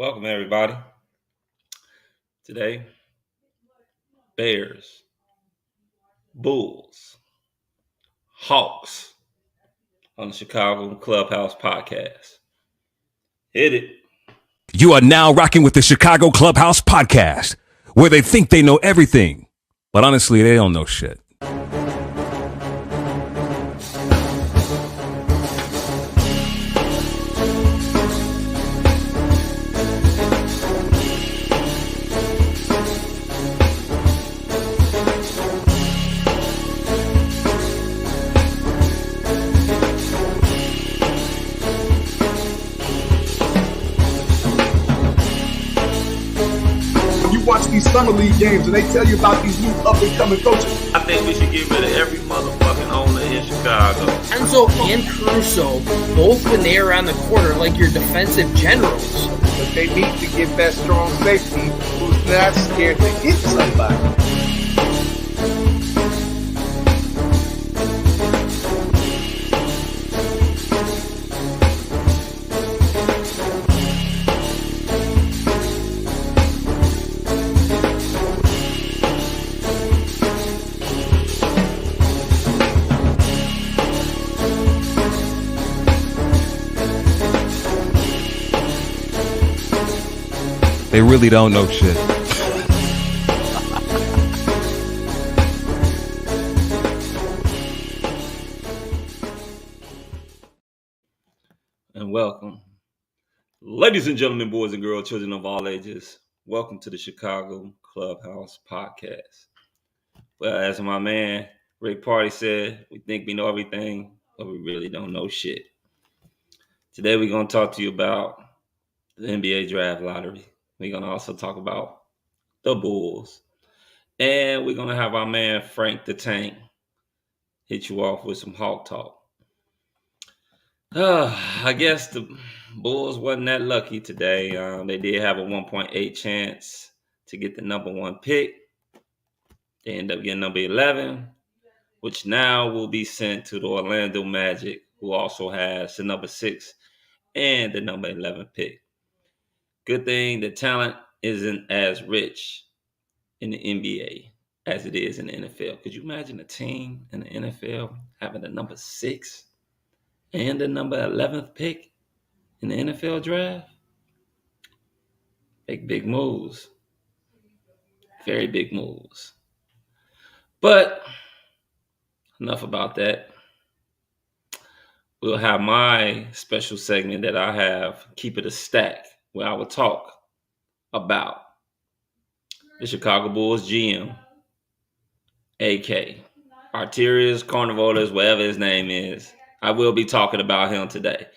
Welcome, everybody. Today, Bears, Bulls, Hawks on the Chicago Clubhouse podcast. Hit it. You are now rocking with the Chicago Clubhouse podcast, where they think they know everything, but honestly, they don't know shit. These summer league games and they tell you about these new up and coming coaches. I think we should get rid of every motherfucking owner in Chicago. Enzo and Caruso, both when they are on the court, are like your defensive generals. But they need to get that strong safety who's not scared to hit somebody. They really don't know shit. And welcome. Ladies and gentlemen, boys and girls, children of all ages, welcome to the Chicago Clubhouse podcast. Well, as my man Rick Party said, we think we know everything, but we really don't know shit. Today we're going to talk to you about the NBA draft lottery. We're going to also talk about the Bulls. And we're going to have our man Frank the Tank hit you off with some Hawk talk. I guess the Bulls wasn't that lucky today. They did have a 1.8 chance to get the number one pick. They ended up getting number 11, which now will be sent to the Orlando Magic, who also has the number 6 and the number 11 pick. Good thing the talent isn't as rich in the NBA as it is in the NFL. Could you imagine a team in the NFL having the number 6 and the number 11th pick in the NFL draft? Big moves. Very big moves. But enough about that. We'll have my special segment that I have, Keep It a Stack, where I will talk about the Chicago Bulls GM, AK, Arterius Carnivores, whatever his name is. I will be talking about him today.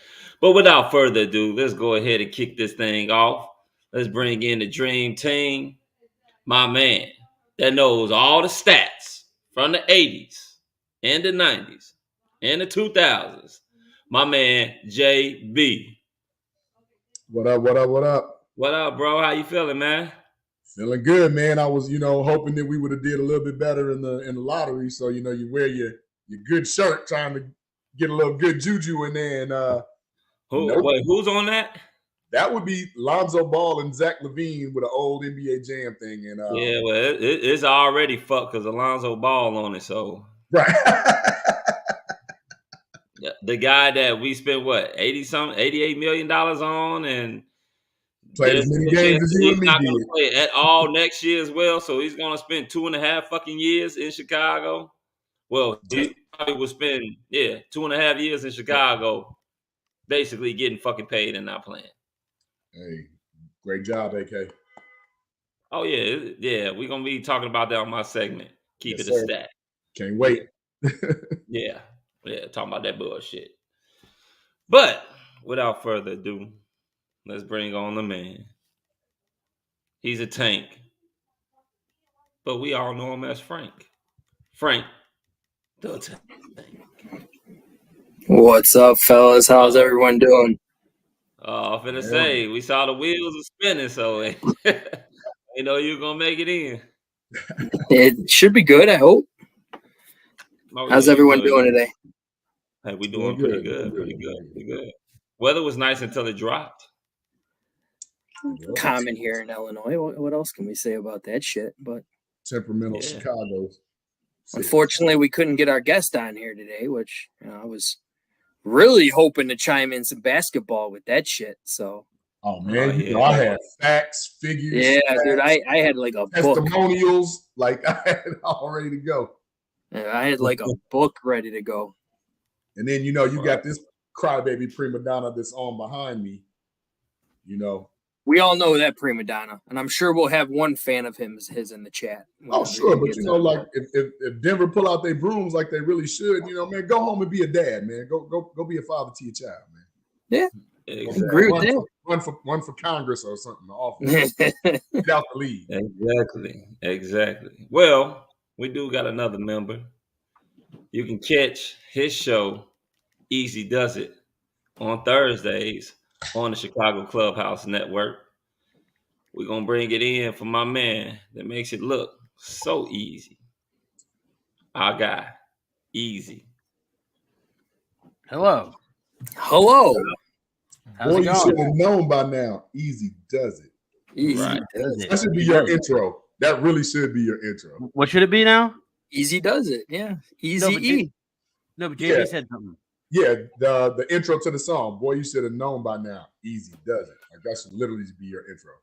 But without further ado, let's go ahead and kick this thing off. Let's bring in the dream team. My man that knows all the stats from the 80s and the 90s and the 2000s. My man, JB. What up, what up, what up? What up, bro? How you feeling, man? Feeling good, man. I was, hoping that we would have did a little bit better in the lottery. So, you wear your good shirt, trying to get a little good juju in there. And Wait, who's on that? That would be Lonzo Ball and Zach LaVine with an old NBA Jam thing. And yeah, well, it's already fucked because Alonzo Ball on it. So right. The guy that we spent $88 million on, and played as many games as you and me not did. Gonna play at all next year as well. So he's gonna spend 2.5 fucking years in Chicago. Well, he probably will spend 2.5 years in Chicago, basically getting fucking paid and not playing. Hey, great job, AK. Oh yeah, we're gonna be talking about that on my segment. Keep it a stack. Can't wait. Yeah, talking about that bullshit. But without further ado, let's bring on the man. He's a tank, but we all know him as Frank. Frank, the tank. What's up, fellas? How's everyone doing? I'm finna say, we saw the wheels are spinning, so you know you're gonna make it in. It should be good, I hope. How's everyone doing today? Hey, we doing pretty good. Weather was nice until it dropped. common here in Illinois. What else can we say about that shit? But temperamental Chicago. Unfortunately, we couldn't get our guest on here today, which I was really hoping to chime in some basketball with that shit. So. Oh man, I had facts, figures. Yeah, facts, dude, I had like a testimonials, book. Like I had it all ready to go. Yeah, I had like a book ready to go. And then you got this crybaby prima donna that's on behind me. We all know that prima donna, and I'm sure we'll have one fan of his in the chat. Oh, sure, but like if Denver pull out their brooms like they really should, man, go home and be a dad, man. Go be a father to your child, man. Yeah. Exactly. Agree with that. One for Congress or something. Get out the league. Exactly. Well, we do got another member. You can catch his show, Easy Does It, on Thursdays on the Chicago Clubhouse Network. We're going to bring it in for my man that makes it look so easy. Our guy, Easy. Hello. Boy, you should have known by now. Easy Does It. Easy Does It. That should be your intro. That really should be your intro. What should it be now? Easy Does It. Yeah. Easy but JB said something. Yeah, the intro to the song. Boy, you should have known by now. Easy Does It. Like that should literally be your intro.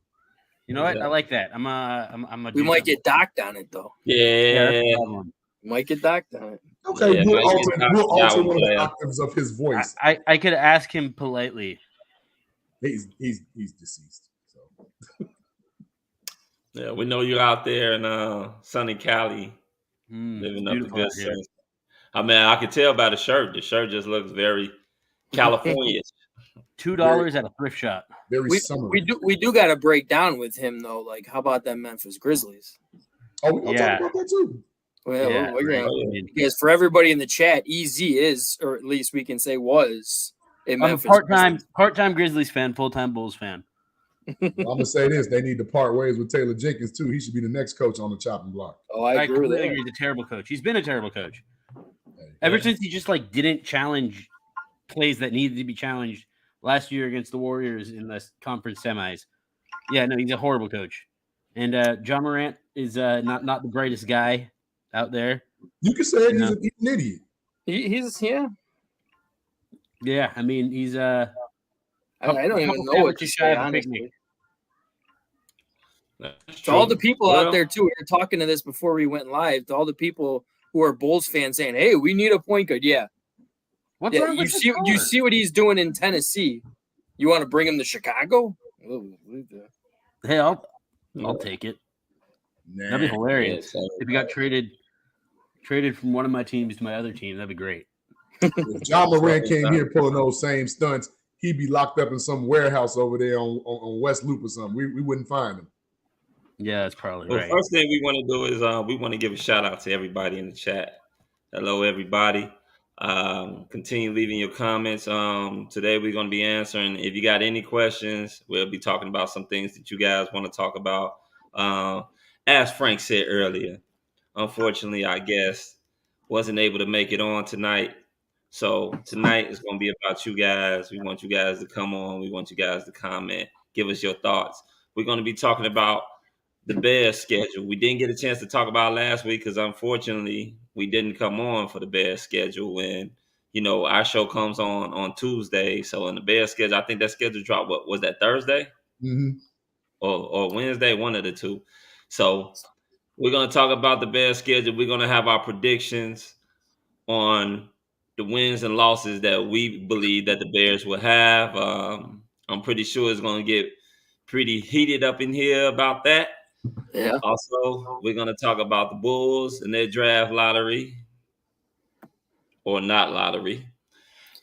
You know what? I like that. I'm a. We might get docked on it though. Yeah. Might get docked on it. Okay, we'll alter one of the octaves of his voice. I could ask him politely. He's deceased. So yeah, we know you're out there in sunny Cali, living up the good sense. I mean, I can tell by the shirt. The shirt just looks very California. $2 at a thrift shop. Very summery. We do got to break down with him though. Like, how about them Memphis Grizzlies? Oh, we're gonna talk about that too. Well, because for everybody in the chat, EZ is, or at least we can say was, I'm a part-time Grizzlies fan, full-time Bulls fan. I'm gonna say this: they need to part ways with Taylor Jenkins too. He should be the next coach on the chopping block. Oh, I agree with that. He's a terrible coach. He's been a terrible coach ever since he just didn't challenge plays that needed to be challenged last year against the Warriors in the conference semis. Yeah, no, he's a horrible coach. And John Morant is not the brightest guy out there. You can say he's an idiot. He's Yeah, I mean he's I don't even know what to say, honestly. To all the people out there too, we were talking to this before we went live. To all the people who are Bulls fans saying, "Hey, we need a point guard." Yeah, what's wrong with you see what he's doing in Tennessee. You want to bring him to Chicago? Hey, I'll take it. That'd be hilarious if he got traded from one of my teams to my other team. That'd be great. If John Morant came here pulling those same stunts, he'd be locked up in some warehouse over there on West Loop or something. We wouldn't find him. Yeah, that's probably right. The first thing we want to do is we want to give a shout out to everybody in the chat. Hello, everybody. Continue leaving your comments. Today we're going to be answering. If you got any questions, we'll be talking about some things that you guys want to talk about. As Frank said earlier, unfortunately, our guest wasn't able to make it on tonight. So tonight is going to be about you guys. We want you guys to come on. We want you guys to comment, give us your thoughts. We're going to be talking about the Bears schedule. We didn't get a chance to talk about last week because unfortunately we didn't come on for the Bears schedule. And, our show comes on Tuesday. So in the Bears schedule, I think that schedule dropped, what was that, Thursday? Mm-hmm. Or Wednesday, one of the two. So we're going to talk about the Bears schedule. We're going to have our predictions on the wins and losses that we believe that the Bears will have. I'm pretty sure it's going to get pretty heated up in here about that. Yeah. Also, we're going to talk about the Bulls and their draft lottery or not lottery.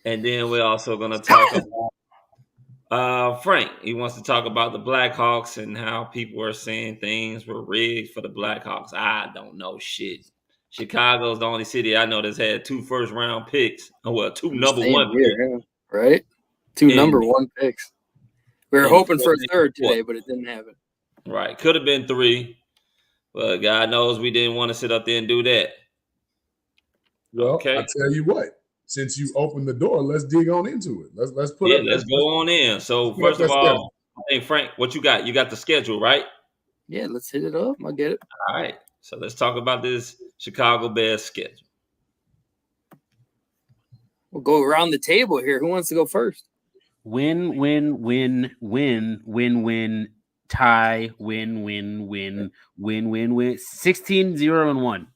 And then we're also going to talk about Frank. He wants to talk about the Blackhawks and how people are saying things were rigged for the Blackhawks. I don't know shit. Chicago's the only city I know that's had 2 first-round picks. Well, 2 number 1 picks. Right? 2 number 1 picks. We were hoping for a third today, but it didn't happen. Right. Could have been 3. But God knows we didn't want to sit up there and do that. Well, okay. I tell you what. Since you opened the door, let's dig on into it. Let's put up. Let's go on in. So first of all, Hey, Frank, what you got? You got the schedule, right? Yeah, let's hit it up. I'll get it. All right. So let's talk about this Chicago Bears schedule. We'll go around the table here. Who wants to go first? Win, win, win, win, win, win, tie, win, win, win, win, win, win. 16-0-1.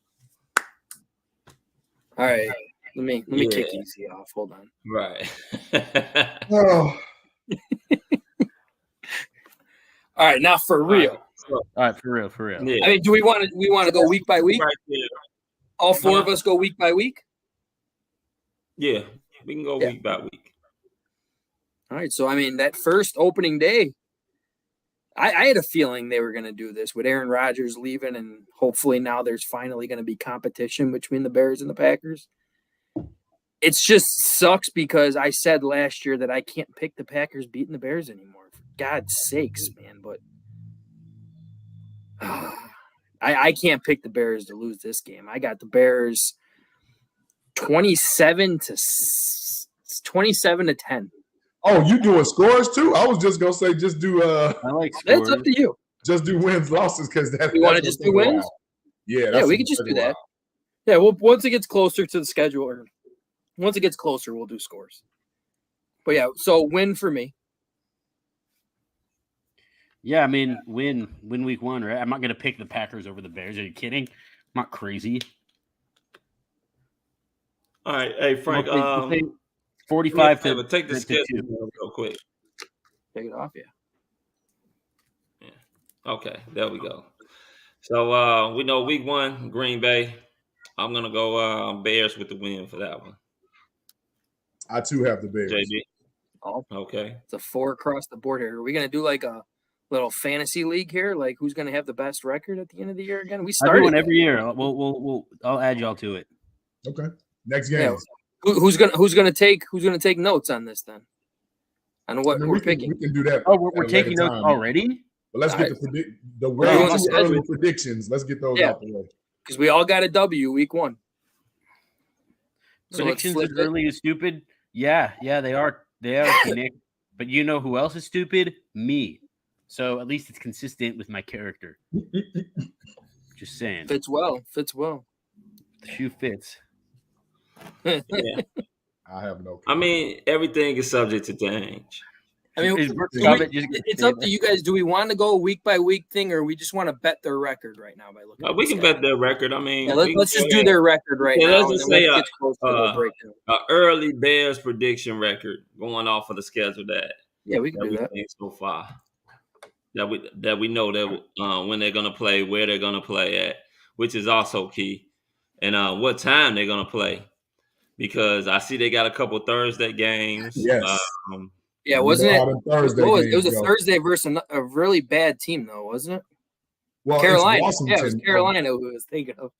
All right. Let me kick easy off. Hold on. Right. Oh, All right, now for real. All right, for real. Yeah. I mean, do we want to go week by week? Right there. All four of us go week by week? Yeah, we can go week by week. All right, so I mean, that first opening day, I had a feeling they were going to do this with Aaron Rodgers leaving, and hopefully now there's finally going to be competition between the Bears and the Packers. It just sucks because I said last year that I can't pick the Packers beating the Bears anymore. For God's sakes, man. But I can't pick the Bears to lose this game. I got the Bears 27 to 10. Oh, you doing scores too? I was just gonna say just do I like scores. That's up to you. just do wins losses because that You want to just do wins? Yeah, We can just do that. Yeah, well, once it gets closer to the schedule, or once it gets closer, we'll do scores. But yeah, so win for me. Yeah, I mean, win week one, right? I'm not going to pick the Packers over the Bears. Are you kidding? I'm not crazy. All right. Hey, Frank, 45 to take the schedule 2. real quick. Take it off, Yeah. Okay, there we go. So we know week one, Green Bay. I'm gonna go Bears with the win for that one. I too have the Bears. JB. Oh, Okay. it's a 4 across the board here. Are we gonna do like a little fantasy league here? Like who's gonna have the best record at the end of the year again? We I started do one every year. I'll add y'all to it. Okay. Next game. Yeah. Who's gonna take notes on this then? On what we're picking. We can do that. Oh, we're taking notes already? But let's get the way early predictions. Let's get those out the way. Because we all got a W week one. Predictions as early is stupid. Yeah, they are. They are, Nick. But you know who else is stupid? Me. So at least it's consistent with my character. Just saying. Fits well. The shoe fits. Yeah. I have no. I mean, everything is subject to change. I mean, it's up to you guys. Do we want to go week by week thing, or we just want to bet their record right now by looking? We can bet their record. I mean, let's just do their record right now. Let's just say an early Bears prediction record going off of the schedule we can do that so far. That we know that when they're gonna play, where they're gonna play at, which is also key, and what time they're gonna play, because I see they got a couple Thursday games. Yes. Wasn't it? Thursday it was a Thursday versus a really bad team, though, wasn't it? Well, Carolina. It was Carolina who was thinking of.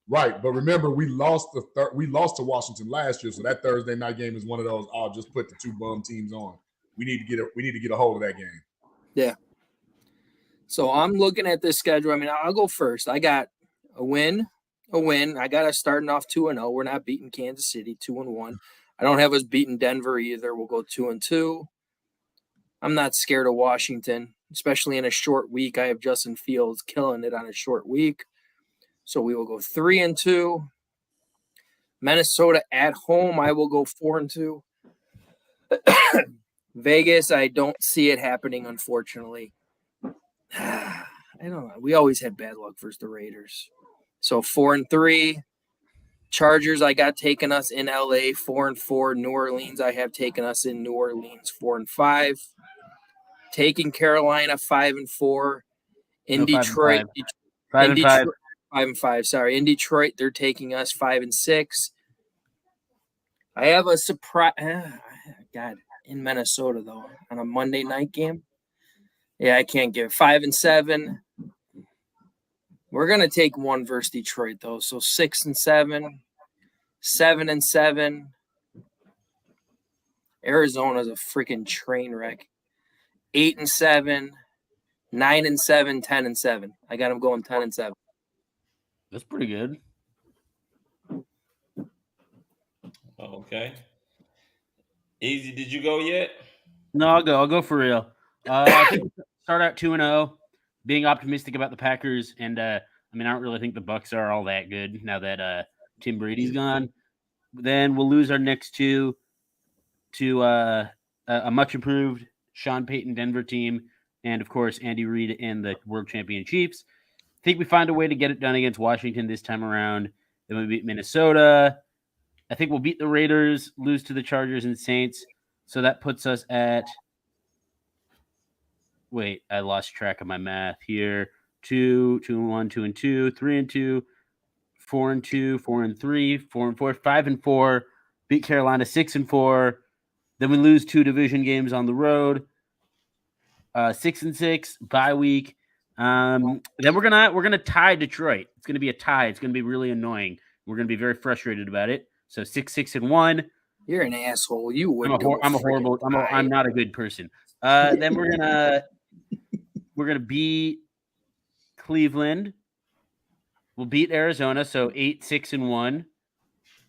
Right, but remember, we lost to Washington last year, so that Thursday night game is one of those. I'll just put the 2 bum teams on. We need to get a hold of that game. Yeah. So I'm looking at this schedule. I mean, I'll go first. I got a win. I got us starting off 2-0. We're not beating Kansas City 2-1. I don't have us beating Denver either. We'll go 2-2. I'm not scared of Washington, especially in a short week. I have Justin Fields killing it on a short week. So we will go 3-2. Minnesota at home, I will go 4-2. Vegas, I don't see it happening, unfortunately. I don't know. We always had bad luck versus the Raiders. So 4-3. Chargers, I got taking us in LA 4-4. New Orleans, I have taken us in New Orleans 4-5. Taking Carolina 5-4. In Detroit, 5-5. Sorry, in Detroit, they're taking us 5-6. I have a surprise. In Minnesota though, on a Monday night game. Yeah, I can't give 5-7. We're gonna take one versus Detroit though, so 6-7, 7-7. Arizona's a freaking train wreck. 8-7, 9-7, 10-7. I got them going 10-7. That's pretty good. Okay. Easy, did you go yet? No, I'll go for real. I think we start out 2-0, being optimistic about the Packers, and I don't really think the Bucs are all that good now that Tim Brady's gone. Then we'll lose our next two to a much improved Sean Payton Denver team, and of course Andy Reid and the world champion Chiefs. I think we find a way to get it done against Washington this time around. Then we beat Minnesota. I think we'll beat the Raiders, lose to the Chargers and Saints. So that puts us at. Wait, I lost track of my math here. 2, 2-1, 2-2, 3-2, 4-2, 4-3, 4-4, 5-4. Beat Carolina 6-4. Then we lose 2 division games on the road. 6-6 bye week. Then we're gonna tie Detroit. It's gonna be a tie. It's gonna be really annoying. We're gonna be very frustrated about it. So 6-6-1. You're an asshole. You would. I'm not a good person. Then we're gonna beat Cleveland. We'll beat Arizona. So 8-6-1.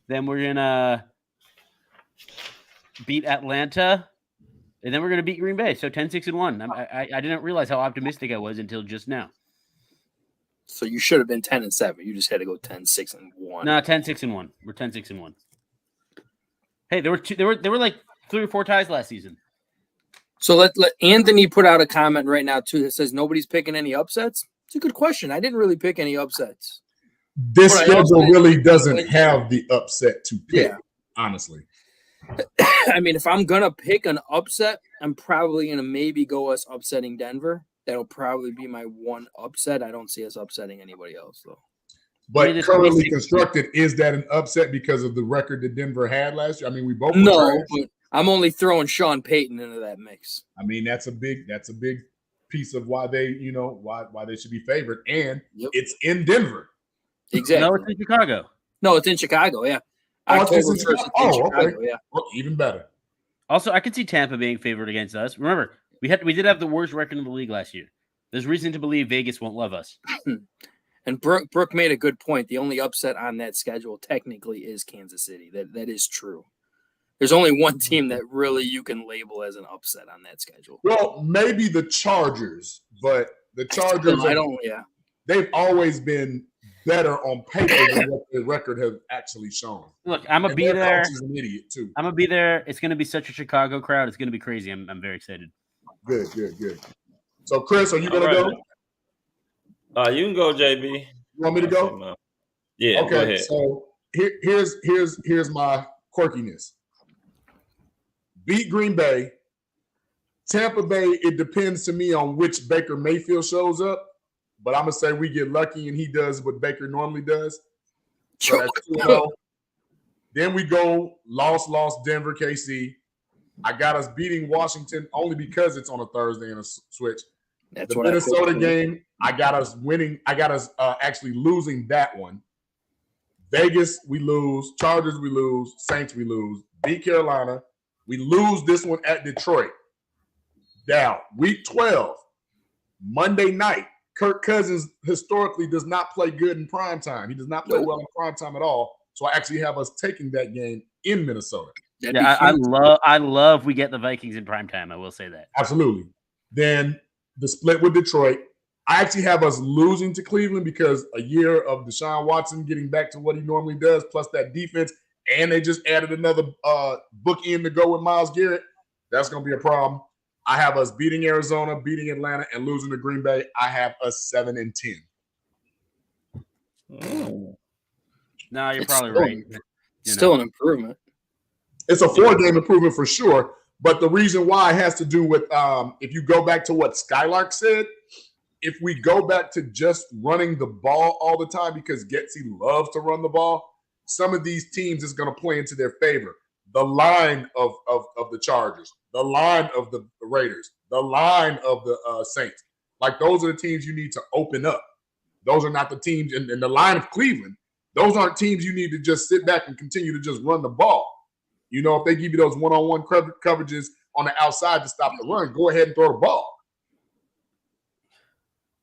Then we're gonna beat Atlanta. And then we're going to beat Green Bay. So 10-6-1. I didn't realize how optimistic I was until just now. So you should have been 10-7. You just had to go 10-6-1. No, 10-6-1. We're 10-6-1. Hey, there were like 3 or 4 ties last season. So let Anthony put out a comment right now too that says nobody's picking any upsets. It's a good question. I didn't really pick any upsets. This schedule really doesn't have the upset to pick, honestly. I mean, if I'm going to pick an upset, I'm probably going to maybe go us upsetting Denver. That'll probably be my one upset. I don't see us upsetting anybody else, though. But currently constructed, is that an upset because of the record that Denver had last year? I mean, we both no, but I'm only throwing Sean Payton into that mix. I mean, that's a big piece of why they, why they should be favored. And it's in Denver. Exactly. No, it's in Chicago. No, it's in Chicago, yeah. Okay. Yeah. Well, even better. Also, I could see Tampa being favored against us. Remember, we did have the worst record in the league last year. There's reason to believe Vegas won't love us. And Brooke made a good point. The only upset on that schedule technically is Kansas City. That is true. There's only one team that really you can label as an upset on that schedule. Well, maybe the Chargers, but the Chargers they've always been better on paper than what the record has actually shown. Look, I'm gonna be there. He's an idiot too. I'm gonna be there. It's gonna be such a Chicago crowd. It's gonna be crazy. I'm very excited. Good. So, Chris, are you gonna go? You can go, JB. You want me to go? Yeah. Okay. Go ahead. So here's my quirkiness. Beat Green Bay. Tampa Bay. It depends to me on which Baker Mayfield shows up. But I'm going to say we get lucky and he does what Baker normally does. So that's 2-0. Then we go lost Denver, KC. I got us beating Washington only because it's on a Thursday and a switch. That's the Minnesota game, I got us winning. I got us actually losing that one. Vegas, we lose. Chargers, we lose. Saints, we lose. Beat Carolina. We lose this one at Detroit. Now, week 12, Monday night. Kirk Cousins historically does not play good in primetime. He does not play well in primetime at all. So I actually have us taking that game in Minnesota. Yeah, I love we get the Vikings in primetime. I will say that. Absolutely. Then the split with Detroit. I actually have us losing to Cleveland because a year of Deshaun Watson getting back to what he normally does, plus that defense, and they just added another bookend to go with Myles Garrett. That's going to be a problem. I have us beating Arizona, beating Atlanta, and losing to Green Bay. I have us 7-10. No, you're probably right. Still an improvement. It's a 4-game improvement for sure. But the reason why has to do with if you go back to what Skylark said, if we go back to just running the ball all the time because Getsy loves to run the ball, some of these teams is going to play into their favor. The line of the Chargers, the line of the Raiders, the line of the Saints. Like, those are the teams you need to open up. Those are not the teams in the line of Cleveland. Those aren't teams you need to just sit back and continue to just run the ball. You know, if they give you those one-on-one coverages on the outside to stop the run, go ahead and throw the ball.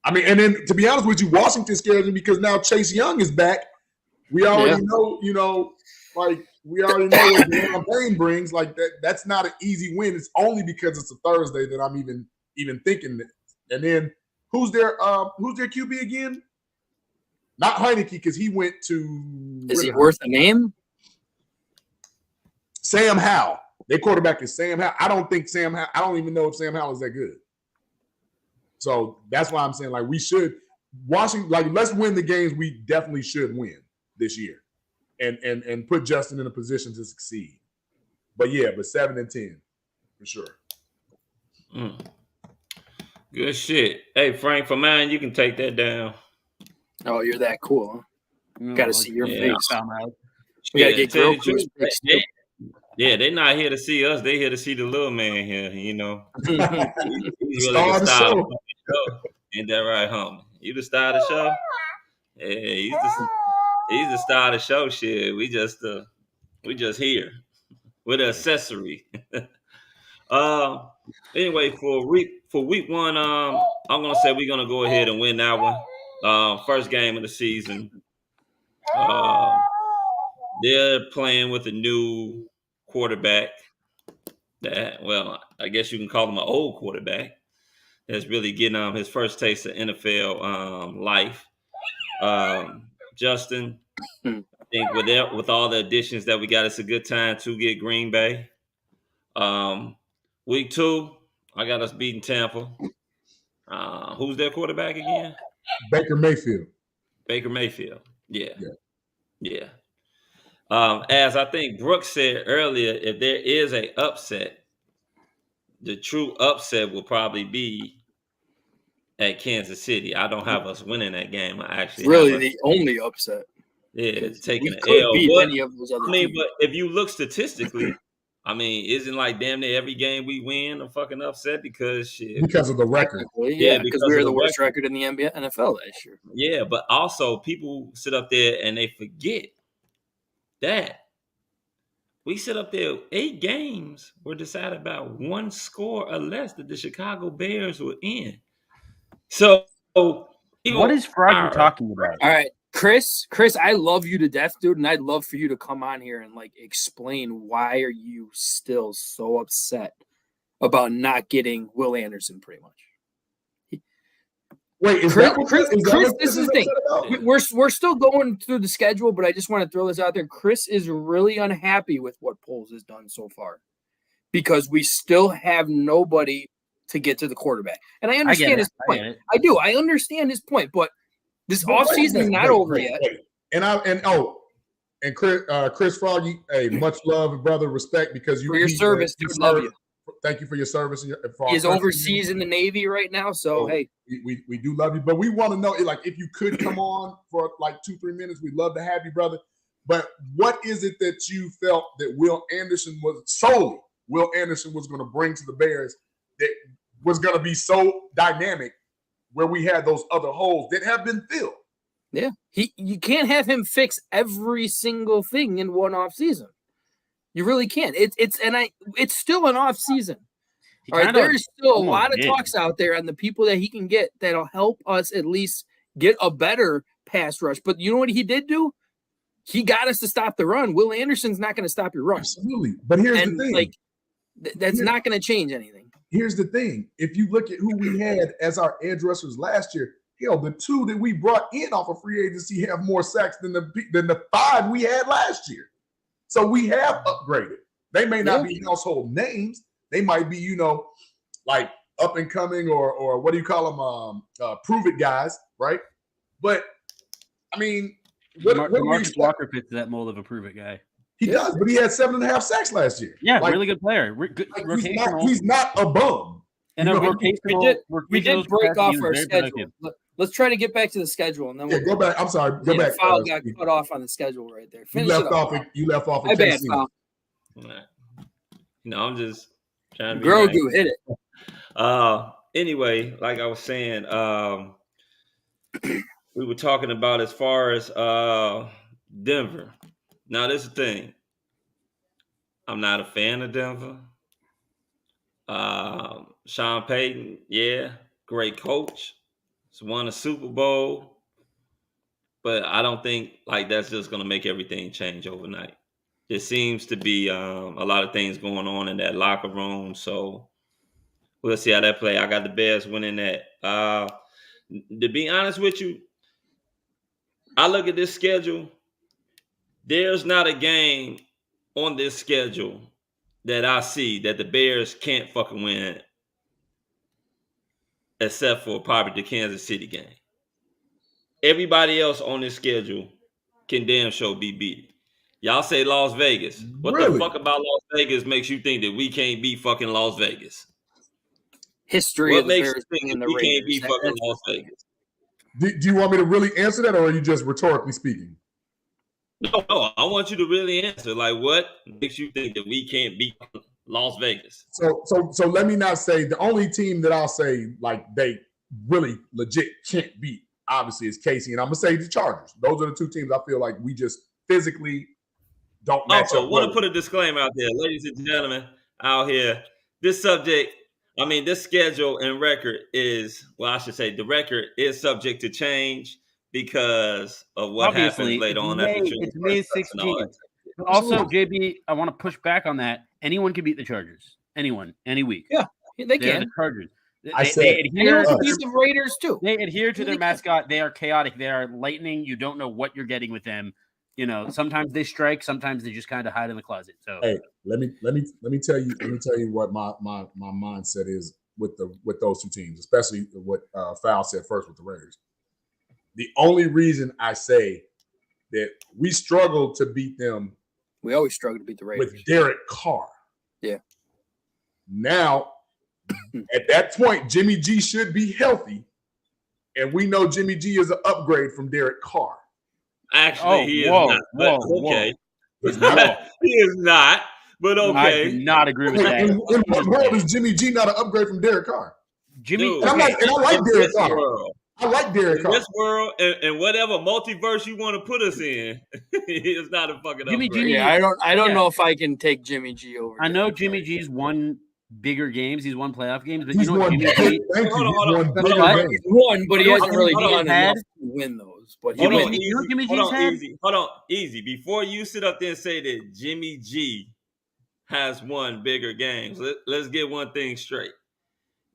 I mean, and then to be honest with you, Washington scares me because now Chase Young is back. We already know, we already know what Deron Payne brings. Like, that's not an easy win. It's only because it's a Thursday that I'm even even thinking that. And then who's their QB again? Not Heineke, because he went to. Is he worth a name? Sam Howell. Their quarterback is Sam Howell. I don't even know if Sam Howell is that good. So that's why I'm saying, like, we should Washington, like, let's win the games we definitely should win this year, and put Justin in a position to succeed. But 7-10 for sure. Good shit. Hey, Frank, for mine, you can take that down. Oh, you're that cool. Huh? Got to see your face. We got to get tell grilled. They're not here to see us. They're here to see the little man here, you know. He's really Star the star of the show. Ain't that right, homie? You the star of the show? Yeah, he's the star of the show. Shit, we just here with an accessory. Anyway, for week one, I'm gonna say we're gonna go ahead and win that one. First game of the season. They're playing with a new quarterback. I guess you can call him an old quarterback. That's really getting his first taste of NFL life. Justin, I think with all the additions that we got, it's a good time to get Green Bay. Week 2, I got us beating Tampa. Who's their quarterback again? Baker Mayfield. Yeah. As I think Brooks said earlier, if there is a upset, the true upset will probably be at Kansas City. I don't have us winning that game. I actually really the only upset. Yeah, it's taking an could L. beat any of those other teams. But if you look statistically, isn't like damn near every game we win a fucking upset because of the record. Yeah, because we were the worst record in the NFL last year. Yeah, but also people sit up there and they forget that we sit up there 8 games were decided by 1 score or less that the Chicago Bears were in. So what is Froggy talking about? All right. Chris, I love you to death, dude, and I'd love for you to come on here and like explain why are you still so upset about not getting Will Anderson, pretty much. Wait, Chris, this is the thing. We're still going through the schedule, but I just want to throw this out there. Chris is really unhappy with what Poles has done so far because we still have nobody to get to the quarterback. And I understand his point. I do. I understand his point, but this offseason is not over yet. And Chris Froggy, hey, much love, brother, respect because for your service, dude. Love you. Thank you for your service. He's overseas in the Navy right now, so hey, we do love you. But we want to know, like, if you could come on for like 2-3 minutes, we'd love to have you, brother. But what is it that you felt that Will Anderson was going to bring to the Bears that was going to be so dynamic? Where we had those other holes that have been filled. Yeah. You can't have him fix every single thing in one off season. You really can't. It's still an off season. All right. There's still a lot of talks out there on the people that he can get that'll help us at least get a better pass rush. But you know what he did do? He got us to stop the run. Will Anderson's not going to stop your run. Absolutely. But here's the thing. Like, that's not going to change anything. Here's the thing. If you look at who we had as our edge rushers last year, the 2 that we brought in off of free agency have more sacks than the 5 we had last year. So we have upgraded. They may not be household names. They might be, like up and coming or what do you call them? Prove it guys, right? But Marcus Walker fits that mold of a prove it guy. He does, but he had 7.5 sacks last year. Yeah, really good player. He's not a bum. And we did break off our schedule. Let's try to get back to the schedule, and then we'll go back. I'm sorry. Go back. Foul got cut off on the schedule right there. You left off. My bad, Foul. No, I'm just trying to be Grogu hit it. Anyway, like I was saying, we were talking about as far as Denver. Now, this is the thing. I'm not a fan of Denver. Sean Payton, great coach. He's won a Super Bowl. But I don't think like that's just going to make everything change overnight. There seems to be a lot of things going on in that locker room. So We'll see how that play. I got the Bears winning that. To be honest with you, I look at this schedule. There's not a game on this schedule that I see that the Bears can't fucking win, except for probably the Kansas City game. Everybody else on this schedule can damn sure be beat. Y'all say Las Vegas. What the fuck about Las Vegas makes you think that we can't beat fucking Las Vegas? History what of the makes Bears you think being that the we can't Raiders. beat fucking Las Vegas? Do you want me to really answer that, or are you just rhetorically speaking? No, I want you to really answer. Like, what makes you think that we can't beat Las Vegas? So let me not say the only team that I'll say like they really legit can't beat, obviously, is KC, and I'm gonna say the Chargers. Those are the two teams I feel like we just physically don't match Also, up. want to put a disclaimer out there, ladies and gentlemen, out here. This schedule and record is, well, I should say the record is subject to change because of what happens later on. It's May 16th. Also, JB, I want to push back on that. Anyone can beat the Chargers. Anyone, any week. Yeah, they can. The Chargers. They adhere to the Raiders too. They adhere to their mascot. They are chaotic. They are lightning. You don't know what you're getting with them. You know, sometimes they strike. Sometimes they just kind of hide in the closet. So hey, let me tell you what my mindset is with those two teams, especially what Fowl said first with the Raiders. The only reason I say that we struggle to beat them, we always struggle to beat the Raiders with Derek Carr. Yeah. Now, at that point, Jimmy G should be healthy, and we know Jimmy G is an upgrade from Derek Carr. Actually, he is not. But okay. He is not. But okay. I do not agree with that. In what world is Jimmy G not an upgrade from Derek Carr? Jimmy, and I like Derek Carr. I like Derek Carr. In this world, and whatever multiverse you want to put us in, it's not a fucking Jimmy upgrade. G. Yeah, I don't know if I can take Jimmy G over. I know Jimmy G's won bigger games. He's won playoff games, but he's you know what Jimmy G? He's won, but he hasn't really done enough to win those. But you know Jimmy G's had? Hold on, easy. Before you sit up there and say that Jimmy G has won bigger games, let's get one thing straight.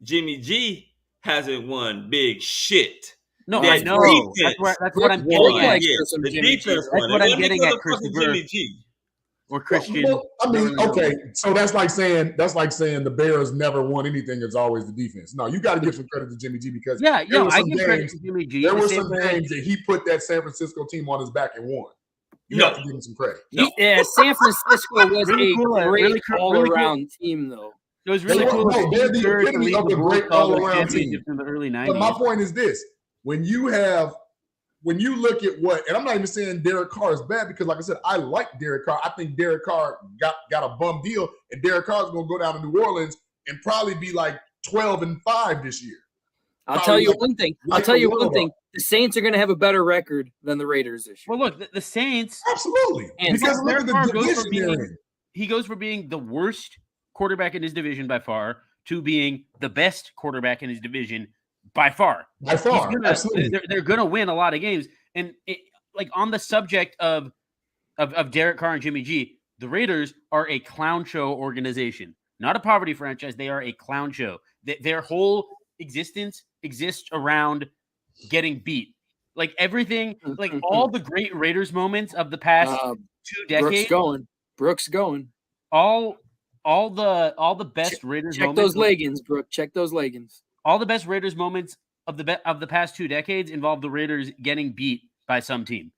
Jimmy G hasn't won big shit. No, I know. That's what I'm getting at. The defense won. That's what I'm getting at, Christopher. Jimmy G. Or Christian. Well, I mean, okay, so that's like saying the Bears never won anything. It's always the defense. No, you got to give some credit to Jimmy G because I give credit to Jimmy G. There were some games that he put that San Francisco team on his back and won. You have to give him some credit. Yeah, San Francisco was a great all-around team, though. It was really cool. They're the epitome of a great all-around team. In the early 90s. But my point is this: when you look at what, and I'm not even saying Derek Carr is bad because, like I said, I like Derek Carr. I think Derek Carr got a bum deal, and Derek Carr is going to go down to New Orleans and probably be like 12-5 this year. I'll tell you one thing. The Saints are going to have a better record than the Raiders this year. Well, look, the Saints absolutely because look at the division they're in. He goes from being the worst quarterback in his division by far to being the best quarterback in his division by far. Absolutely. They're going to win a lot of games. And on the subject of Derek Carr and Jimmy G, the Raiders are a clown show organization, not a poverty franchise. They are a clown show. Their whole existence exists around getting beat. Like everything, like all the great Raiders moments of the past 2 decades. Brooks going. All the best Raiders check moments. Those leggings, Brooke. Check those leggings. All the best Raiders moments of the past 2 decades involve the Raiders getting beat by some team.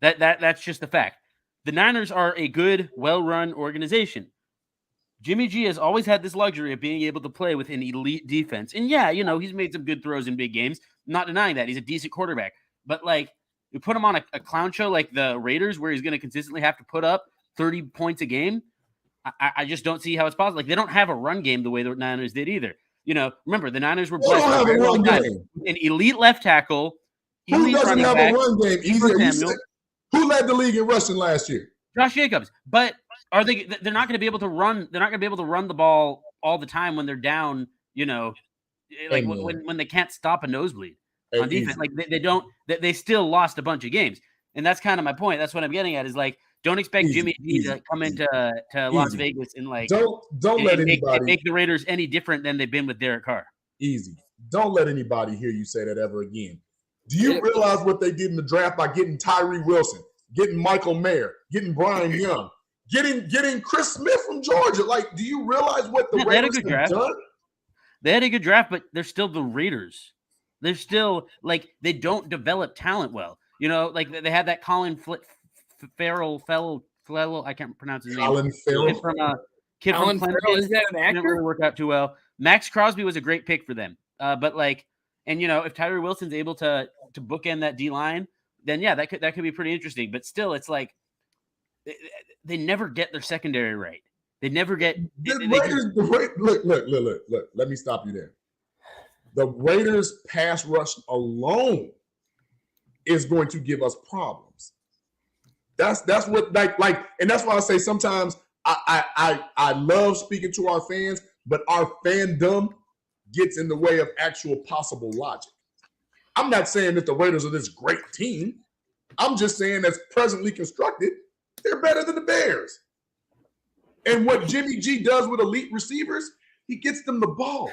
That's just the fact. The Niners are a good, well-run organization. Jimmy G has always had this luxury of being able to play with an elite defense. And yeah, he's made some good throws in big games. I'm not denying that. He's a decent quarterback. But you put him on a clown show like the Raiders where he's going to consistently have to put up 30 points a game. I just don't see how it's possible. Like they don't have a run game the way the Niners did either. Remember the Niners were blessed with a run game. An elite left tackle. Who doesn't have a run game? Who led the league in rushing last year? Josh Jacobs. But are they? They're not going to be able to run. They're not going to be able to run the ball all the time when they're down. When they can't stop a nosebleed on defense. Like they don't. They still lost a bunch of games, and that's kind of my point. That's what I'm getting at. Is like Don't expect Easy, Jimmy G to come into Las Vegas and don't let anybody make the Raiders any different than they've been with Derek Carr. Easy. Don't let anybody hear you say that ever again. Do you realize what they did in the draft by getting Tyree Wilson, getting Michael Mayer, getting Brian Young, getting Chris Smith from Georgia? Like, do you realize what the Raiders have done? They had a good draft, but they're still the Raiders. They're still like they don't develop talent well. You know, like they had that Colin Farrell. I can't pronounce his name. Colin Farrell. Kid from Clemson. Is that an actor? Didn't really work out too well. Max Crosby was a great pick for them. But like, and you know, if Tyree Wilson's able to bookend that D line, then yeah, that could be pretty interesting. But still, it's like they never get their secondary right. They never get. Look. Let me stop you there. The Raiders' pass rush alone is going to give us problems. That's what like, and that's why I say sometimes I love speaking to our fans, but our fandom gets in the way of actual possible logic. I'm not saying that the Raiders are this great team. I'm just saying as presently constructed, they're better than the Bears. And what Jimmy G does with elite receivers, he gets them the ball.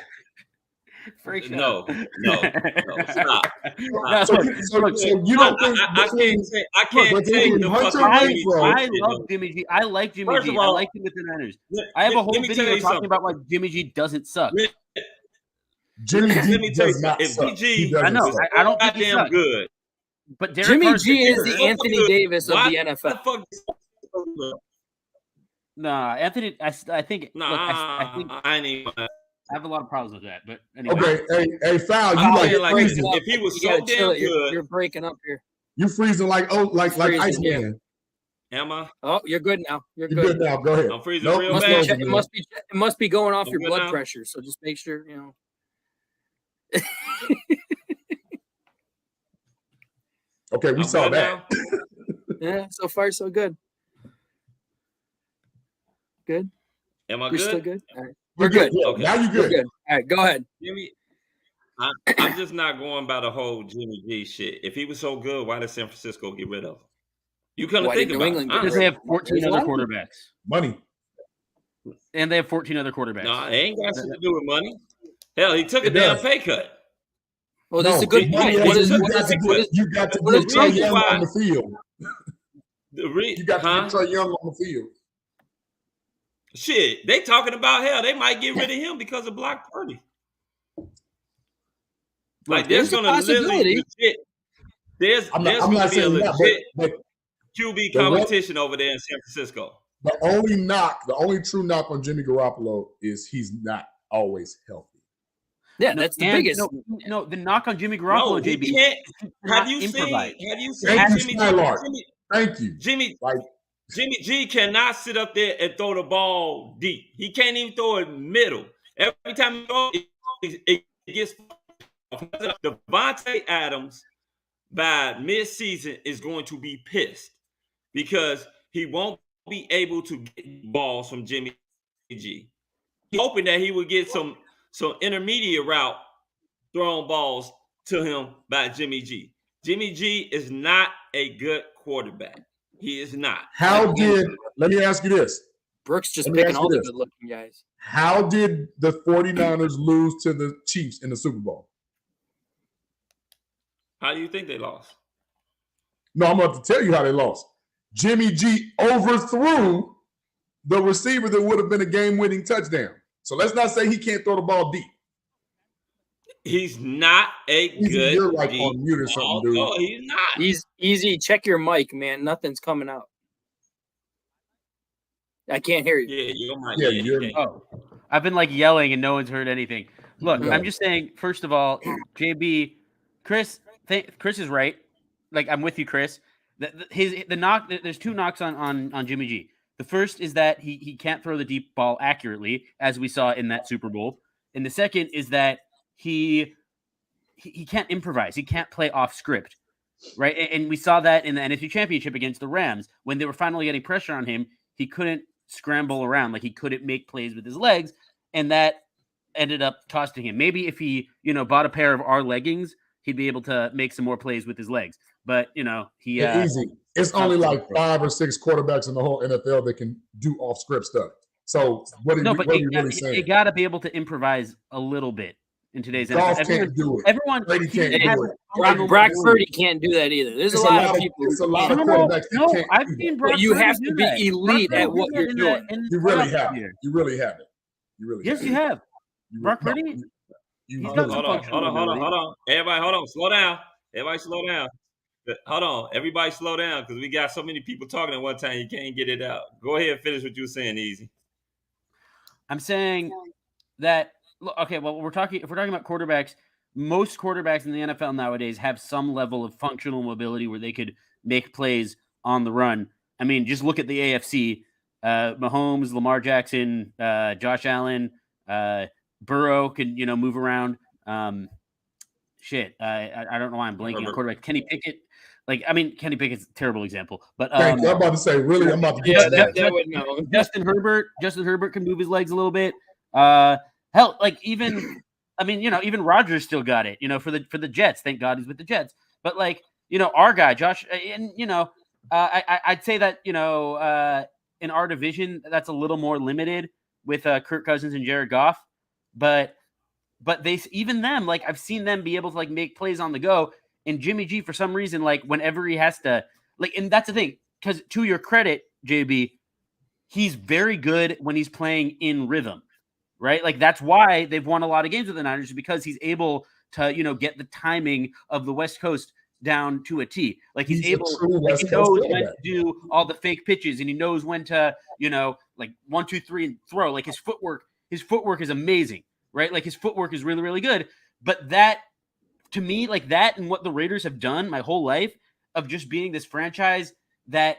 No, stop. So you don't think I can't say the I love Jimmy G. I like Jimmy G. I like him with the Niners. I have a whole video talking about why Jimmy G doesn't suck. Jimmy G does not suck. I know. I don't think he's good. But Jimmy G is the Anthony Davis of the NFL. Nah, Anthony. I think. Nah, look, I think I ain't even. I have a lot of problems with that, but anyway. Okay, hey, Foul, you like freezing. If he was so damn good, you're breaking up here. You freezing like Iceman. Am I? Oh, you're good now. You're good now. Go ahead. I'm freezing real bad. It must be going off your blood pressure. So just make sure you know. Okay, we saw that. Yeah, so far so good. Good. Am I You're good? Still good. All right. We're good. Yeah, okay. Now you're good. All right, go ahead. Jimmy, I'm just not going by the whole Jimmy G shit. If he was so good, why did San Francisco get rid of him? You couldn't think about it. Because they have 14 other quarterbacks. Money. And they have 14 other quarterbacks. No, it ain't got shit to do with money. Hell, he took a damn pay cut. Well, this is a good point. You got to get Trae Young on the field. You got to get Trae Young on the field. Shit, they talking about hell. They might get rid of him because of Block Purdy. Like there's going to literally I'm not saying that, but QB competition over there in San Francisco. The only true knock on Jimmy Garoppolo is he's not always healthy. Yeah, that's the biggest. No, the knock on Jimmy Garoppolo, JB. Have you seen Thank you. Jimmy G cannot sit up there and throw the ball deep. He can't even throw it middle. Every time he throws it gets Devontae Adams by mid-season is going to be pissed because he won't be able to get balls from Jimmy G. He's hoping that he would get some intermediate route thrown balls to him by Jimmy G. Jimmy G is not a good quarterback. He is not. Let me ask you this. Brooks just picking all the good-looking guys. How did the 49ers lose to the Chiefs in the Super Bowl? How do you think they lost? No, I'm about to tell you how they lost. Jimmy G overthrew the receiver that would have been a game-winning touchdown. So let's not say he can't throw the ball deep. He's not a good. You're like on mute or something, dude. No, he's not. He's easy. Check your mic, man. Nothing's coming out. I can't hear you. Yeah, your mic. Yeah, Oh, I've been like yelling and no one's heard anything. Look, I'm just saying. First of all, JB, Chris is right. Like I'm with you, Chris. The knock. There's two knocks on Jimmy G. The first is that he can't throw the deep ball accurately, as we saw in that Super Bowl, and the second is that he can't improvise. He can't play off script, right? And we saw that in the NFC Championship against the Rams when they were finally getting pressure on him. He couldn't scramble around, like he couldn't make plays with his legs, and that ended up costing him. Maybe if he, bought a pair of our leggings, he'd be able to make some more plays with his legs. but he easy. It's only like 5 or 6 quarterbacks in the whole NFL that can do off script stuff. So what are you really saying? You got to be able to improvise a little bit in today's Golf NFL. can't do it. Everyone Brady can't do it. Brock Purdy can't do that either. There's a lot of people. It's a lot of quarterbacks that can't. I've seen Brock but you Purdy have to be elite at what you're doing. You really have. You really haven't. Yes, you have. Brock Purdy. Hold on. Everybody, hold on. Slow down. Everybody, slow down. Hold on. Everybody, slow down because we got so many people talking at one time. You can't get it out. Go ahead and finish what you were saying, Easy. I'm saying that. Okay, well, if we're talking about quarterbacks, most quarterbacks in the NFL nowadays have some level of functional mobility where they could make plays on the run. I mean, just look at the AFC. Mahomes, Lamar Jackson, Josh Allen, Burrow could, move around. I don't know why I'm blanking on quarterback. Kenny Pickett. Kenny Pickett's a terrible example. But I'm about to say, really, I'm about to get that. Justin Herbert can move his legs a little bit. Hell, even Rodgers still got it, for the Jets. Thank God he's with the Jets. But our guy, Josh, and I'd say that, in our division, that's a little more limited with Kirk Cousins and Jared Goff. But I've seen them be able to make plays on the go. And Jimmy G, for some reason, whenever he has to, and that's the thing, because to your credit, JB, he's very good when he's playing in rhythm. Right? That's why they've won a lot of games with the Niners, because he's able to, get the timing of the West Coast down to a T. He's able, he knows when to do all the fake pitches, and he knows when to, 1, 2, 3 and throw. His footwork is amazing, right? His footwork is really, really good. But that, to me, that and what the Raiders have done my whole life of just being this franchise that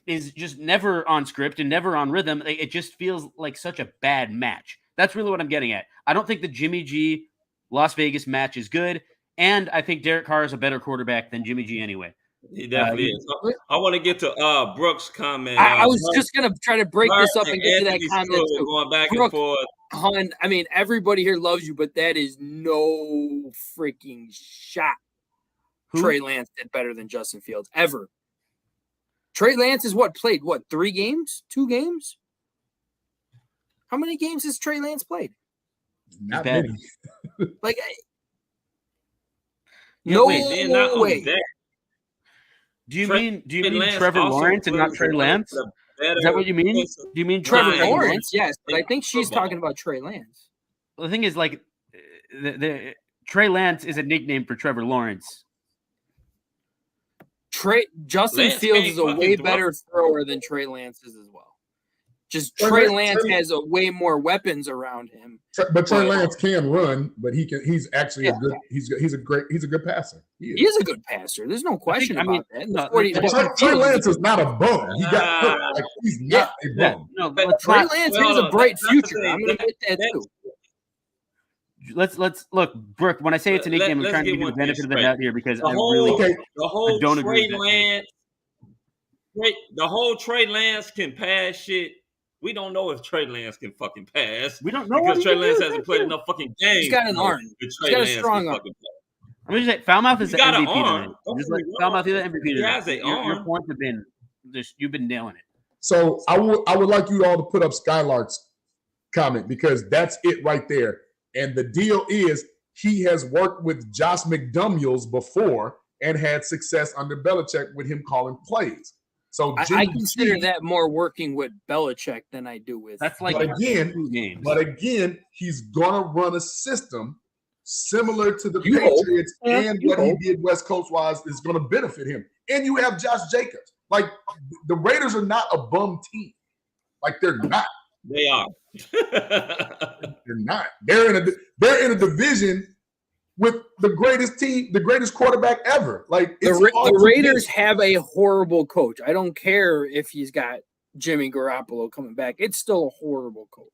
is just never on script and never on rhythm, it just feels like such a bad match. That's really what I'm getting at. I don't think the Jimmy G Las Vegas match is good, and I think Derek Carr is a better quarterback than Jimmy G anyway. He definitely is. I want to get to Brooks' comment. I was just going to try to break this up and get to that comment too. Going back Brooke, and forth. Hun, everybody here loves you, but that is no freaking shot. Trey Lance did better than Justin Fields ever. Trey Lance is played 3 games? 2 games? How many games has Trey Lance played? Not many. No way. Do you mean Trevor Lawrence and not Trey Lance? Is that what you mean? Do you mean Trevor Lawrence? Yes, but I think she's talking about Trey Lance. Well, the thing is, the Trey Lance is a nickname for Trevor Lawrence. Justin Fields is a way better thrower than Trey Lance is as well. Just Trey Lance has a way more weapons around him. But Trey Lance can run, but he's actually a good. He's a good passer. He is a good passer. There's no question about that. Trey Lance is not a bum. He got hurt. He's not a bum. Trey Lance has a bright future. I'm going to get that too. Let's look, Brooke. When I say it's a nickname, I'm trying to give you the benefit of the doubt here because I don't agree with that. The whole Trey Lance can pass shit. We don't know if Trey Lance can fucking pass. We don't know because Trey Lance hasn't played enough fucking games. He's got an arm. He's got a strong arm. I'm just saying, Foulmouth is the MVP. Foulmouth is the MVP. He has an arm. Your points have been you've been nailing it. So I would like you all to put up Skylark's comment because that's it right there. And the deal is he has worked with Josh McDaniels before and had success under Belichick with him calling plays. So I consider that more working with Belichick than I do with. That's like 2 games. But again, he's gonna run a system similar to the Patriots, and what he did West Coast wise is gonna benefit him. And you have Josh Jacobs. The Raiders are not a bum team. They're not. They are. They're not. They're in a division with the greatest team, the greatest quarterback ever. The Raiders have a horrible coach. I don't care if he's got Jimmy Garoppolo coming back. It's still a horrible coach.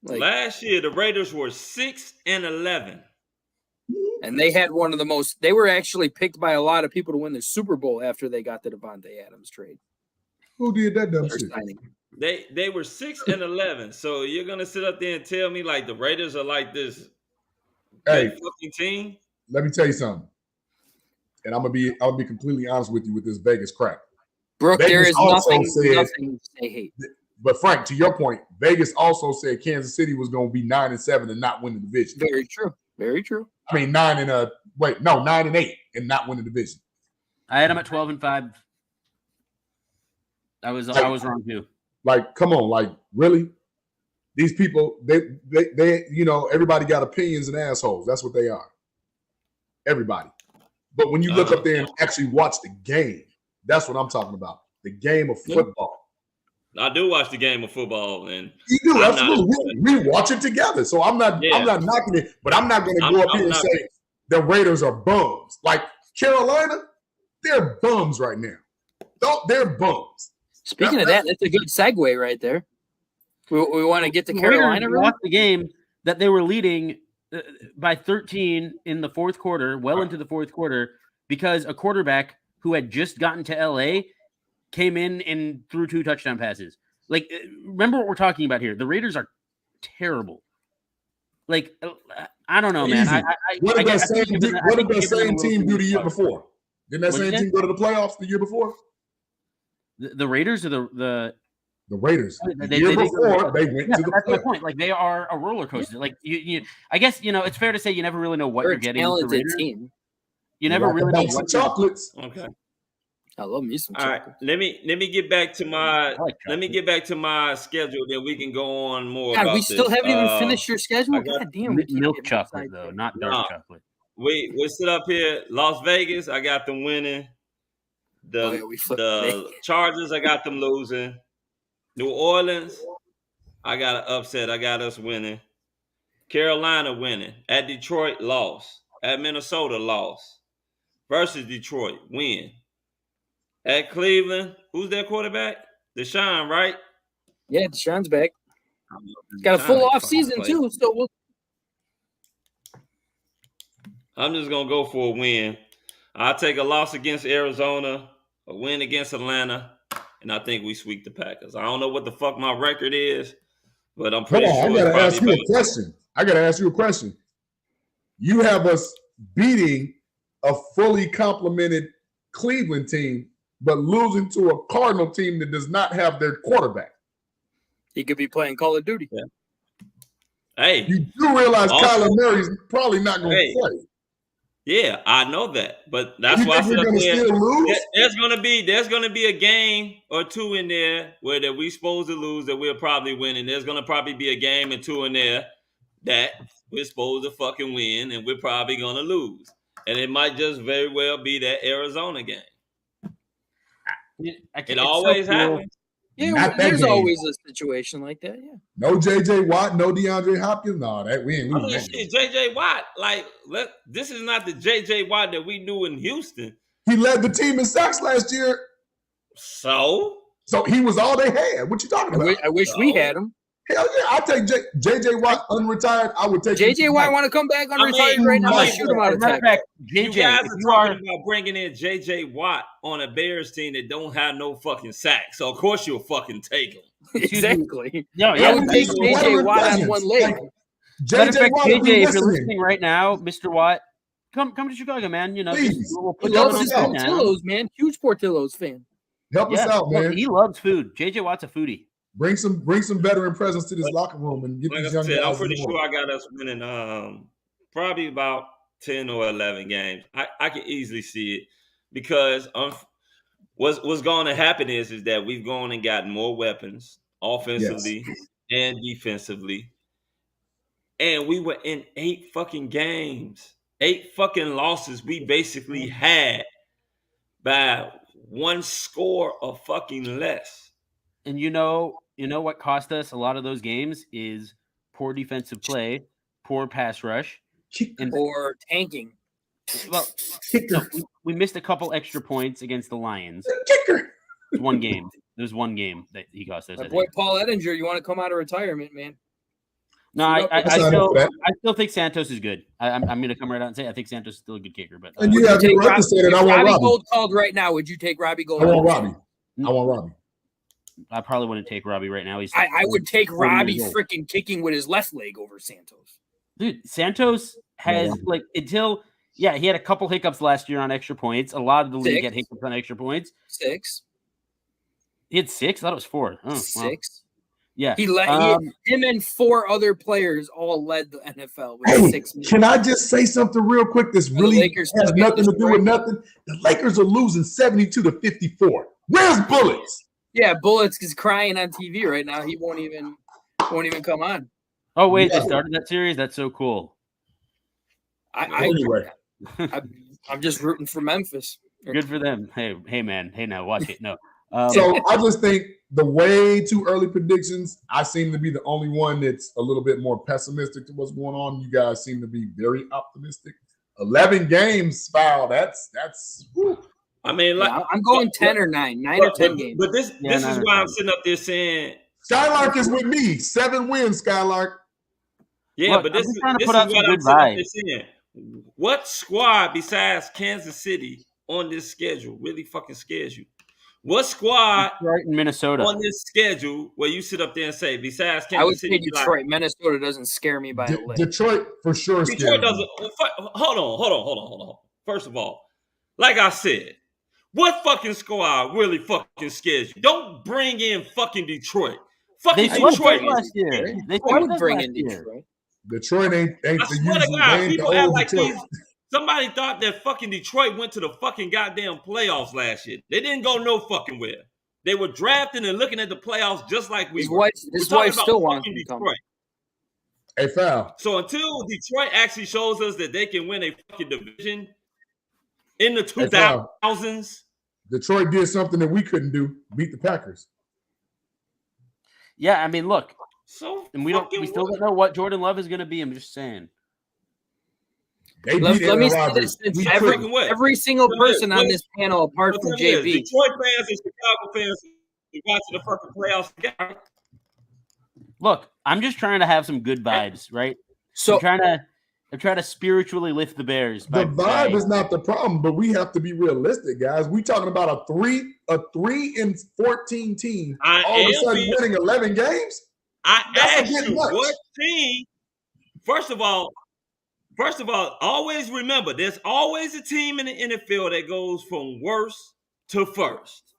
Last year, the Raiders were 6-11. And they had one of the most – they were actually picked by a lot of people to win the Super Bowl after they got the Devontae Adams trade. Who did that dumb shit? They were 6-11. So you're going to sit up there and tell me the Raiders are this – hey, fucking team. Let me tell you something. and I'll be completely honest with you with this Vegas crap. Brooke, Vegas there is also nothing said- to say hate. But Frank, to your point, Vegas also said Kansas City was going to be 9-7 and not win the division. Very true. Very true. I mean, 9-8 and not win the division. I had them at 12-5. I was wrong too. Like, come on, like, really? These people, they everybody got opinions and assholes. That's what they are. Everybody. But when you look up there and actually watch the game, that's what I'm talking about. The game of football. I do watch the game of football, and you do, absolutely. We watch it together. So I'm not knocking it, but I'm not going to go up here and say the Raiders are bums. Like Carolina, they're bums right now. They're bums. Speaking of that, that's a good segue right there. We want to get to Carolina. We lost the game that they were leading by 13 in the fourth quarter, into the fourth quarter, because a quarterback who had just gotten to LA came in and threw 2 touchdown passes. Like, remember what we're talking about here. The Raiders are terrible. Like, I don't know, man. What did that same team do the year before? Didn't that same team go to the playoffs the year before? The Raiders or the Raiders. The year before, they went to the That's playoffs. my point. Like, they are a roller coaster. Like, I guess, it's fair to say you never really know what you're getting with the Raiders. Team. You never really know what chocolates. Okay. I love me some chocolate. All right, let me get back to my schedule. Then we can go on more. God, about we still this. haven't even finished your schedule. God damn, we milk chocolate though, not dark chocolate. We sit up here, Las Vegas. I got them winning. The Chargers, I got them losing. New Orleans, I got an upset. I got us winning. Carolina winning. At Detroit, loss. At Minnesota, loss. Versus Detroit, win. At Cleveland, who's their quarterback? Deshaun, right? Yeah, Deshaun's back. Got a full off season too. So I'm just gonna go for a win. I'll take a loss against Arizona, a win against Atlanta, and I think we sweep the Packers. I don't know what the fuck my record is, but I'm pretty sure. I gotta ask you a question. You have us beating a fully complemented Cleveland team, but losing to a Cardinal team that does not have their quarterback. He could be playing Call of Duty. Yeah. Hey, you do realize Kyler Murray's probably not going to play. Yeah, I know that, but that's why I said there's gonna be a game or two in there where that we supposed to lose that we'll probably win, and there's gonna probably be a game or two in there that we're supposed to fucking win, and we're probably gonna lose, and it might just very well be that Arizona game. It always happens. Yeah, there's always a situation like that. Yeah. No J.J. Watt, no DeAndre Hopkins. No, that we ain't losing. Shit, J.J. Watt, this is not the J.J. Watt that we knew in Houston. He led the team in sacks last year. So he was all they had. What you talking about? I wish we had him. Hell yeah, I'll take J.J. Watt unretired. I would take J.J. Watt want to come back unretired right now. Let's shoot him out of tackle. You guys are talking about bringing in J.J. Watt on a Bears team that don't have no fucking sacks. So, of course, you'll fucking take him. Exactly. I would take J.J. Watt on one leg. J.J. if you're listening right now, Mr. Watt, come to Chicago, man. We'll put loves his Portillo's, man. Huge Portillo's fan. Help us out, man. He loves food. J.J. Watt's a foodie. Bring some veteran presence to this locker room and get these young guys. I'm pretty sure I got us winning probably about 10 or 11 games. I can easily see it because what's going to happen is that we've gone and gotten more weapons offensively and defensively. And we were in 8 fucking games, 8 fucking losses we basically had by 1 score or fucking less. And you know what cost us a lot of those games is poor defensive play, poor pass rush, and poor tanking. Well, we missed a couple extra points against the Lions. Kicker. One game. There's one game that he cost us. My boy Paul Ettinger, you want to come out of retirement, man? No, I still think Santos is good. I'm going to come right out and say I think Santos is still a good kicker. But and you have to say that I want Robbie Gold called right now. Would you take Robbie Gold? I want Robbie. I probably wouldn't take Robbie right now. I would take Robbie freaking kicking with his left leg over Santos. Dude, Santos has until Yeah, he had a couple hiccups last year on extra points. A lot of the league had hiccups on extra points. 6. He had 6? I thought it was 4. Oh, 6. Well. Yeah. He led him and 4 other players all led the NFL with Hey, 6 minutes. can I just say something real quick? This really has nothing to do with nothing. The Lakers are losing 72-54. Where's Bullets? Yeah, Bullets is crying on TV right now. He won't even come on. Oh wait, they started that series. That's so cool. Anyway, I'm just rooting for Memphis. Good for them. Hey, man. Hey, now watch it. No. So I just think the way too early predictions. I seem to be the only one that's a little bit more pessimistic to what's going on. You guys seem to be very optimistic. 11 games, foul. That's. Whew. I mean, like I'm going 10 or 9 or 10 games. But this is why I'm sitting up there saying Skylark is with me. 7 wins, Skylark. Yeah, look, but this is what I'm saying. What squad besides Kansas City on this schedule really fucking scares you? What squad Detroit and Minnesota on this schedule where you sit up there and say, besides Kansas City? I would say Detroit. Minnesota doesn't scare me by a lick. Detroit for sure. Detroit doesn't. Hold on. First of all, like I said, what fucking squad really fucking scares you? Don't bring in fucking Detroit. Fucking Detroit last year. I would bring in Detroit. Detroit ain't I swear to God, people act like Detroit. Somebody thought that fucking Detroit went to the fucking goddamn playoffs last year. They didn't go no fucking where. They were drafting and looking at the playoffs just like we were. His wife still wants to come. Hey, foul. So until Detroit actually shows us that they can win a fucking division in the 2000s. Detroit did something that we couldn't do. Beat the Packers. Yeah, I mean, look. And we still don't know what Jordan Love is going to be. I'm just saying. Let me say this: every single person on this panel, apart from JB, Detroit fans and Chicago fans, watching the fucking playoffs together. Look, I'm just trying to have some good vibes, right? So I'm trying to spiritually lift the Bears. The vibe is not the problem, but we have to be realistic, guys. We talking about a 3-14 team all of a sudden winning 11 games. I asked you what team. First of all, always remember there's always a team in the NFL that goes from worst to first.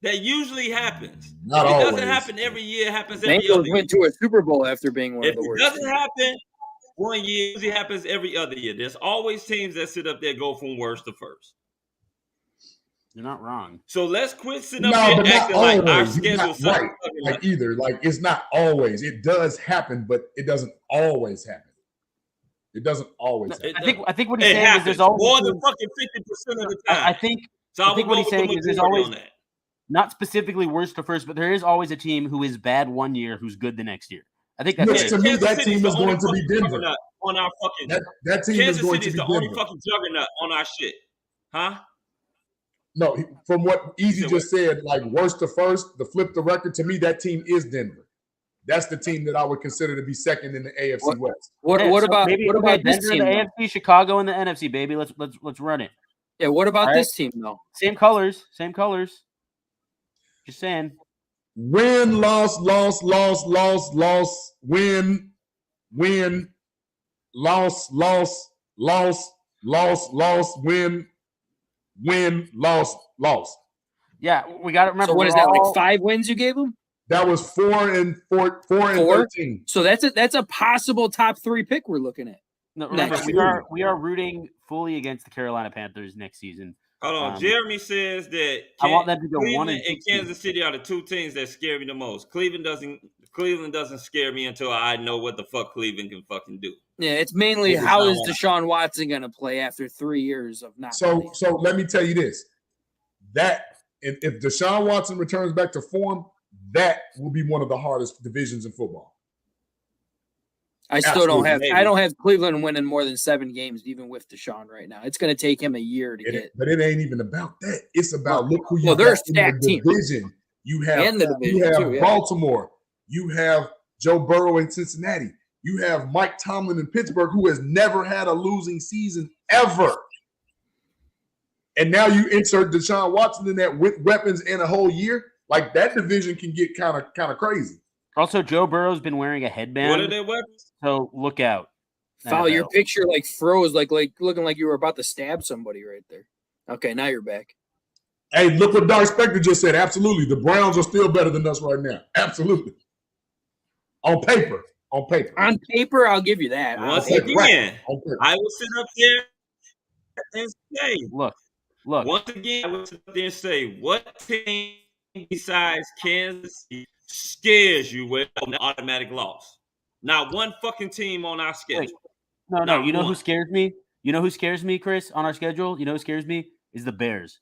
That usually happens. It doesn't happen every year. It happens every other year. Went to a Super Bowl after being one of the worst. It doesn't happen one year. It usually happens every other year. There's always teams that sit up there go from worst to first. You're not wrong. So let's quit sitting up here acting like our schedule right. Like either. Like it's not always. It does happen, but it doesn't always happen. It doesn't always happen. I think what he's saying is there's always more than fucking 50% of the time. I think what he's saying is there's always not specifically worst to first, but there is always a team who is bad one year who's good the next year. I think that's to me, that team is going to be Denver. On our fucking that team Kansas is going City to be the Denver. only fucking juggernaut on our shit, huh? No, from what Easy just said, like worst to first, to flip the record, to me, that team is Denver. That's the team that I would consider to be second in the AFC West. What about this Denver team? The AFC, Chicago, and the NFC, baby. Let's run it. Yeah. What about this team though? Same colors. Just saying. Win, loss, win, loss, loss, win, loss. Yeah, we got to remember. So what is that? Like 5 wins you gave them? That was 4 and 13. So that's a possible top 3 pick we're looking at. No, remember, we are rooting fully against the Carolina Panthers next season. Hold on. Jeremy says that I want them to go Cleveland 1 and Kansas City are the 2 teams that scare me the most. Cleveland doesn't scare me until I know what the fuck Cleveland can fucking do. Yeah, it's mainly how is Deshaun Watson going to play after 3 years of not playing. So let me tell you this. That if Deshaun Watson returns back to form, that will be one of the hardest divisions in football. I don't have Cleveland winning more than 7 games, even with Deshaun right now. It's going to take him a year to get. But it ain't even about that. It's about look who you got in the division. You have Baltimore. You have Joe Burrow in Cincinnati. You have Mike Tomlin in Pittsburgh, who has never had a losing season ever. And now you insert Deshaun Watson in that with weapons in a whole year. Like that division can get kind of crazy. Also, Joe Burrow's been wearing a headband. What are their weapons? So look out. Foul, your picture like froze, like looking like you were about to stab somebody right there. Okay, now you're back. Hey, look what Dark Spectre just said. Absolutely. The Browns are still better than us right now. Absolutely. On paper. On paper, I'll give you that. Once again, I will sit up there and say, look. Once again, I will sit up there and say, what team besides Kansas City scares you with an automatic loss? Not one fucking team on our schedule. No. You know who scares me? You know who scares me, Chris, on our schedule? You know who scares me? Is the Bears.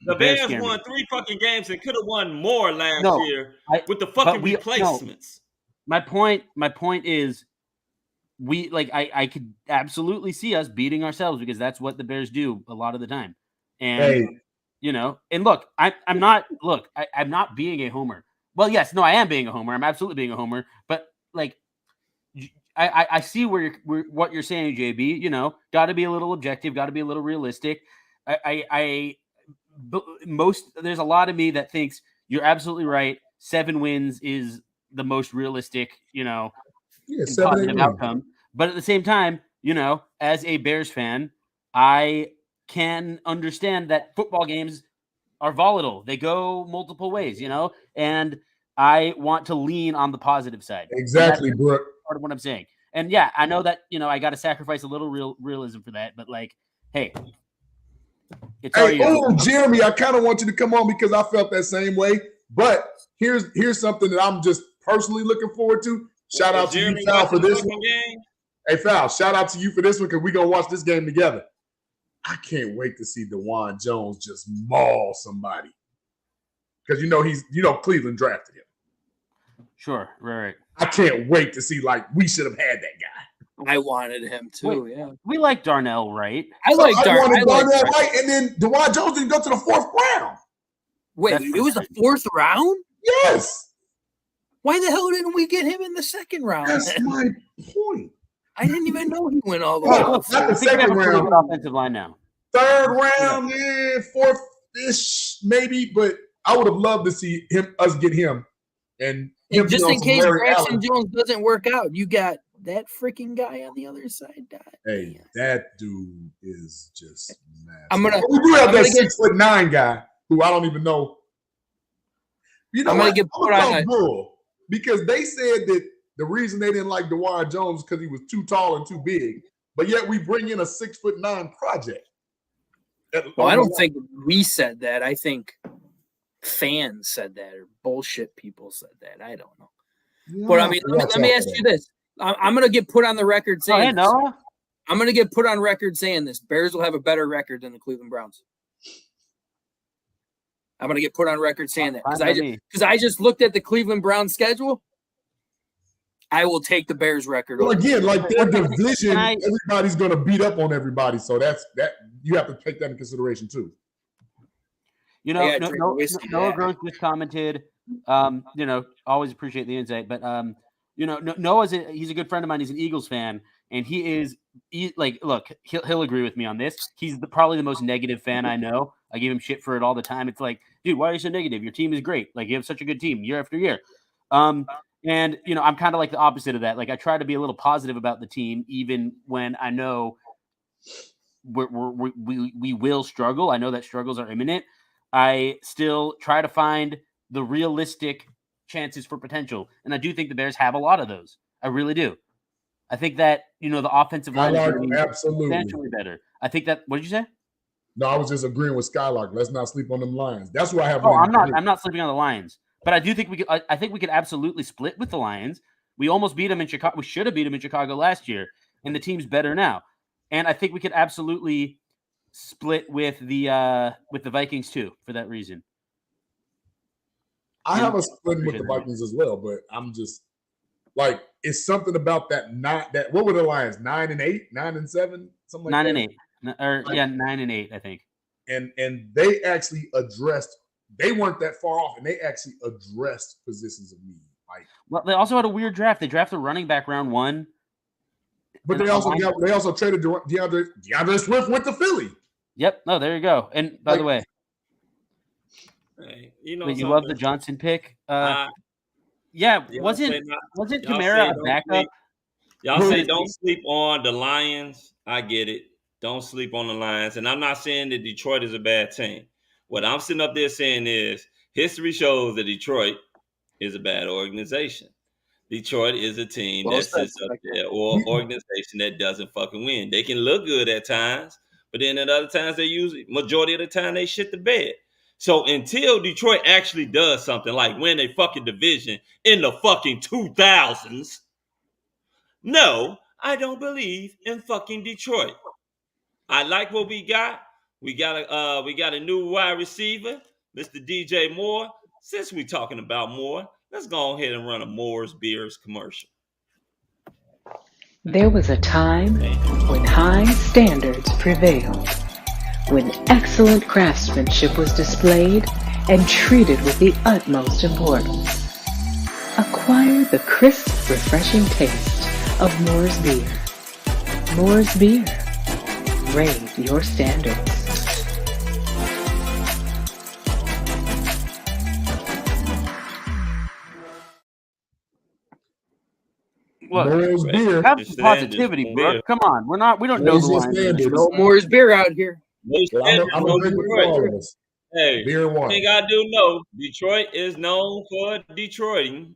The Bears won 3 fucking games and could have won more last year with the fucking replacements. My point is I could absolutely see us beating ourselves because that's what the Bears do a lot of the time. And and look, I'm not being a homer. Well, yes, no, I am being a homer. I'm absolutely being a homer, but like I see what you're saying, JB. Got to be a little objective, got to be a little realistic. There's a lot of me that thinks you're absolutely right. 7 wins is the most realistic, positive outcome. But at the same time, as a Bears fan, I can understand that football games are volatile. They go multiple ways, and I want to lean on the positive side. Exactly, Brooke. Part of what I'm saying. And yeah, I know that, I got to sacrifice a little realism for that, but hey, it's Jeremy, I kind of want you to come on because I felt that same way. But here's something that I'm just personally looking forward to. Shout out to you, Fal, for this one. Hey, Fal, shout out to you for this one because we're going to watch this game together. I can't wait to see DeJuan Jones just maul somebody. Because Cleveland drafted him. Sure, right. I can't wait to see, we should have had that guy. I wanted him too, yeah. We like Darnell Wright. I wanted Darnell Wright, and then DeJuan Jones didn't go to the 4th round. Wait, it was the 4th round? Yes. Why the hell didn't we get him in the 2nd round? That's my point. I didn't even know he went all the way. Not the 2nd round. Offensive line now. 3rd round, 4th-ish, maybe, but I would have loved to see us get him. And just in case Braxton Jones doesn't work out, you got that freaking guy on the other side. Hey, that dude is just massive. We do have that 6'9" guy who I don't even know. I'm gonna get put on bull because they said that the reason they didn't like DeJuan Jones because he was too tall and too big, but yet we bring in a 6'9" project. Well, I don't think we said that. I think fans said that or bullshit people said that. I don't know. Yeah, but I mean, let me ask you this. I'm going to get put on the record saying this. I'm going to get put on record saying this. Bears will have a better record than the Cleveland Browns. I'm going to get put on record saying that because I just looked at the Cleveland Browns schedule. I will take the Bears record. Well, again, their division, everybody's going to beat up on everybody. So that's that. You have to take that in consideration too. Noah Gross just commented. Always appreciate the insight, but Noah's he's a good friend of mine. He's an Eagles fan, and look, he'll agree with me on this. He's probably the most negative fan I know. I give him shit for it all the time. It's like, dude, why are you so negative? Your team is great. You have such a good team year after year. And I'm kind of like the opposite of that. I try to be a little positive about the team, even when I know we will struggle. I know that struggles are imminent. I still try to find the realistic chances for potential. And I do think the Bears have a lot of those. I really do. I think that, the offensive line is substantially better. I think that, what did you say? No, I was just agreeing with Skylark. Let's not sleep on them Lions. That's why I have. I'm not sleeping on the Lions, but I do think I think we could absolutely split with the Lions. We almost beat them in Chicago. We should have beat them in Chicago last year, and the team's better now. And I think we could absolutely split with the Vikings too for that reason. I have a split with the Vikings as well, but I'm just it's something about that. Not that. What were the Lions? 9-8, 9-7, something like 9-8, 9-8, I think. And they actually addressed. They weren't that far off, and they actually addressed positions of need. Well, they also had a weird draft. They drafted running back round 1. But they also traded DeAndre Swift went to Philly. Yep. No, there you go. And by the way, you love the Johnson pick. Yeah, wasn't Kamara a backup? Y'all say don't sleep on the Lions. I get it. Don't sleep on the Lions. And I'm not saying that Detroit is a bad team. What I'm sitting up there saying is history shows that Detroit is a bad organization. Detroit is a team that sits up there or organization that doesn't fucking win. They can look good at times, but then at other times they usually majority of the time they shit the bed. So until Detroit actually does something like win a fucking division in the fucking 2000s, no, I don't believe in fucking Detroit. I like what we got. We got a new wide receiver, Mr. DJ Moore. Since we're talking about Moore, let's go ahead and run a Moore's Beers commercial. There was a time when high standards prevailed, when excellent craftsmanship was displayed and treated with the utmost importance. Acquire the crisp, refreshing taste of Moore's Beer. Moore's Beer. Raise your standards. Look, Moore's Beer. have some positivity, bro. Come on, we don't know the Lions. No Moore's Beer out here. I'm a big fan. Hey, Beer one. thing I do know, Detroit is known for Detroiting.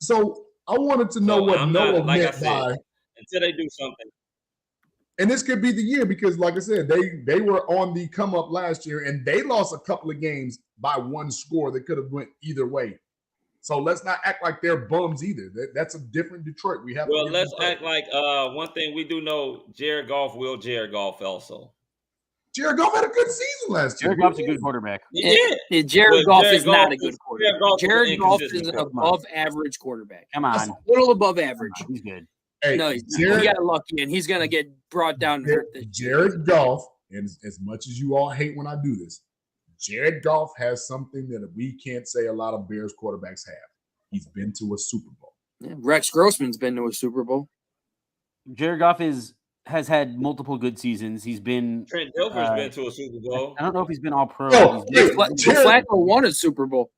So I wanted to know what Noah meant by until they do something. And this could be the year because, like I said, they were on the come up last year and they lost a couple of games by one score that could have went either way. So let's not act like they're bums either. That's a different Detroit. We have. Well, let's act like one thing we do know: Jared Goff will Jared Goff also. Jared Goff had a good season last year. Jared Goff's a good quarterback. Yeah, Jared Goff is not a good quarterback. Jared Goff is an above-average quarterback. Come on, a little above average. He's good. Hey, no, he got lucky, and he's gonna get brought down. Jared Goff, and as much as you all hate when I do this, Jared Goff has something that we can't say a lot of Bears quarterbacks have. He's been to a Super Bowl. Yeah, Rex Grossman's been to a Super Bowl. Jared Goff has had multiple good seasons. He's been Trent Dilfer's been to a Super Bowl. I don't know if he's been all pro. Flacco won a Super Bowl.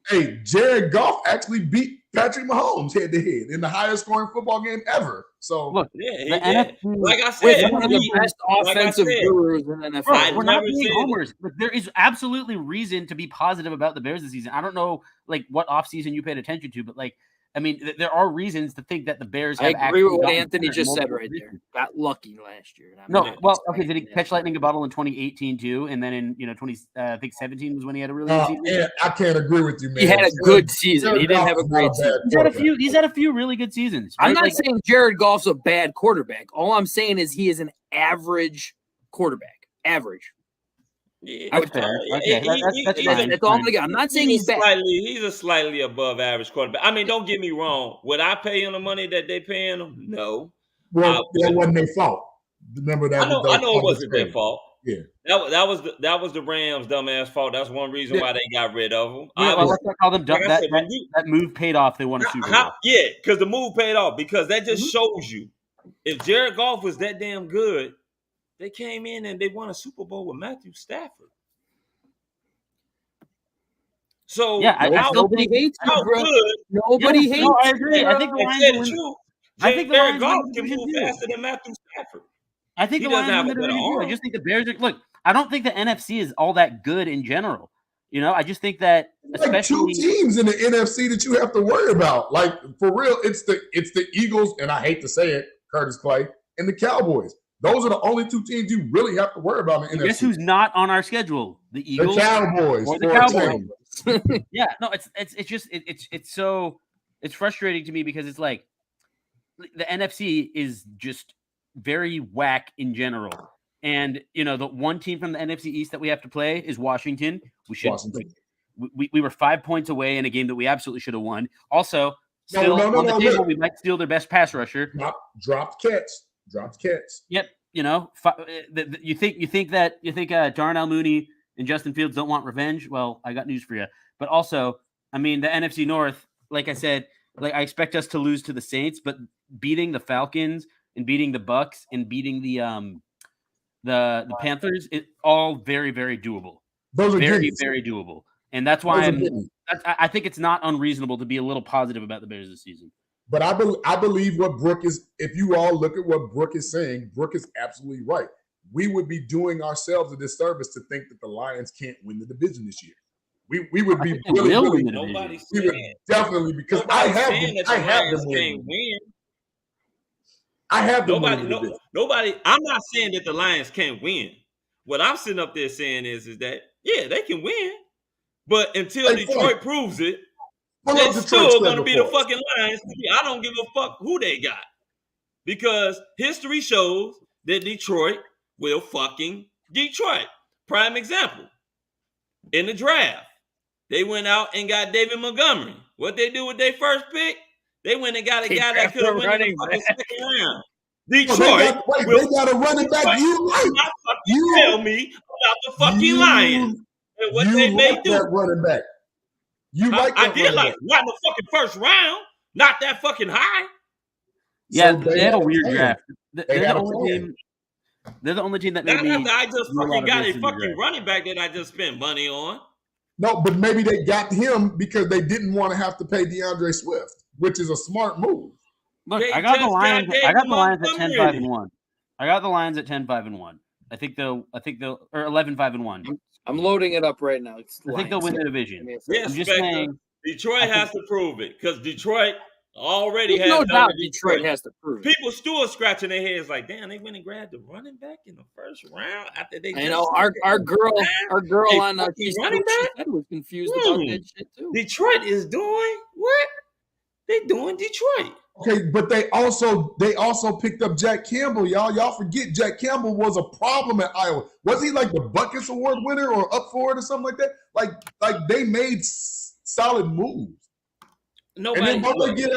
Hey, Jared Goff actually beat Patrick Mahomes head to head in the highest scoring football game ever. So look, like I said, one of the best offensive gurus in the NFL. We're not being homers, but there is absolutely reason to be positive about the Bears this season. I don't know what offseason you paid attention to, but I mean, there are reasons to think that the Bears have. I agree with what Anthony just said right there. Got lucky last year. Okay. Did he catch lightning in a bottle in 2018 too? And then in 2017 was when he had a really good season. Yeah, I can't agree with you, man. He had a good season. He didn't have a great season. He's had a few really good seasons. Right? I'm not saying Jared Goff's a bad quarterback. All I'm saying is he is an average quarterback. Average. Yeah, that's fair. Okay, that's all I'm gonna get. I'm not saying he's bad. He's a slightly above average quarterback. I mean, don't get me wrong. Would I pay him the money that they paying him? No. Well, that wasn't their fault. Remember that? I know it wasn't their fault. Yeah. That was the Rams' dumbass fault. That's one reason why they got rid of him. Let's not call them dumb. That move paid off. They won a Super Bowl. Yeah, because the move paid off. Because that just shows you if Jared Goff was that damn good. They came in and they won a Super Bowl with Matthew Stafford. So nobody hates you, bro. Nobody hates. No, I agree. I think the Lions Jared Goff can move faster than Matthew Stafford. I think the Lions win the division. I just think the Bears are. Look, I don't think the NFC is all that good in general. I just think that especially two teams in the NFC that you have to worry about. Like for real, it's the Eagles, and I hate to say it, Curtis Clay, and the Cowboys. Those are the only two teams you really have to worry about in the NFC. Guess who's not on our schedule? The Eagles, the Cowboys, or the Cowboys. Yeah, no, it's frustrating to me because it's like the NFC is just very whack in general. And the one team from the NFC East that we have to play is Washington. We were 5 points away in a game that we absolutely should have won. Also, on the table, we might steal their best pass rusher. Dropped catch. Yep. You think Darnell Mooney and Justin Fields don't want revenge? Well, I got news for you. But also, I mean, the NFC North, like I said, I expect us to lose to the Saints, but beating the Falcons and beating the Bucks and beating the Panthers, it's all very, very doable. Those are very, very doable. And that's why I think it's not unreasonable to be a little positive about the Bears this season. But I believe what Brooke is, if you all look at what Brooke is saying, Brooke is absolutely right. We would be doing ourselves a disservice to think that the Lions can't win the division this year. We would be really nobody's we would definitely, because I have them winning. I have them winning. Nobody. I'm not saying that the Lions can't win. What I'm sitting up there saying is that they can win, but until Detroit proves it, they're still going to be the fucking Lions. I don't give a fuck who they got, because history shows that Detroit will fucking Detroit. Prime example, in the draft, they went out and got David Montgomery. What they do with their first pick? They went and got a guy that could have won in the fucking second round. Detroit. They got a running back. You tell me about the fucking Lions and what they may do. That running back. I did like not in the fucking first round, not that fucking high. Yeah, they had a weird draft. They're the only team that made me. I just fucking got a fucking running back that I just spent money on. No, but maybe they got him because they didn't want to have to pay DeAndre Swift, which is a smart move. Look, I got the Lions. I got the Lions at 10-5-1. I got the Lions at 10-5-1. I think they'll or 11-5-1. I'm loading it up right now. I think they'll win the division. Yes, I'm just saying. Detroit has to prove it, because Detroit already has. No doubt Detroit has to prove it. People still scratching their heads like, damn, they went and grabbed the running back in the first round after they. I know our girl on running back was confused about that shit too. Detroit is doing what? They doing Detroit. Okay, but they also picked up Jack Campbell, y'all. Y'all forget Jack Campbell was a problem at Iowa. Was he like the Buckets Award winner or up for it or something like that? Like they made solid moves. Nobody. And then don't they get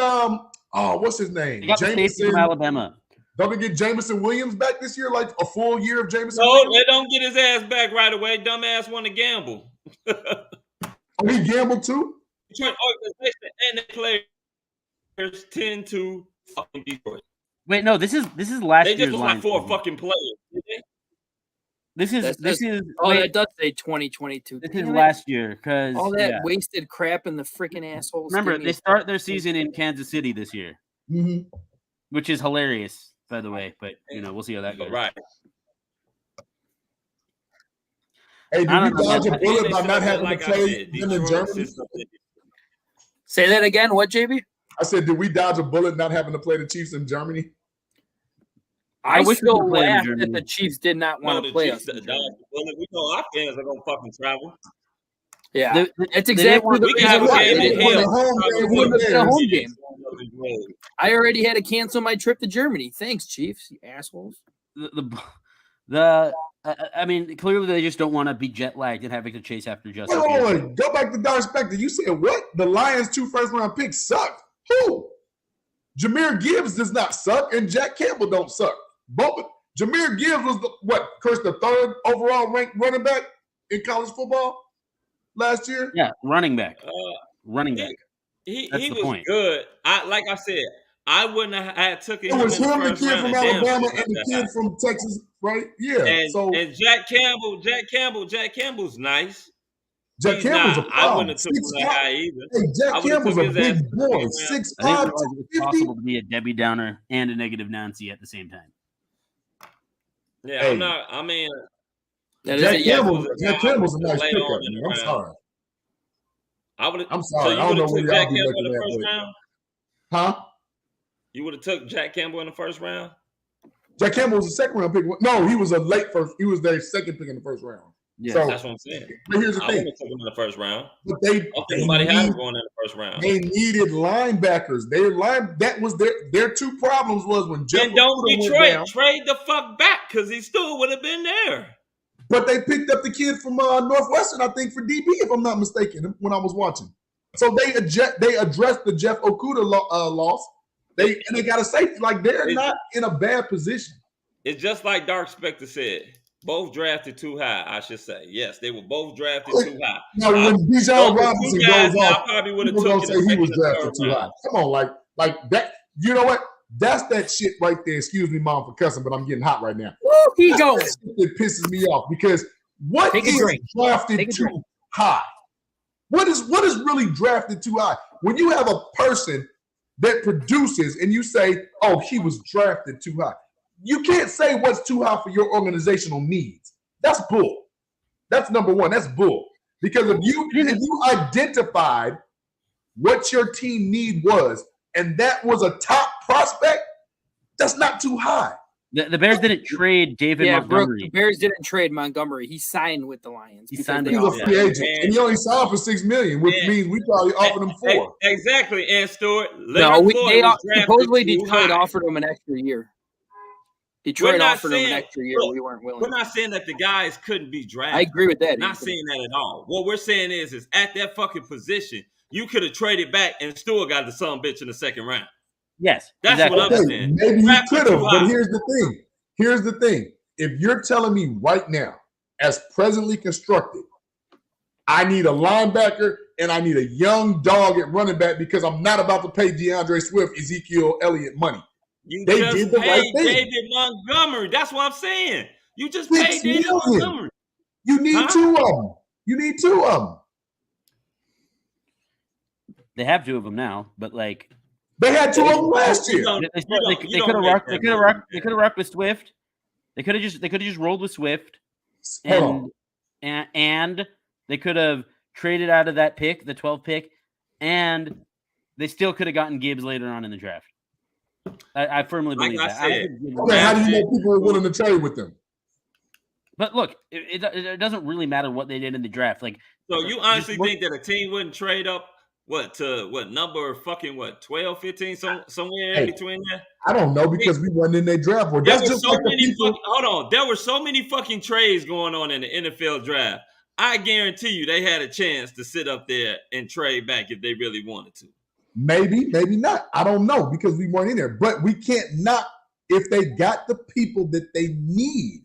what's his name? Jameson from Alabama. Don't they get Jameson Williams back this year? Like a full year of Jameson No, Williams? they don't get his ass back right away. Dumbass want to gamble. Oh, he gambled too? Detroit organization and the players tend to fucking Detroit. Wait, no, this is last year's. They just look like 4 fucking players. Did they? This is. It does say 2022. This is last year, because all that wasted crap in the freaking assholes. Remember, they start their season in Kansas City this year, which is hilarious, by the way. But we'll see how that goes. Right. Hey, did you dodge a bullet by not having to play them in Germany? Say that again. What, JB? I said, did we dodge a bullet not having to play the Chiefs in Germany? I still laugh that the Chiefs did not want to play us. We know our fans are gonna fucking travel. Yeah, that's exactly the reason why. Home game. I already had to cancel my trip to Germany. Thanks, Chiefs, you assholes. I mean, clearly they just don't want to be jet lagged and having to chase after Justin. Wait, go back to Dark Spectre. You said what? The Lions' 2 first-round picks sucked. Who? Jahmyr Gibbs does not suck, and Jack Campbell don't suck. Both. Jahmyr Gibbs was the 3rd overall ranked running back in college football last year? Yeah, running back. Running back. He was good. I said, I wouldn't have had took him. It was him, the kid from Alabama, and the kid from Texas, right? Yeah. And Jack Campbell's nice. Jack Campbell's a problem. I wouldn't have took him that high either. Hey, Jack Campbell's a big boy. 6'5", I think it's possible to be a Debbie Downer and a negative Nancy at the same time. Yeah, hey. Jack Campbell's a nice pickup, man. I'm sorry. I'm sorry. So I don't know where y'all be looking in the first round? Huh? You would have took Jack Campbell in the first round? Jack Campbell was a 2nd round pick. No, he was a late first. He was their 2nd pick in the first round. Yeah, so, that's what I'm saying. But here's the thing. I would have taken him in the first round. But nobody had him going in the first round. They needed linebackers. That was their 2 problems was when Jeff. And don't Detroit trade the fuck back, because he still would have been there. But they picked up the kid from Northwestern, I think, for DB, if I'm not mistaken, when I was watching. So they addressed the Jeff Okudah loss. They got a safety. Like, they're not in a bad position. It's just like Dark Spectre said. Both drafted too high, I should say. Yes, they were both drafted too high. Now, when Bijan Robinson goes off, I probably would have took say he was drafted too high. Come on, like that. You know what? That's that shit right there. Excuse me, Mom, for cussing, but I'm getting hot right now. Woo, he going. It pisses me off because what is drafted too high? What is really drafted too high? When you have a person that produces, and you say, oh, he was drafted too high. You can't say what's too high for your organizational needs. That's bull. That's number one. That's bull. Because if you identified what your team need was, and that was a top prospect, that's not too high. The Bears didn't trade David Montgomery. Brooke, the Bears didn't trade Montgomery. He signed with the Lions. He signed. He was a free agent, and he only signed for $6 million, which means we probably offered him $4 million. Exactly, and Stuart. Supposedly Detroit offered him an extra year. Detroit offered him an extra year. We weren't willing. We're not saying that the guys couldn't be drafted. I agree with that. Not saying that at all. What we're saying is at that fucking position, you could have traded back and still got the son bitch in the second round. Yes, that's exactly what I'm saying. Maybe you could have, but here's the thing. If you're telling me right now, as presently constructed, I need a linebacker and I need a young dog at running back because I'm not about to pay DeAndre Swift, Ezekiel Elliott money. They just paid David Montgomery. That's what I'm saying. You just paid David Montgomery. You need two of them. They have two of them now, but like they had two of them last year. They could have rocked with Swift. They could have just rolled with Swift, and they could have traded out of that pick, the 12th pick, and they still could have gotten Gibbs later on in the draft. I firmly believe that. How do you know people are willing to trade with them? But look, it doesn't really matter what they did in the draft. Like, so you honestly think that a team wouldn't trade up number 12, 15, somewhere in between there? I don't know because we wasn't in their draft board. There were so many fucking trades going on in the NFL draft. I guarantee you they had a chance to sit up there and trade back if they really wanted to. Maybe, maybe not. I don't know because we weren't in there. But we can't knock if they got the people that they need.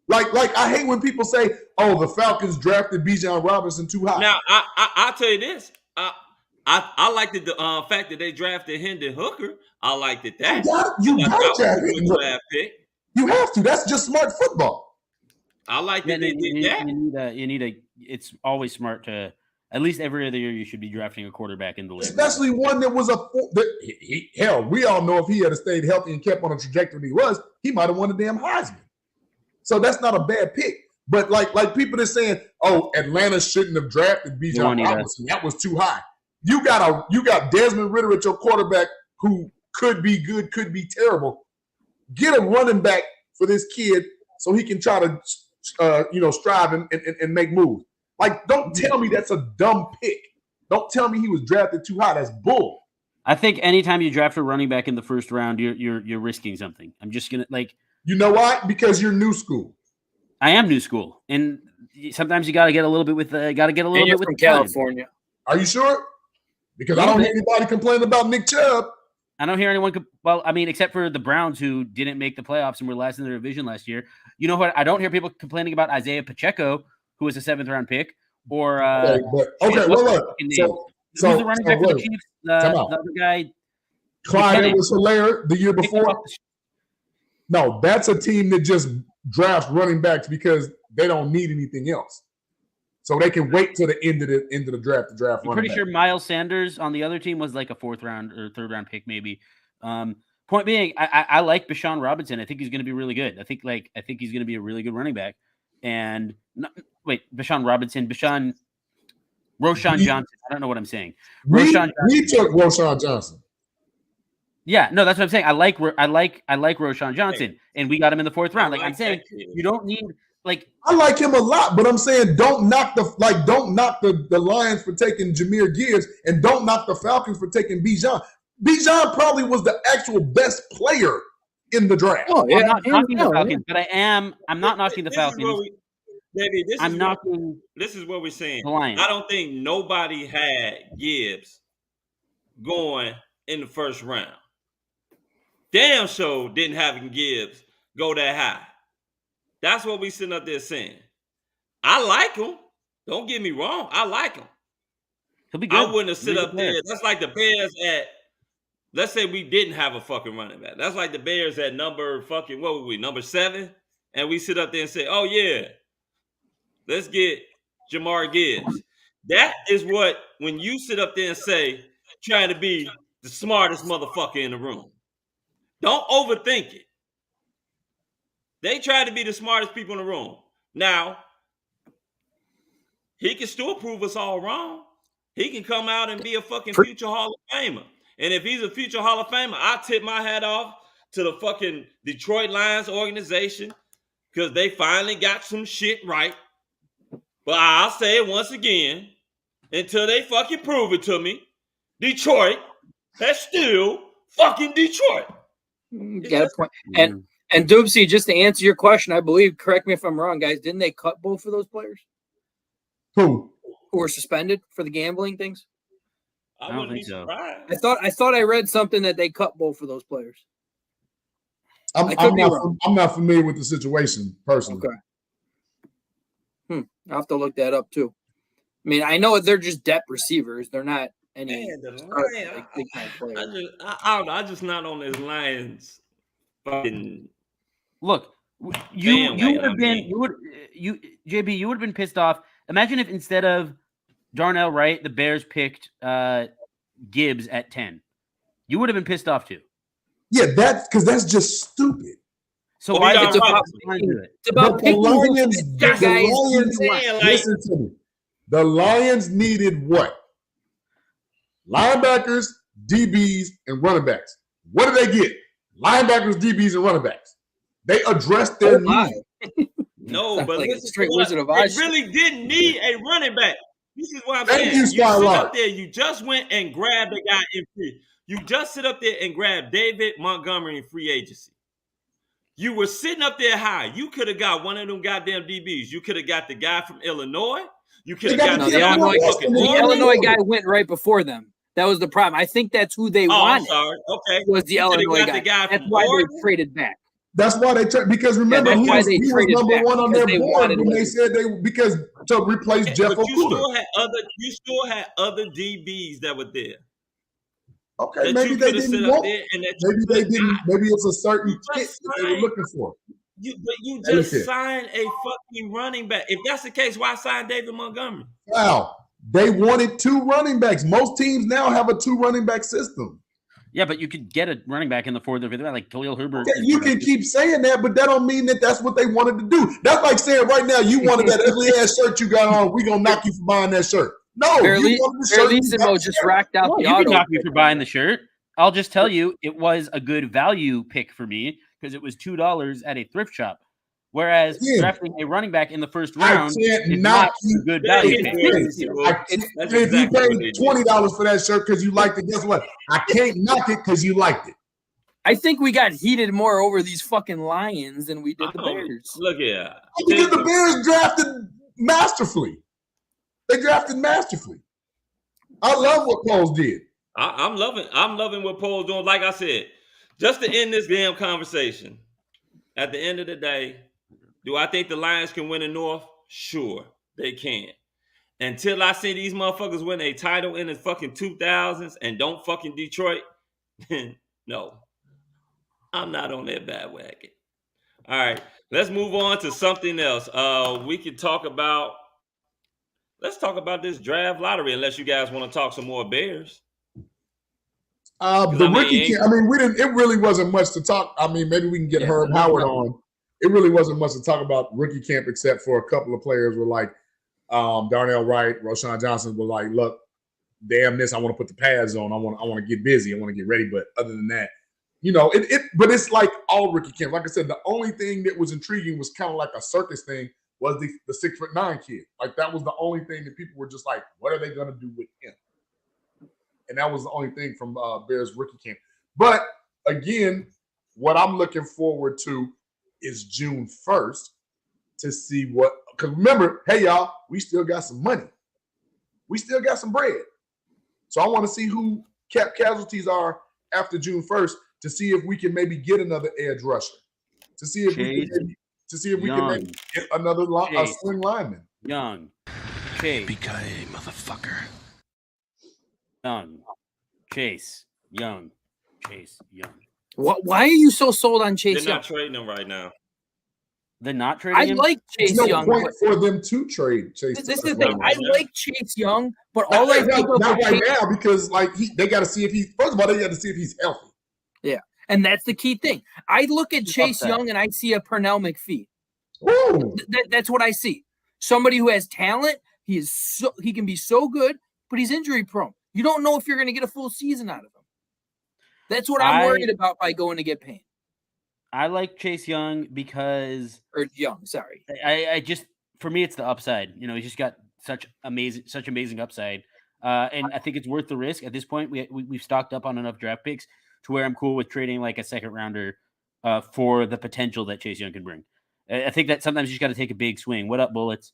Like I hate when people say, "Oh, the Falcons drafted Bijan Robinson too high." Now, I'll tell you this. I liked the fact that they drafted Hendon Hooker. I liked it that. You got to draft pick. You have to. That's just smart football. I like that they did that. You need a. It's always smart to. At least every other year, you should be drafting a quarterback in the league. Especially one that was hell, we all know if he had stayed healthy and kept on the trajectory he was, he might have won the damn Heisman. So that's not a bad pick. But like people that saying, oh, Atlanta shouldn't have drafted Bijan Robinson. That was too high. You got Desmond Ridder at your quarterback who could be good, could be terrible. Get a running back for this kid so he can try to strive and make moves. Like, don't tell me that's a dumb pick. Don't tell me he was drafted too high. That's bull. I think anytime you draft a running back in the first round, you're risking something. I'm just gonna You know why? Because you're new school. I am new school, and sometimes you got to get a little bit with from California. Are you sure? Because I don't hear anybody complaining about Nick Chubb. I don't hear anyone. Well, I mean, except for the Browns who didn't make the playoffs and were last in their division last year. You know what? I don't hear people complaining about Isaiah Pacheco, who was a 7th round pick, or look. So who's the running back for the Chiefs? The other guy, Clyde Edwards-Helaire, the year before. No, that's a team that just drafts running backs because they don't need anything else, so they can wait till the end of the draft to draft. I'm pretty sure Miles Sanders on the other team was like a 4th round or 3rd round pick, maybe. Point being, I like Bijan Robinson. I think he's going to be really good. I think he's going to be a really good running back. And Bijan Robinson, Roschon Johnson. I don't know what I'm saying. We took Roschon Johnson. Yeah, no, that's what I'm saying. I like Roschon Johnson, and we got him in the 4th round. Like I'm saying, you don't need I like him a lot, but I'm saying don't knock the Lions for taking Jahmyr Gibbs, and don't knock the Falcons for taking Bijan. Bijan probably was the actual best player in the draft. Oh, yeah, I'm not knocking the Falcons, but I'm not knocking the Falcons. This is what we're saying. The Lions. I don't think nobody had Gibbs going in the 1st round. Damn sure didn't have Gibbs go that high. That's what we sitting up there saying. I like him. Don't get me wrong. I like him. He'll be good. I wouldn't have sit up there. That's like the Bears at, let's say we didn't have a fucking running back. That's like the Bears at number 7? And we sit up there and say, oh, yeah, let's get Jahmyr Gibbs. That is what, when you sit up there and say, trying to be the smartest motherfucker in the room. Don't overthink it. They try to be the smartest people in the room. Now, he can still prove us all wrong. He can come out and be a fucking future Hall of Famer. And if he's a future Hall of Famer, I tip my hat off to the fucking Detroit Lions organization because they finally got some shit right. But I'll say it once again, until they fucking prove it to me, Detroit, that's still fucking Detroit. Got a point. And Doopsy, just to answer your question, I believe, correct me if I'm wrong, guys, didn't they cut both of those players? Who were suspended for the gambling things? I wouldn't be surprised. I thought I read something that they cut both of those players. I'm not familiar with the situation personally. Okay. I'll have to look that up too. I mean, I know they're just depth receivers. They're not any big time players. I'm just not on this Lions fucking. Look, you would have been JB, you would have been pissed off. Imagine if instead of Darnell Wright, the Bears picked Gibbs at 10. You would have been pissed off too. Yeah, that's just stupid. So why it's about the Lions. Listen to me. The Lions needed what? Linebackers, DBs, and running backs. What did they get? Linebackers, DBs, and running backs. They addressed their needs. No, but like straight Wizard of Oz. They really didn't need a running back. This is what I'm saying. You sit up there. You just went and grabbed a guy in free. You just sit up there and grabbed David Montgomery in free agency. You were sitting up there high. You could have got one of them goddamn DBs. You could have got the guy from Illinois. You could have got the Illinois guy went right before them. That was the problem. I think that's who they wanted. I'm sorry. Okay. Was the Illinois guy. That's why they traded back. That's why they traded, because remember he was number one on their board when they said because to replace Jeff Okuda. You still had other DBs that were there. Okay, maybe they didn't want. Maybe they didn't. Maybe it's a certain fit that they were looking for. You just signed a fucking running back. If that's the case, why sign David Montgomery? Wow, they wanted 2 running backs. Most teams now have a 2 running back system. Yeah, but you could get a running back in the 4th or 5th, like Khalil Herbert. Okay, you can keep saying that, but that don't mean that that's what they wanted to do. That's like saying right now you wanted that ugly ass shirt you got on. We gonna knock you for buying that shirt. No, Barlissimo just racked out the auto. You can knock me for buying the shirt. I'll just tell you, it was a good value pick for me because it was $2 at a thrift shop. Whereas drafting a running back in the first round is not a good value pick. If you paid $20 for that shirt because you liked it, guess what? I can't knock it because you liked it. I think we got heated more over these fucking Lions than we did the Bears. Look here. Because the Bears drafted masterfully. They drafted masterfully. I love what Poles did. I'm loving what Poles doing. Like I said, just to end this damn conversation, at the end of the day, do I think the Lions can win the North? Sure, they can. Until I see these motherfuckers win a title in the fucking 2000s and don't fucking Detroit, no. I'm not on that bandwagon. All right, let's move on to something else. Let's talk about this draft lottery, unless you guys want to talk some more Bears. The rookie camp, it really wasn't much to talk. I mean, maybe we can get Herb Howard on. It really wasn't much to talk about rookie camp, except for a couple of players were like Darnell Wright, Roshan Johnson were like, look, damn this, I want to put the pads on. I want to get busy. I want to get ready. But other than that, but it's like all rookie camp. Like I said, the only thing that was intriguing was kind of like a circus thing was the 6'9" kid. Like that was the only thing that people were just like, what are they going to do with him? And that was the only thing from Bears rookie camp. But again, what I'm looking forward to is June 1st to see what, because remember, hey y'all, we still got some money. We still got some bread. So I want to see who cap casualties are after June 1st to see if we can maybe get another edge rusher. To see if we can maybe get another swing lineman. Young. Chase. BK, motherfucker. Young. Chase. Young. Chase. Young. Why are you so sold on Chase? They're not trading him right now. than not trading him. I like Chase There's no Young. point for them to trade Chase. This is the thing. I like Chase Young, but all not, I think of not right Chase, now because they got to see if first of all they got to see if he's healthy. Yeah, and that's the key thing. I look at Chase Young and I see a Pernell McPhee. That's what I see. Somebody who has talent. He can be so good, but he's injury prone. You don't know if you're going to get a full season out of him. That's what I'm worried about by going to get Payne. I like Chase Young because sorry. I just, for me, it's the upside. He's just got such amazing upside, and I think it's worth the risk at this point. We've stocked up on enough draft picks to where I'm cool with trading like a second rounder for the potential that Chase Young can bring. I think that sometimes you just got to take a big swing. What up, Bullets?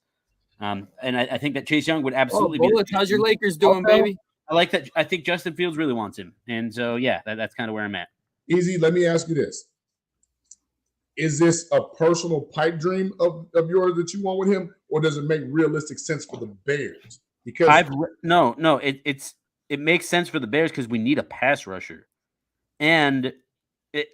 And I think that Chase Young would absolutely be. Bullets, how's your Lakers doing, baby? I like that. I think Justin Fields really wants him, and so yeah, that's kind of where I'm at. Easy. Let me ask you this: is this a personal pipe dream of yours that you want with him, or does it make realistic sense for the Bears? Because it makes sense for the Bears because we need a pass rusher, and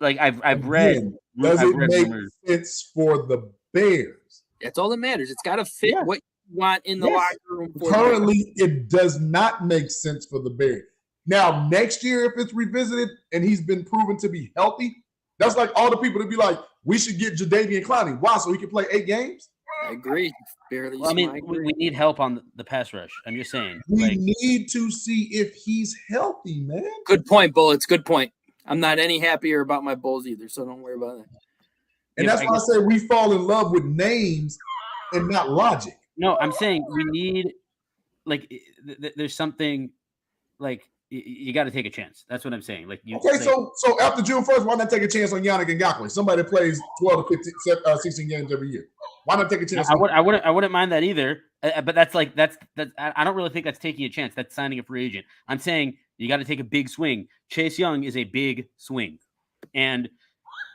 I've read. Does it make sense for the Bears? That's all that matters. It's got to fit what you want in the locker room. Currently, it does not make sense for the Bears. Now, next year, if it's revisited and he's been proven to be healthy, that's like all the people to be like, we should get Jadeveon Clowney. Why? So he can play 8 games? I agree. Barely. Well, I mean, we need help on the pass rush. I'm just saying. We need to see if he's healthy, man. Good point, Bullets. Good point. I'm not any happier about my Bulls either, so don't worry about that. And that's why I say we fall in love with names and not logic. No, I'm saying we need, there's something, you got to take a chance. That's what I'm saying. So after June 1st, why not take a chance on Yannick Ngakoue? Somebody plays 12 to 15, 16 games every year. Why not take a chance? I wouldn't mind that either. But that's I don't really think that's taking a chance. That's signing a free agent. I'm saying you got to take a big swing. Chase Young is a big swing, and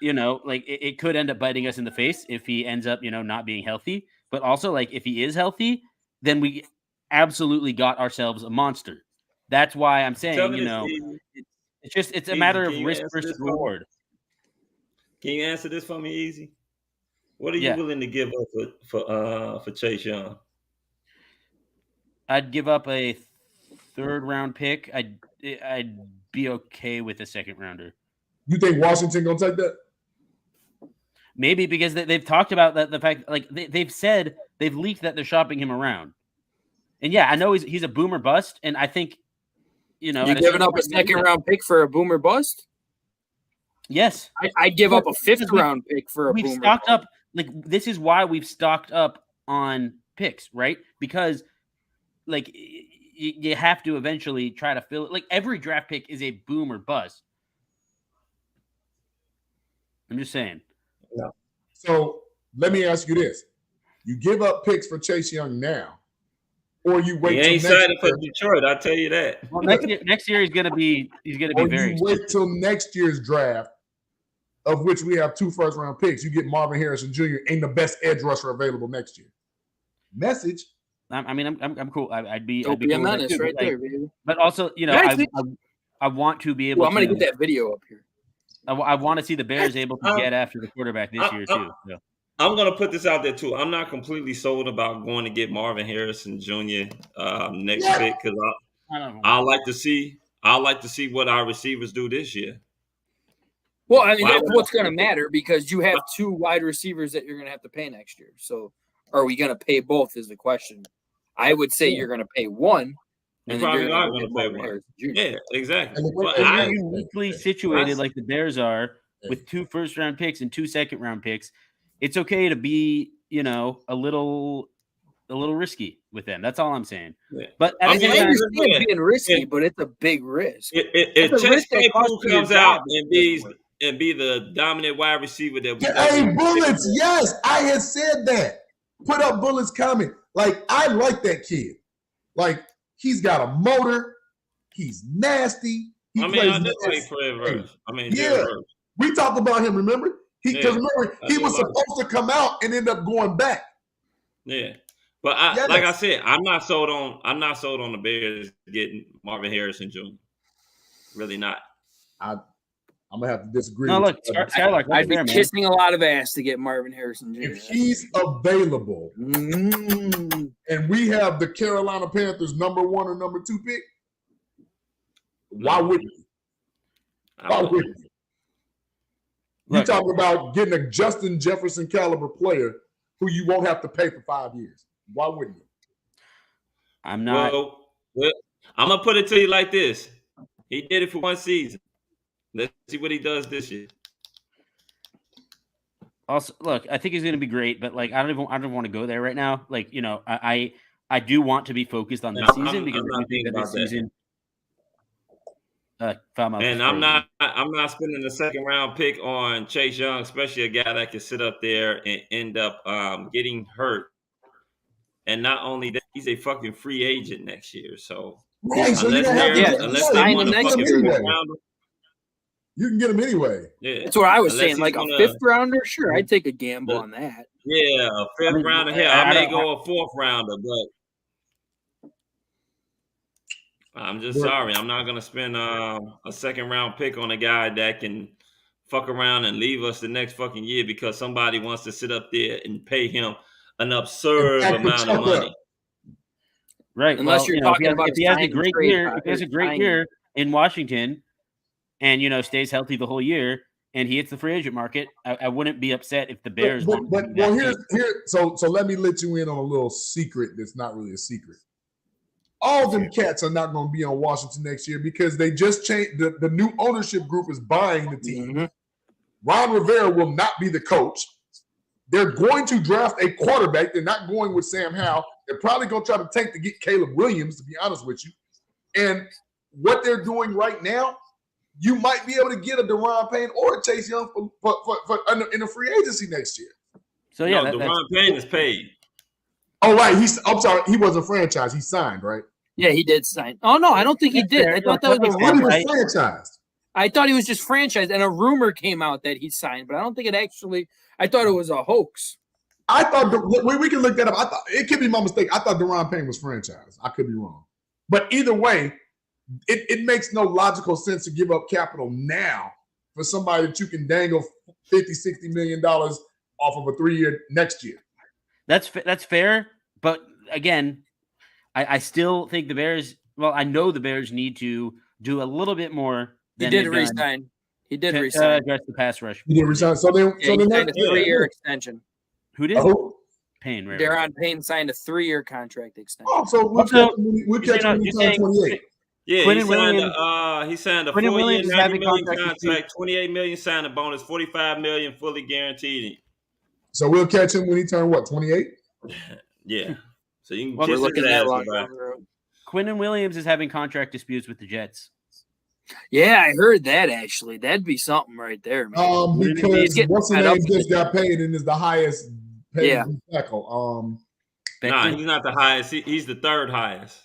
it could end up biting us in the face if he ends up not being healthy. But also if he is healthy, then we absolutely got ourselves a monster. That's why I'm saying it's a matter of risk versus reward. Can you answer this for me, Easy? What are you willing to give up for Chase Young? I'd give up a 3rd round pick. I'd be okay with a 2nd rounder. You think Washington gonna take that? Maybe because they've talked about the fact they've said they've leaked that they're shopping him around. And yeah, I know he's a boomer bust, and I think you giving up a 2nd round pick for a boomer bust? Yes, I'd give up a 5th round pick for a boomer. We've stocked up. This is why we've stocked up on picks, right? Because you have to eventually try to fill it. Every draft pick is a boom or bust. I'm just saying. Yeah. So let me ask you this: you give up picks for Chase Young now, or you wait? He ain't signed for Detroit. I'll tell you that. Well, next year he's gonna be very. You wait till next year's draft, of which we have 2 first-round picks. You get Marvin Harrison Jr. ain't the best edge rusher available next year. Message. I'm cool. I'd be a cool menace right there, baby. But also, I want to be able. I'm gonna get that video up here. I want to see the Bears able to get after the quarterback this year too. So. I'm gonna put this out there too. I'm not completely sold about going to get Marvin Harrison Jr. Next pick because I like to see what our receivers do this year. Well, I mean, that's what's going to matter because you have 2 wide receivers that you're going to have to pay next year. So, are we going to pay both? Is the question. I would say you're going to pay one. And probably not going to pay one. Yeah, exactly. But you're uniquely situated like the Bears are with 2 first-round picks and 2 second-round picks. It's okay to be, a little risky with them. That's all I'm saying. Yeah. But I understand being risky, but it's a big risk. If Chase Claypool comes out and be the dominant wide receiver that we hey, Bullets, yes, I had said that. Put up Bullets comment. I like that kid. He's got a motor. He's nasty. He plays we talked about him, remember? Because he was supposed to come out and end up going back. Yeah. But like I said, I'm not sold on the Bears getting Marvin Harrison Jr. Really not. I'm gonna have to disagree. No, with look, you. Skylark. I'd be kissing a lot of ass to get Marvin Harrison Jr. If he's available, and we have the Carolina Panthers #1 or #2 pick, why wouldn't you? Why wouldn't you? You talking about getting a Justin Jefferson caliber player who you won't have to pay for 5 years. Why wouldn't you? I'm not. Well, I'm gonna put it to you like this: he did it for one season. Let's see what he does this year. Also, look, I think he's going to be great, but like I don't want to go there right now. Like, you know, I do want to be focused on this season because I think that this season. And I'm not spending the second round pick on Chase Young, especially a guy that can sit up there and end up getting hurt. And not only that, he's a fucking free agent next year. So unless they want a fucking fourth rounder, you can get him anyway. Yeah, that's what I was saying. Like a fifth rounder, sure, I'd take a gamble on that. Yeah, a fifth rounder. Here, I may go a fourth rounder, but I'm just sorry. I'm not gonna spend a second round pick on a guy that can fuck around and leave us the next fucking year because somebody wants to sit up there and pay him an absurd amount of money. Right. Unless you're talking about if he has a great year, if he has a great year in Washington and, you know, stays healthy the whole year and he hits the free agent market, I wouldn't be upset if the Bears. So let me let you in on a little secret that's not really a secret. All them cats are not going to be on Washington next year because they just changed. The new ownership group is buying the team. Mm-hmm. Ron Rivera will not be the coach. They're going to draft a quarterback. They're not going with Sam Howell. They're probably going to try to tank to get Caleb Williams, to be honest with you. And what they're doing right now, you might be able to get a Deron Payne or a Chase Young for in a free agency next year. So yeah, Deron Payne is paid. Oh right, I'm sorry, he wasn't franchised. He signed, right? Yeah, he did sign. Oh no, I don't think he did. I thought that was a rumor. He was franchised. I thought he was just franchised, and a rumor came out that he signed, but I don't think it actually. I thought it was a hoax. I thought we can look that up. I thought it could be my mistake. I thought Deron Payne was franchised. I could be wrong, but either way, it makes no logical sense to give up capital now for somebody that you can dangle $50-60 million off of a 3-year next year. That's fair, but again, I still think the Bears. Well, I know the Bears need to do a little bit more. He did resign. He did resign. Address the pass rush. He did resign. So they signed a 3-year extension. Who did? Payne. Right. Deron Payne signed a 3-year contract extension. Oh, so we'll catch him when he turns 28. Yeah, he signed a 4-year, $90 million contract, $28 million signing bonus, $45 million fully guaranteed. So we'll catch him when he turns what, 28? Yeah. So you can we're looking at Quinnen Williams is having contract disputes with the Jets. Yeah, I heard that actually. That'd be something right there, man. Because what's the name just got paid and is the highest paid tackle. Nah, he's not the highest. He's the third highest.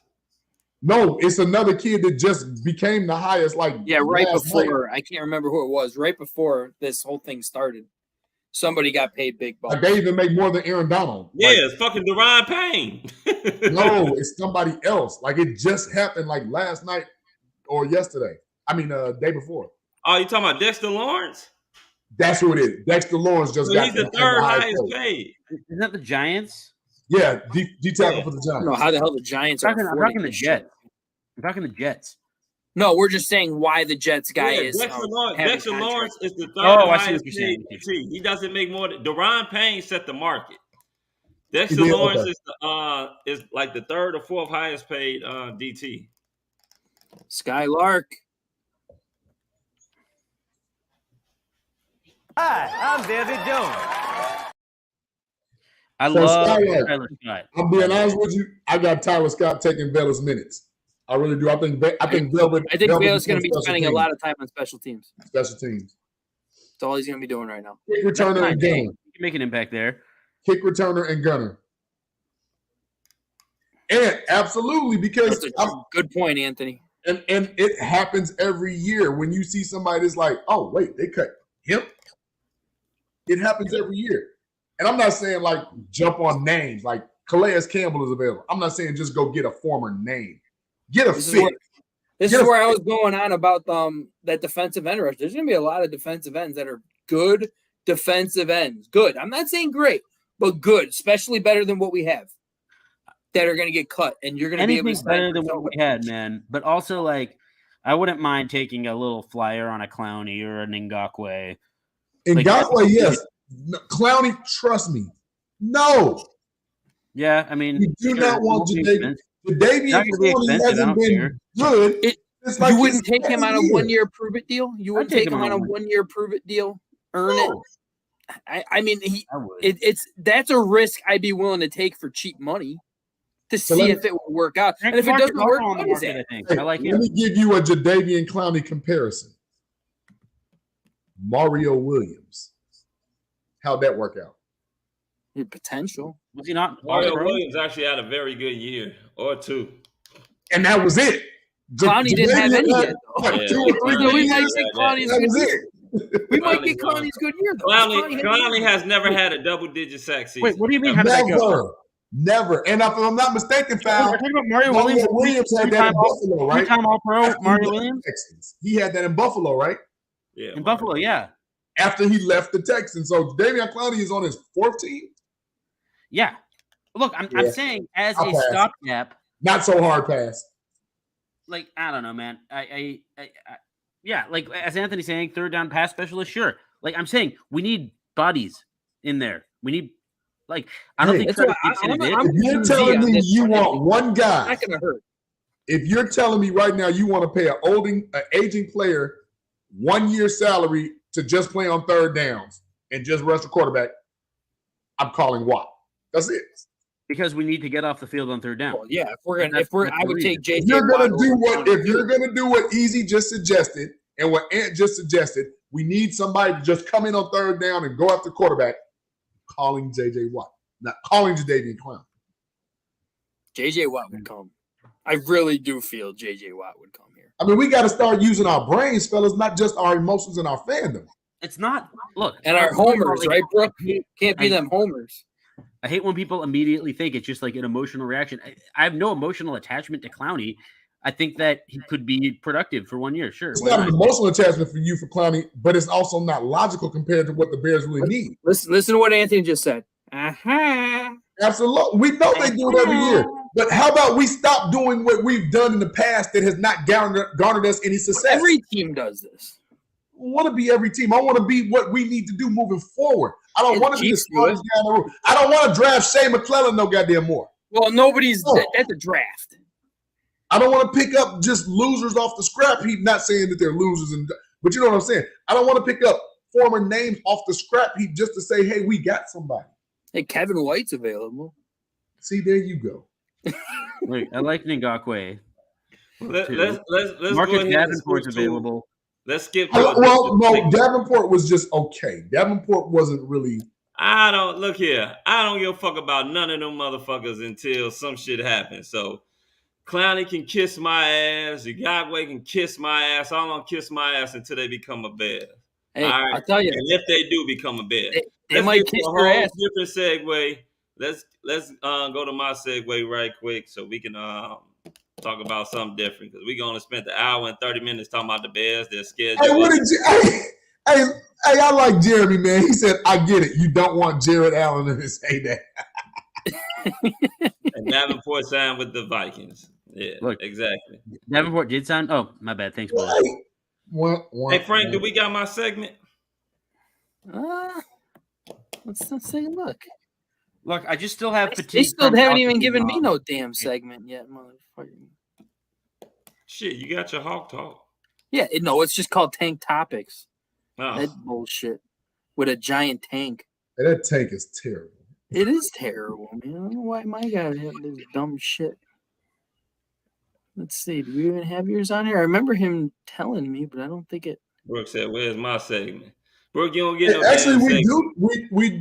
No, it's another kid that just became the highest. Right before. I can't remember who it was. Right before this whole thing started, somebody got paid big bucks. They even make more than Aaron Donald. Yeah, it's fucking Deron Payne. No, it's somebody else. Like it just happened like last night or yesterday. Day before. Oh, you talking about Dexter Lawrence? That's who it is. Dexter Lawrence just got. He's the third highest paid. Isn't that the Giants? Yeah, D tackle for the Giants. I don't know how the hell the Giants I'm talking the Jets. I'm talking the Jets. No, we're just saying why the Jets guy is. Dexter Lawrence is the third highest paid. He doesn't make more than Deron Payne set the market. Dexter Lawrence is like the third or fourth highest paid DT. Skylark. Hi, I'm David Jones. I love Tyler Scott. I'm being honest with you. I got Tyler Scott taking Vela's minutes. I really do. I think Vela's going to be spending a lot of time on special teams. Special teams. That's all he's going to be doing right now. Kick returner and gunner. You can make an impact there. Kick returner and gunner. And absolutely, because that's a good point, Anthony. And it happens every year when you see somebody that's like, oh wait, they cut him. It happens every year. And I'm not saying like jump on names, like Calais Campbell is available. I'm not saying just go get a former name. Get a fit. This is where I was going on about that defensive end rush. There's going to be a lot of defensive ends that are good defensive ends. Good. I'm not saying great, but good, especially better than what we have. That are going to get cut, and you're going to be able to better than what we had, man. But also, like, I wouldn't mind taking a little flyer on a Clowney or an Ngakoue. Ngakoue, yes. No, Clowney, trust me. No. Yeah, I mean, you do not want Jadeveon Clowney hasn't been good. You wouldn't take him on a 1-year prove-it deal? You wouldn't take him on a 1-year prove-it deal? Earn it? I mean, that's a risk I'd be willing to take for cheap money. To see if it will work out. And if it doesn't work, on the market, I think. I like it. Let me give you a Jadeveon Clowney comparison. Mario Williams. How'd that work out? Potential. Was he not? Mario Williams actually had a very good year or two. And that was it. Clowney didn't have any yet, though. Yeah, 2 or 3. So we might see Clowney's good year. We might get Clowney Clowney's good year, though. Clowney has never had a double-digit sack season. Wait, what do you mean? How did that go? Never. And if I'm not mistaken, we're talking about Mario Williams had that in Buffalo, right? Two-time All-Pro Mario Williams? Texans. He had that in Buffalo, right? Yeah. In Buffalo, yeah. After he left the Texans. So Jadeveon Clowney is on his 4th team? Yeah. Look, I'm saying as a stopgap. Not so hard pass. Like, I don't know, man. Yeah, like as Anthony's saying, 3rd down pass specialist, sure. Like I'm saying, we need bodies in there. We need I don't think if you're telling me you want one guy, not gonna hurt. If you're telling me right now you want to pay an aging player 1-year salary to just play on 3rd downs and just rush the quarterback, I'm calling Watt. That's it. Because we need to get off the field on 3rd down. Well, yeah, I would take JJ. If you're gonna do what Easy just suggested and what Ant just suggested, we need somebody to just come in on 3rd down and go after the quarterback. Calling J.J. Watt, not calling Jadeveon Clowney. J.J. Watt would come. I really do feel J.J. Watt would come here. I mean, we got to start using our brains, fellas, not just our emotions and our fandom. It's not. Look. And our homers, right, Brooke? Can't be them homers. I hate when people immediately think it's just like an emotional reaction. I have no emotional attachment to Clowney. I think that he could be productive for 1 year. Sure. It's not an emotional attachment for you for Clowney, but it's also not logical compared to what the Bears really need. Listen to what Anthony just said. Absolutely. We know they do it every year. But how about we stop doing what we've done in the past that has not garnered us any success? Every team does this. I want to be every team. I want to be what we need to do moving forward. I don't want to be the starters down the road. I don't want to draft Shea McClellan no goddamn more. Well, that's a draft. I don't want to pick up just losers off the scrap heap, not saying that they're losers, but you know what I'm saying. I don't want to pick up former names off the scrap heap just to say, hey, we got somebody. Hey, Kevin White's available. See, there you go. Wait, I like Ngakoue. Let's Marcus Davenport's available. Let's skip. No, Davenport was just okay. Davenport wasn't really. I don't give a fuck about none of them motherfuckers until some shit happens. So Clowney can kiss my ass. Ngakoue can kiss my ass. I don't kiss my ass until they become a Bear. Hey, right? I'll tell you. And if they do become a Bear, they might kiss your ass. Different segue. Let's go to my segue right quick so we can talk about something different because we're gonna spend the hour and 30 minutes talking about the Bears. Their schedule. Hey, I like Jeremy, man. He said, "I get it. You don't want Jared Allen in his heyday." And Davenport signed with the Vikings. Yeah, look, exactly. Davenport did sign. Oh, my bad. Thanks, boy. Hey, Frank, do we got my segment? Let's take a look. Look, I just still have fatigue. They still haven't even given me no damn segment yet, motherfucker. Shit, you got your Hawk Talk. Yeah, it's just called Tank Topics. Oh. That bullshit with a giant tank. Hey, that tank is terrible. It is terrible, man. I don't know why my guy have this dumb shit. Let's see. Do we even have yours on here? I remember him telling me, but I don't think it. Brooke said, "Where's my segment?" Brooke, you don't get no. Actually,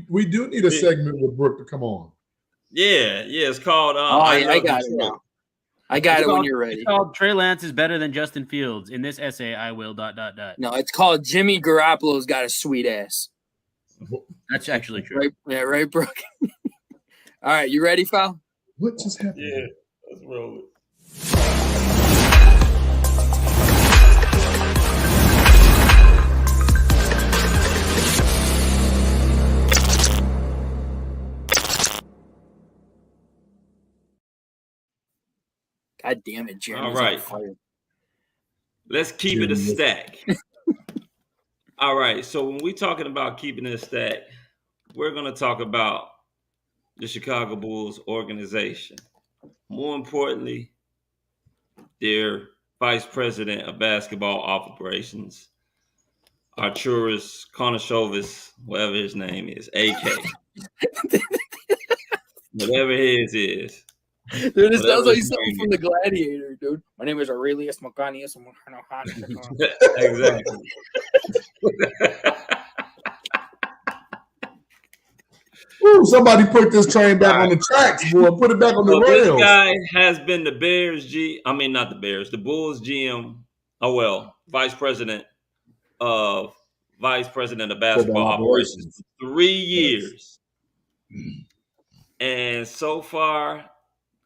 we do need a segment with Brooke to come on. Yeah, it's called. I got it now. I got it when you're ready. It's called Trey Lance is better than Justin Fields. In this essay, I will ... No, it's called Jimmy Garoppolo's got a sweet ass. That's actually true. Right, Brooke. All right, you ready, Fal? What just happened? Yeah, let's roll it. God damn it, Jeremy's All right. on fire. Let's keep it a stack. All right. So when we're talking about keeping it a stack, we're going to talk about the Chicago Bulls organization. More importantly, their vice president of basketball operations, Arturas Karnisovas, whatever his name is, AK. Whatever his is. Dude, this sounds like something from the Gladiator, dude. My name is Aurelius Macanius. Exactly. Ooh, somebody put this train back on the tracks, boy. Put it back on the rails. This guy has been the the Bulls GM. Vice president of basketball operations for 3 years. Yes. And so far,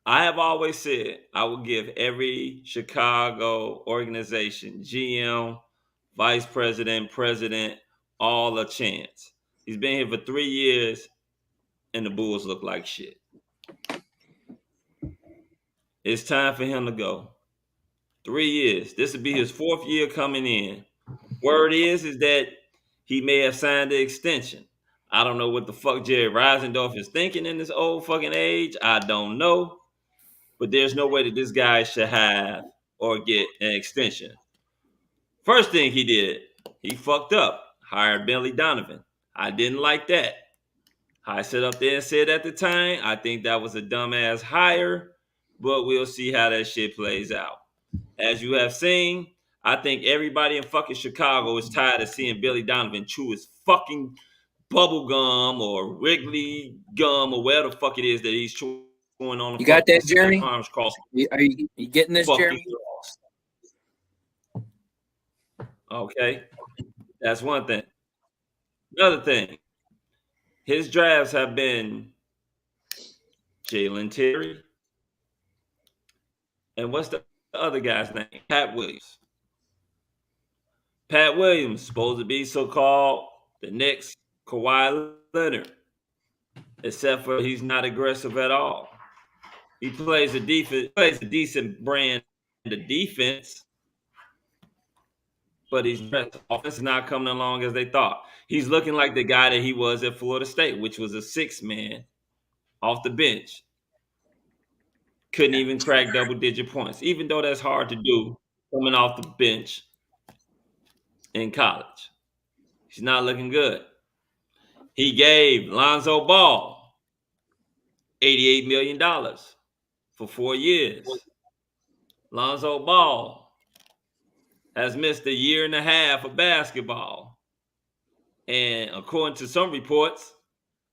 I have always said I will give every Chicago organization, GM, vice president, president, all a chance. He's been here for 3 years, and the Bulls look like shit. It's time for him to go. 3 years. This will be his 4th year coming in. Word is that he may have signed the extension. I don't know what the fuck Jerry Reisendorf is thinking in this old fucking age. I don't know. But there's no way that this guy should have or get an extension. First thing he did, he fucked up. Hired Billy Donovan. I didn't like that. I sat up there and said at the time, I think that was a dumbass hire, but we'll see how that shit plays out. As you have seen, I think everybody in fucking Chicago is tired of seeing Billy Donovan chew his fucking bubble gum or Wrigley gum or whatever the fuck it is that he's chewing on. You got that, Jeremy? Arms crossed. Are you getting this, Jeremy? Okay. That's one thing. Another thing. His drafts have been Jalen Terry. And what's the other guy's name? Pat Williams. Pat Williams supposed to be so-called the next Kawhi Leonard, except for he's not aggressive at all. He plays a decent brand of defense, but his offense is not coming along as they thought. He's looking like the guy that he was at Florida State, which was a 6-man off the bench. Couldn't even crack double-digit points, even though that's hard to do coming off the bench in college. He's not looking good. He gave Lonzo Ball $88 million for 4 years. Lonzo Ball has missed a year and a half of basketball. And according to some reports,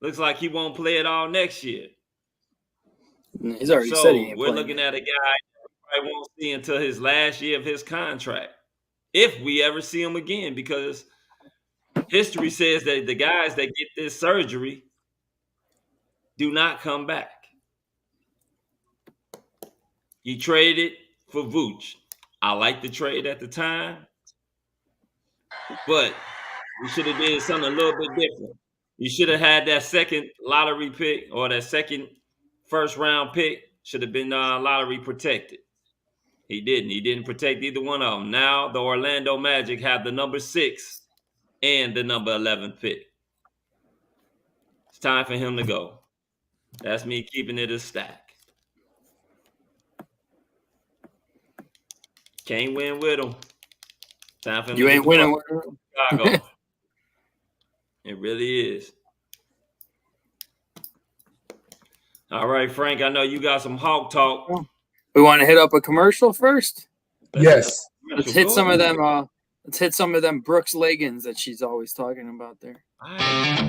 looks like he won't play it all next year. He's already said he ain't we're looking at a guy I won't see until his last year of his contract, if we ever see him again, because history says that the guys that get this surgery do not come back. You traded for Vooch. I liked the trade at the time, but you should have did something a little bit different. You should have had that second lottery pick or that second first-round pick should have been lottery protected. He didn't. He didn't protect either one of them. Now the Orlando Magic have the number 6 and the number 11 pick. It's time for him to go. That's me keeping it a stack. Can't win with him. Time for him you to ain't winning with him. Chicago. It really is. All right, Frank, I know you got some Hawk talk. We want to hit up a commercial first? Yes. Let's hit some of them. Let's hit some of them Brooks leggings that she's always talking about there. All right.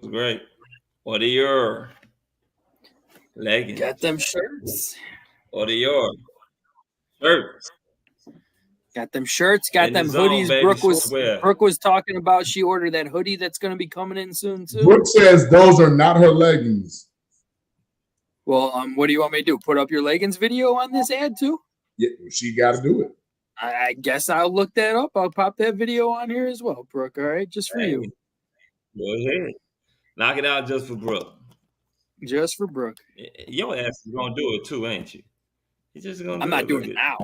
was great. What are your leggings? Got them shirts. What are your shirts? Got them shirts. Got In the them zone, hoodies. baby. Swear. Brooke was talking about she ordered that hoodie that's going to be coming in soon too. Brooke says those are not her leggings. Well, what do you want me to do? Put up your leggings video on this ad too? Yeah, she got to do it. I guess I'll look that up. I'll pop that video on here as well, Brooke. All right, just for you. Go ahead. Knock it out just for Brooke. Just for Brooke. Your ass is gonna do it too, ain't you? You're just gonna. I'm not doing it now.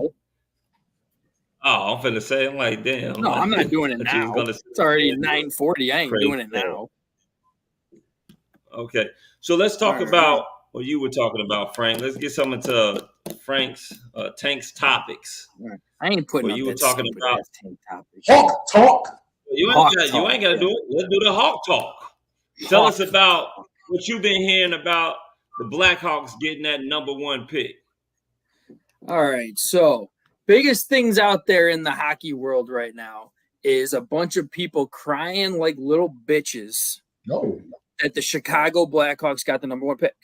Oh, I'm finna say, I'm like, damn. No, I'm not doing it now. It's already 9:40. I ain't doing it now. Okay, so let's talk about what you were talking about, Frank. Let's get some into Frank's Tank's topics. I ain't putting what up you were that talking about. Tank topic. Hawk talk. You ain't got to do it. Let's do the Hawk talk. Tell us about what you've been hearing about the Blackhawks getting that number 1 pick. All right, so biggest things out there in the hockey world right now is a bunch of people crying like little bitches that the Chicago Blackhawks got the number 1 pick,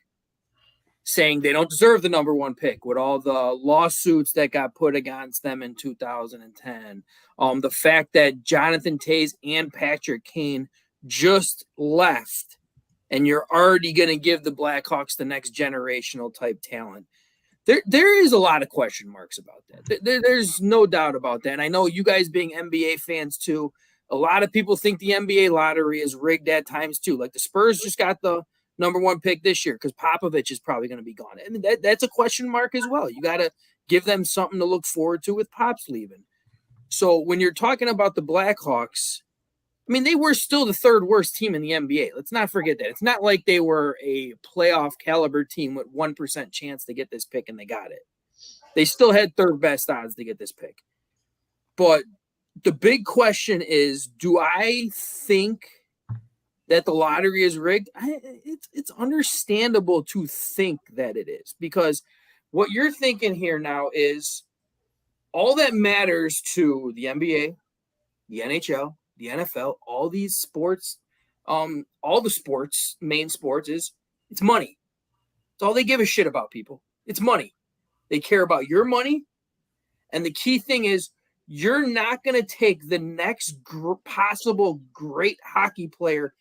saying they don't deserve the number 1 pick with all the lawsuits that got put against them in 2010. The fact that Jonathan Toews and Patrick Kane just left, and you're already going to give the Blackhawks the next generational type talent. There is a lot of question marks about that. There's no doubt about that. And I know you guys being NBA fans too, a lot of people think the NBA lottery is rigged at times too. Like the Spurs just got the number 1 pick this year because Popovich is probably going to be gone. And that's a question mark as well. You got to give them something to look forward to with Pops leaving. So when you're talking about the Blackhawks, I mean, they were still the 3rd worst team in the NBA. Let's not forget that. It's not like they were a playoff caliber team with 1% chance to get this pick and they got it. They still had 3rd best odds to get this pick. But the big question is, do I think that the lottery is rigged? It's understandable to think that it is, because what you're thinking here now is all that matters to the NBA, the NHL, the NFL, all these sports, all the sports, main sports, is it's money. It's all they give a shit about, people. It's money. They care about your money. And the key thing is, you're not going to take the next possible great hockey player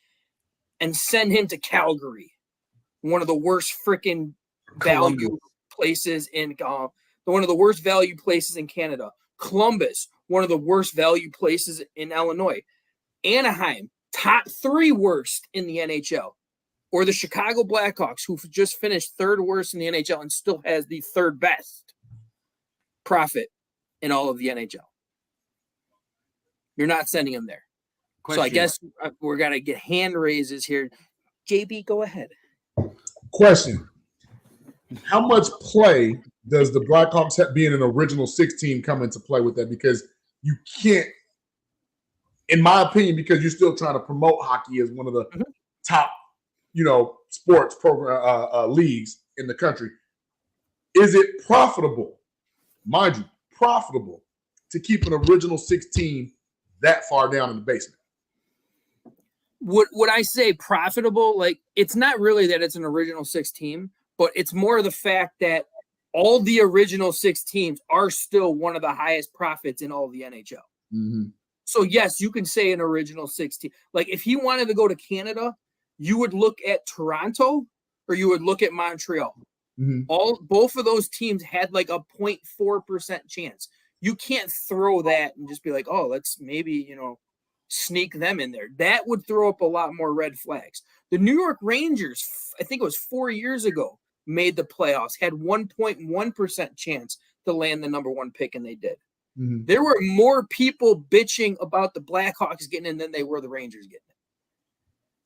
and send him to Calgary, one of the worst freaking value places in one of the worst value places in Canada. Columbus, one of the worst value places in Illinois. Anaheim, top 3 worst in the NHL. Or the Chicago Blackhawks, who just finished 3rd worst in the NHL and still has the 3rd best profit in all of the NHL. You're not sending them there. Question. So I guess we're going to get hand raises here. JB, go ahead. Question. How much play does the Blackhawks being an original 6 team come into play with that? Because you can't, in my opinion, because you're still trying to promote hockey as one of the top, sports program leagues in the country. Is it profitable, mind you, to keep an original 6 team that far down in the basement? Would I say profitable? Like, it's not really that it's an original 6 team, but it's more the fact that all the original 6 teams are still one of the highest profits in all of the NHL. Mm-hmm. So, yes, you can say an original 6 team. Like, if he wanted to go to Canada, you would look at Toronto or you would look at Montreal. Mm-hmm. Both of those teams had like a 0.4% chance. You can't throw that and just be like, oh, let's maybe, sneak them in there. That would throw up a lot more red flags. The New York Rangers, I think it was 4 years ago, made the playoffs, had 1.1% chance to land the number 1 pick, and they did. Mm-hmm. There were more people bitching about the Blackhawks getting in than they were the Rangers getting in.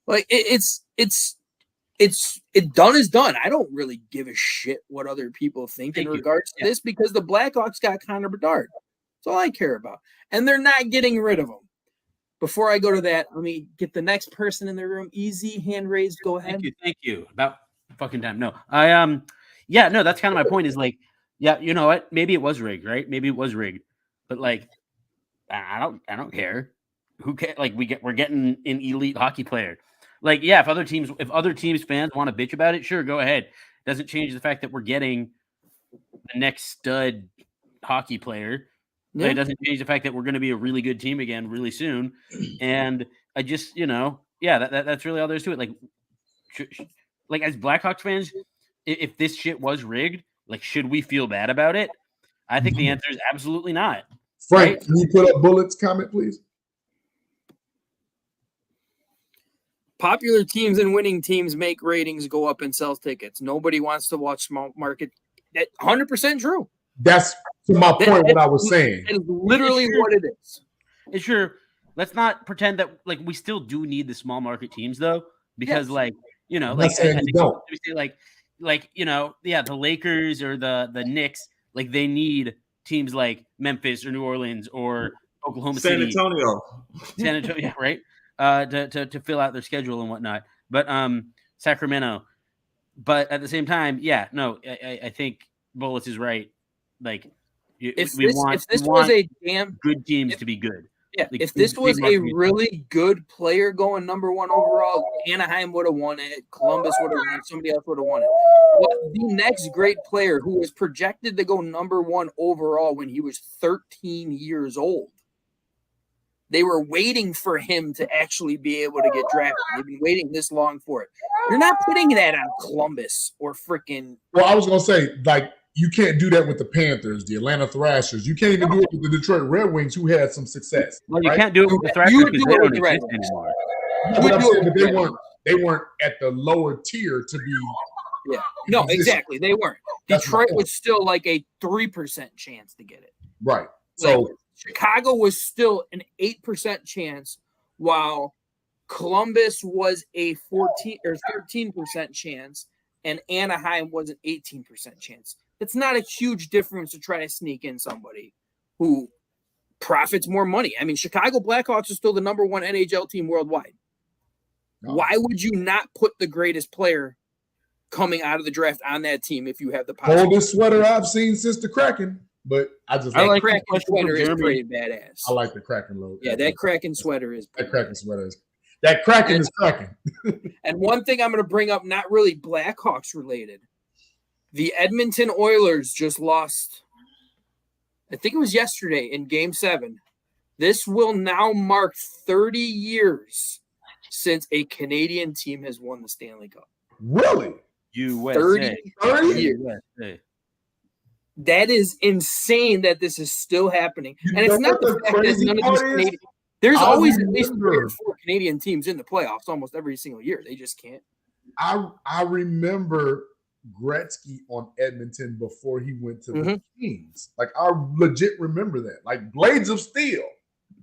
Like, it's done is done. I don't really give a shit what other people think in regards to this, because the Blackhawks got Connor Bedard. That's all I care about. And they're not getting rid of him. Before I go to that, let me get the next person in the room. Easy, hand raised. Go ahead. Thank you. About fucking time. No, that's kind of my point. Is like, yeah, you know what? Maybe it was rigged, right? Maybe it was rigged, but like, I don't care. Who cares? Like, we're getting an elite hockey player. Like, yeah, if other teams fans want to bitch about it, sure, go ahead. Doesn't change the fact that we're getting the next stud hockey player. Yeah. It doesn't change the fact that we're going to be a really good team again really soon. And I just, that's really all there is to it. Like as Blackhawks fans, if this shit was rigged, like, should we feel bad about it? I think the answer is absolutely not. Frank, right? can you put up Bullet's comment, please? Popular teams and winning teams make ratings go up and sell tickets. Nobody wants to watch small market. That 100% true. That's to my point. What I was saying. That is literally what it is. It's sure. Let's not pretend that like we still do need the small market teams though, because the Lakers or the Knicks, like they need teams like Memphis or New Orleans or Oklahoma City, San Antonio, right? To fill out their schedule and whatnot. But Sacramento. But at the same time, I think Bullets is right. Like we want good teams to be good. Yeah, like, if this was a really good player going number one overall, Anaheim would have won it. Columbus would have won it. Somebody else would have won it. But the next great player who was projected to go number one overall when he was 13 years old, they were waiting for him to actually be able to get drafted. They've been waiting this long for it. You're not putting that on Columbus or freaking. Well, I was going to say, like, you can't do that with the Panthers, the Atlanta Thrashers. You can't even do it with the Detroit Red Wings, who had some success. Well, you can't do it with the Thrashers because they don't exist anymore. But I'm saying that they weren't at the lower tier to be. Yeah, no, exactly. They weren't. Detroit was still like a 3% chance to get it. Right. So Chicago was still an 8% chance, while Columbus was a 14 or 13% chance, and Anaheim was an 18% chance. It's not a huge difference to try to sneak in somebody who profits more money. I mean, Chicago Blackhawks are still the number one NHL team worldwide. No. Why would you not put the greatest player coming out of the draft on that team if you have the possibility? Coldest sweater I've seen since the Kraken, but I like Kraken sweater is pretty badass. I like the Kraken logo. Yeah, that Kraken sweater is. That Kraken sweater is. That Kraken is cracking. And one thing I'm going to bring up, not really Blackhawks related. The Edmonton Oilers just lost, I think it was yesterday in Game 7. This will now mark 30 years since a Canadian team has won the Stanley Cup. Really? USA. 30 years. USA. That is insane that this is still happening. And it's not the fact that none of these Canadian. There's always at least 3 or 4 Canadian teams in the playoffs almost every single year. They just can't. I remember Gretzky on Edmonton before he went to the Kings. Like, I legit remember that. Like, Blades of Steel.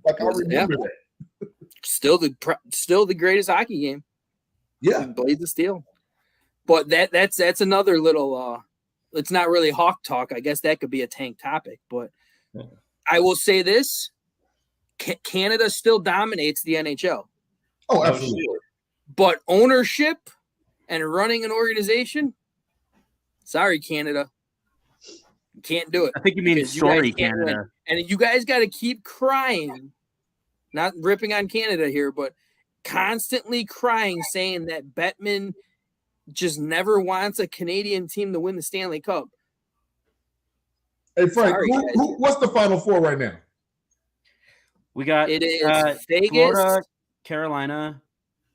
Like, I remember that. Still the greatest hockey game. Yeah. Blades of Steel. But that's another little it's not really Hawk talk. I guess that could be a tank topic. But I will say this. Canada still dominates the NHL. Oh, absolutely. But ownership and running an organization, sorry, Canada. You can't do it. I think you mean sorry, Canada. And you guys got to keep crying, not ripping on Canada here, but constantly crying, saying that Bettman just never wants a Canadian team to win the Stanley Cup. Hey, Frank, what's the Final Four right now? We got Vegas, Florida, Carolina,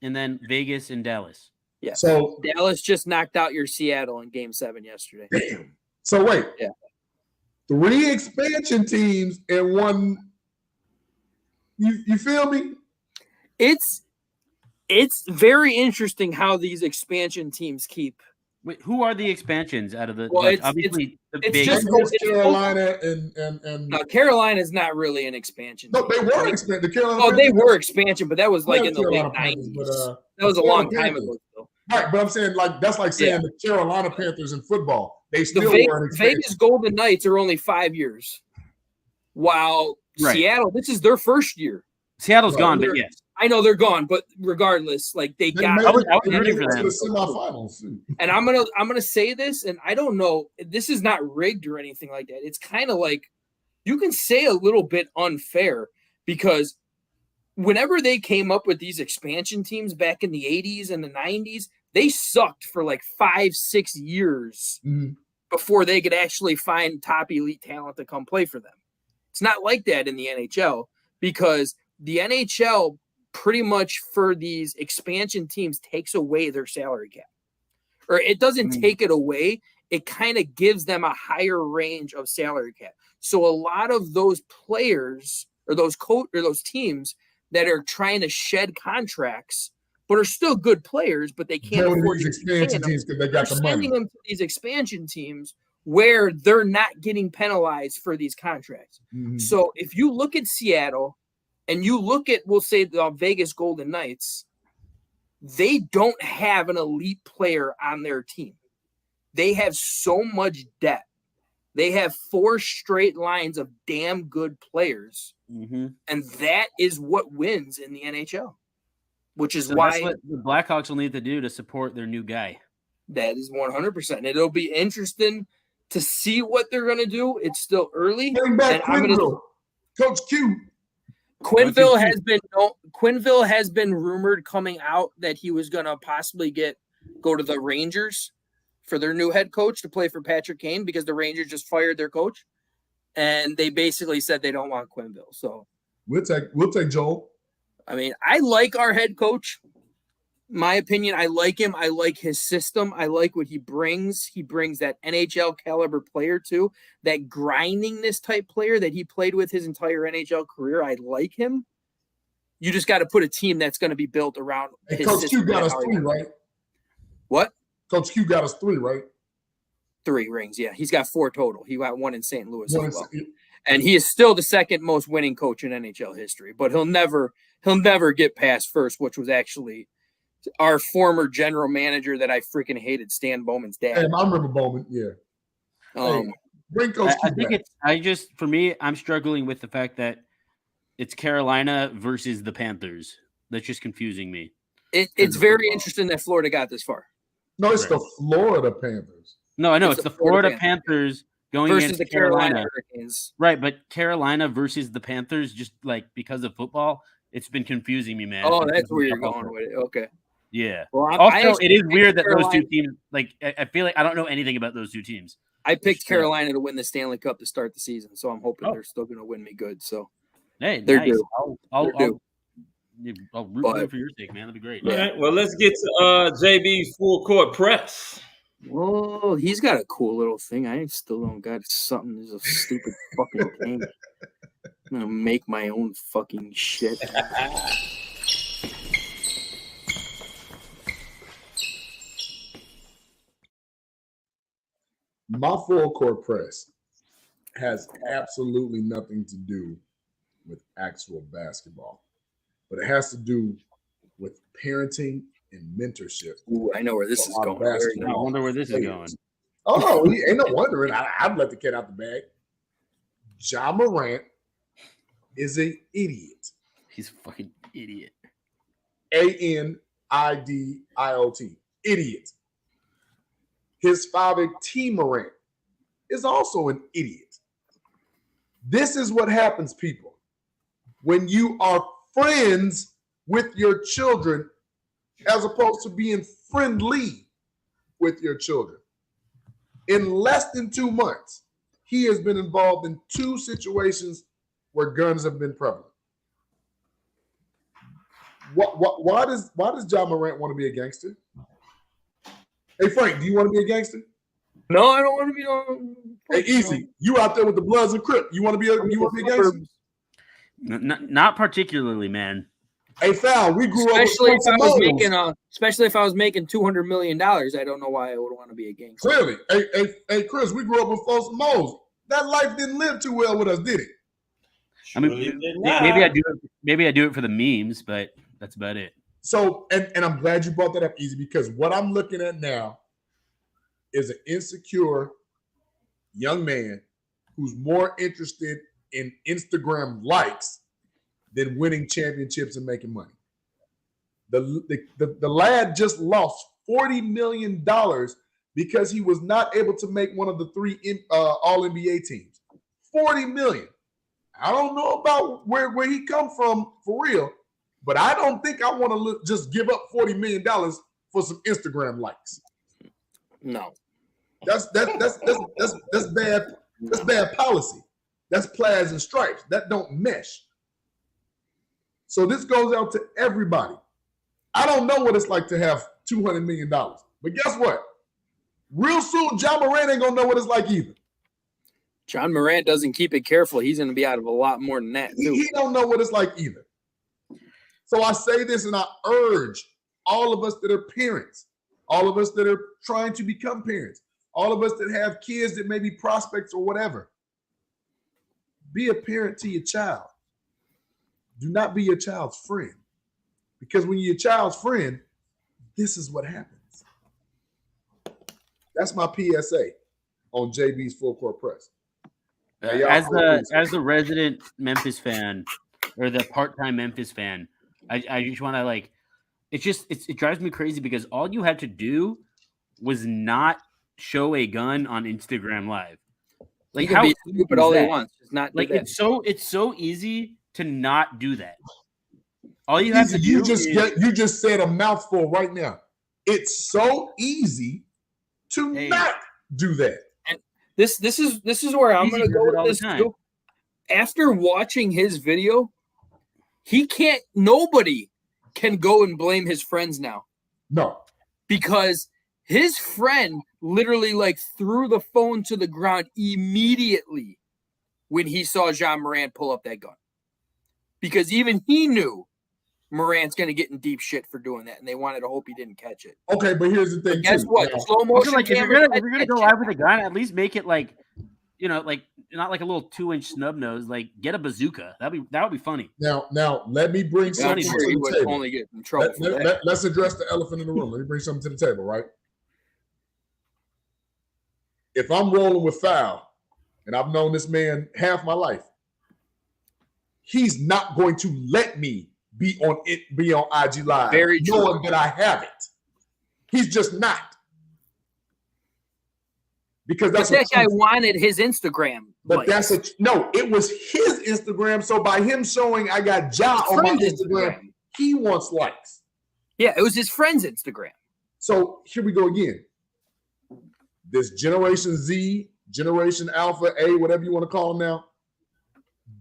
and then Vegas and Dallas. Yeah. So Dallas just knocked out your Seattle in Game 7 yesterday. Damn. So wait. Yeah. 3 expansion teams and 1. You feel me? It's very interesting how these expansion teams keep. Wait, who are the expansions out of the? Well, obviously, it's just Carolina and no, Carolina's not really an expansion. No, they were expansion. The Carolina. Oh, they were expansion, but that was like in the late 90s. That was a long time ago. Though. Right, but I'm saying that's like saying the Carolina Panthers in football. They still were an expansion. Vegas Golden Knights are only 5 years, while Seattle, this is their first year. Seattle's gone, but yes. I know they're gone, but regardless, like they got. I was rooting for them. Semifinals. And I'm gonna say this, and I don't know. This is not rigged or anything like that. It's kind of like you can say a little bit unfair because whenever they came up with these expansion teams back in the 80s and the 90s, they sucked for like 5-6 years before they could actually find top elite talent to come play for them. It's not like that in the NHL, because the NHL pretty much for these expansion teams takes away their salary cap. Or it doesn't take it away. It kind of gives them a higher range of salary cap. So a lot of those players or those teams that are trying to shed contracts, but are still good players, but they can't afford these expansion teams because they got the money. Sending them to these expansion teams where they're not getting penalized for these contracts. So if you look at Seattle and you look at, we'll say, the Vegas Golden Knights, they don't have an elite player on their team. They have so much debt. They have 4 straight lines of damn good players. And that is what wins in the NHL, which is why that's what the Blackhawks will need to do to support their new guy. That is 100%. It'll be interesting to see what they're going to do. It's still early. Bring back Quinville. Coach Q. Quinville has been rumored coming out that he was going to possibly go to the Rangers for their new head coach to play for Patrick Kane, because the Rangers just fired their coach, and they basically said they don't want Quinville. So we'll take Joel. I mean, I like our head coach. My opinion, I like him. I like his system. I like what he brings. He brings that NHL caliber player too, that grindingness type player that he played with his entire NHL career. I like him. You just got to put a team that's going to be built around his Coach system. Q got us 3, right? What? Coach Q got us 3, right? 3 rings, yeah. He's got 4 total. He got 1 in St. Louis as well. And he is still the second most winning coach in NHL history, but he'll never get past first, which was actually our former general manager that I freaking hated, Stan Bowman's dad. Hey, I remember Bowman, yeah. Bring Coach Q back. I'm struggling with the fact that it's Carolina versus the Panthers. That's just confusing me. It's very interesting that Florida got this far. No, it's the Florida Panthers. No, I know it's the Florida Panthers going versus against the Carolina Hurricanes. Right, but Carolina versus the Panthers, just like because of football, it's been confusing me, man. Oh, that's where you're going with it. Okay. Yeah. Well, also, it is weird that those two teams, like, I feel like I don't know anything about those two teams. I picked Carolina to win the Stanley Cup to start the season, so I'm hoping they're still going to win me good. So, hey, they're nice. due. I'll root for your sake, man. That'd be great. All right. Well, let's get to JB's full court press. Well, he's got a cool little thing. I still don't got something. There's a stupid fucking thing. I'm gonna make my own fucking shit. My full court press has absolutely nothing to do with actual basketball, but it has to do with parenting and mentorship. Ooh, I know where this is going. I wonder where this is going. Oh, no, ain't no wondering. I'd let the cat out the bag. Ja Morant is an idiot. He's a fucking idiot. Anidiot. Idiot. His father, T. Morant, is also an idiot. This is what happens, people, when you are friends with your children as opposed to being friendly with your children. In less than 2 months, he has been involved in 2 situations where guns have been prevalent. Why does Ja Morant want to be a gangster? Hey, Frank, do you want to be a gangster? No, I don't want to be. Hey, Easy, you out there with the Bloods and Crips. You want to be a gangster? Not particularly, man. Hey, Fal, we grew especially up with especially if I was making $200 million. I don't know why I would want to be a gangster. Clearly. Hey, Chris, we grew up with folks and Moles. That life didn't live too well with us, did it? I mean, maybe I do it for the memes, but that's about it. So, and I'm glad you brought that up, Easy, because what I'm looking at now is an insecure young man who's more interested in Instagram likes than winning championships and making money. The lad just lost $40 million because he was not able to make one of the 3 All-NBA teams. $40 million. I don't know about where he come from for real, But I don't think I want to just give up $40 million for some Instagram likes. No. That's bad. That's bad policy. That's plaids and stripes. That don't mesh. So this goes out to everybody. I don't know what it's like to have $200 million. But guess what? Real soon, John Morant ain't going to know what it's like either. John Morant doesn't keep it careful. He's going to be out of a lot more than that, too. He don't know what it's like either. So I say this and I urge all of us that are parents, all of us that are trying to become parents, all of us that have kids that may be prospects or whatever. Be a parent to your child. Do not be your child's friend. Because when you're your child's friend, this is what happens. That's my PSA on JB's Full Court Press. As the resident Memphis fan or the part-time Memphis fan, I just want to it drives me crazy because all you had to do was not show a gun on Instagram Live. Like, how be stupid all they want. Just not like it's so easy to not do that. All you have to do you just said a mouthful right now. It's so easy to not do that. And this is where I'm going to go with this too. After watching his video, nobody can go and blame his friends now. No. Because his friend literally threw the phone to the ground immediately when he saw John Morant pull up that gun. Because even he knew Morant's going to get in deep shit for doing that, and they wanted to hope he didn't catch it. Okay, but here's the thing. But guess what? Slow motion. If you're gonna go live with a gun, at least make it not like a little 2-inch snub nose. Like, get a bazooka. That would be funny. Now let me bring something to the table. Only get in trouble let's address the elephant in the room. Let me bring something to the table, right? If I'm rolling with foul, and I've known this man half my life, he's not going to let me be on IG Live, knowing that I have it. He's just not. Because that guy wanted his Instagram. But it was his Instagram. So by him showing I got Ja on my Instagram, he wants likes. Yeah, it was his friend's Instagram. So here we go again. This Generation Z, Generation Alpha, A, whatever you want to call them now,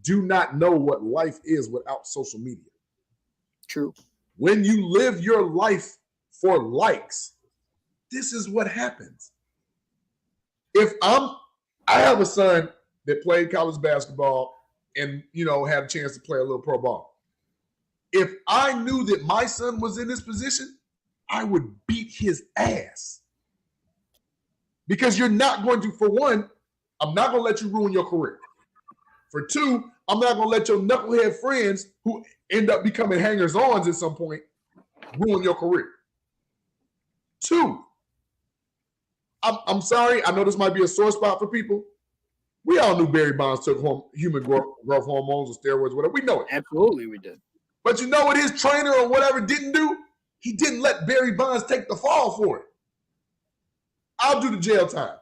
do not know what life is without social media. True. When you live your life for likes, this is what happens. If I have a son that played college basketball and, had a chance to play a little pro ball. If I knew that my son was in this position, I would beat his ass. Because you're not going to, for one, I'm not going to let you ruin your career. For two, I'm not going to let your knucklehead friends who end up becoming hangers-ons at some point ruin your career. Two, I'm sorry. I know this might be a sore spot for people. We all knew Barry Bonds took human growth hormones or steroids, whatever. We know it. Absolutely, we did. But you know what his trainer or whatever didn't do? He didn't let Barry Bonds take the fall for it. I'll do the jail time.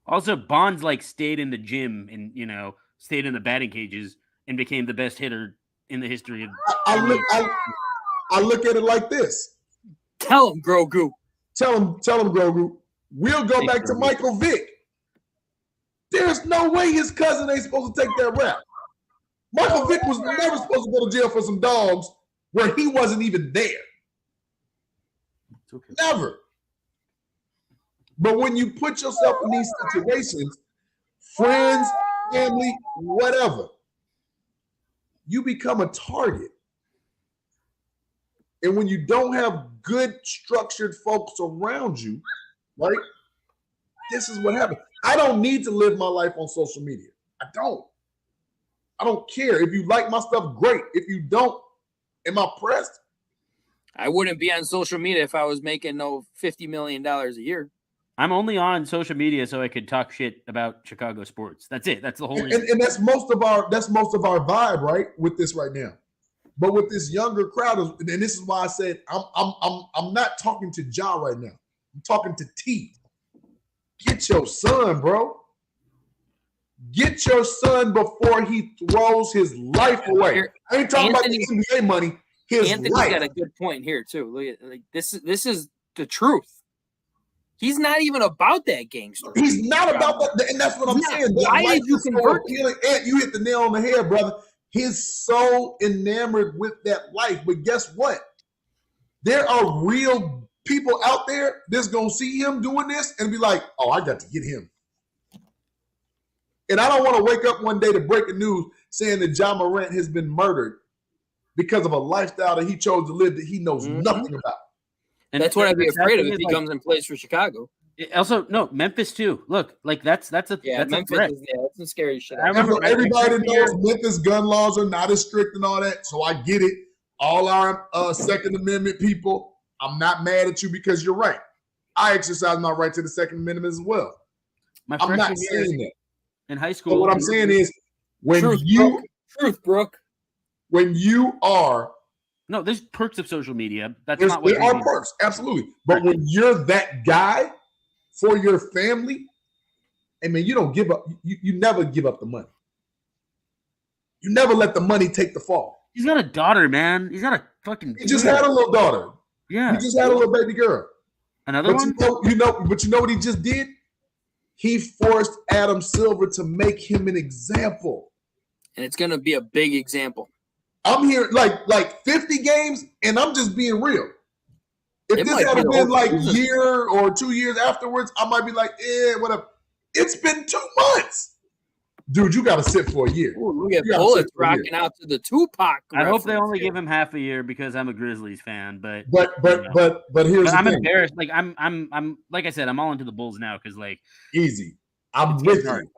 Also, Bonds stayed in the gym and stayed in the batting cages and became the best hitter in the history of. I look at it like this. Tell him, Grogu. Tell him, Grogu. We'll go back to Michael Vick. There's no way his cousin ain't supposed to take that rap. Michael Vick was never supposed to go to jail for some dogs where he wasn't even there. Okay. Never. But when you put yourself in these situations, friends, family, whatever, you become a target. And when you don't have good, structured folks around you, right, this is what happens. I don't need to live my life on social media. I don't care. If you like my stuff, great. If you don't, am I pressed? I wouldn't be on social media if I was making $50 million a year. I'm only on social media so I could talk shit about Chicago sports. That's it. That's the whole. And that's most of our vibe, right? With this right now, but with this younger crowd, and this is why I said I'm not talking to Ja right now. I'm talking to T. Get your son, bro. Get your son before he throws his life away. I ain't talking about the NBA money. his Anthony's life. got a good point here too. Look at like this is the truth. He's not even about that gangster. He's not about that, and that's what I'm saying. Why did you convert? And you hit the nail on the head, brother. He's so enamored with that life. But guess what? There are real people out there that's gonna see him doing this and be like, "Oh, I got to get him." And I don't want to wake up one day to break the news saying that Ja Morant has been murdered because of a lifestyle that he chose to live that he knows nothing about. And that's what I'd be afraid of if he comes and plays for Chicago. Also, no, Memphis too. Look, like that's a threat. Memphis that's some scary shit. I remember everybody knows Memphis gun laws are not as strict and all that, so I get it. All our Second Amendment people, I'm not mad at you because you're right. I exercise my right to the Second Amendment as well. I'm not saying that in high school. But what I'm saying is, when Brooke, when you are. No, there's perks of social media. That's there not what are perks, absolutely. But when you're that guy for your family, I mean, you don't give up. You never give up the money. You never let the money take the fall. He's got a daughter, man. He's got a fucking. He just had a little daughter. Yeah. He just had a little baby girl. Another one. But you know what he just did? He forced Adam Silver to make him an example, and it's going to be a big example. I'm here like 50 games, and I'm just being real. If this had been like a year or 2 years afterwards, I might be like, whatever. It's been 2 months. Dude, you got to sit for a year. Ooh, look at Bullets rocking out to the Tupac. I hope they only give him half a year because I'm a Grizzlies fan. But here's the thing. Embarrassed. Like I'm like I said, I'm all into the Bulls now because like easy. I'm with you.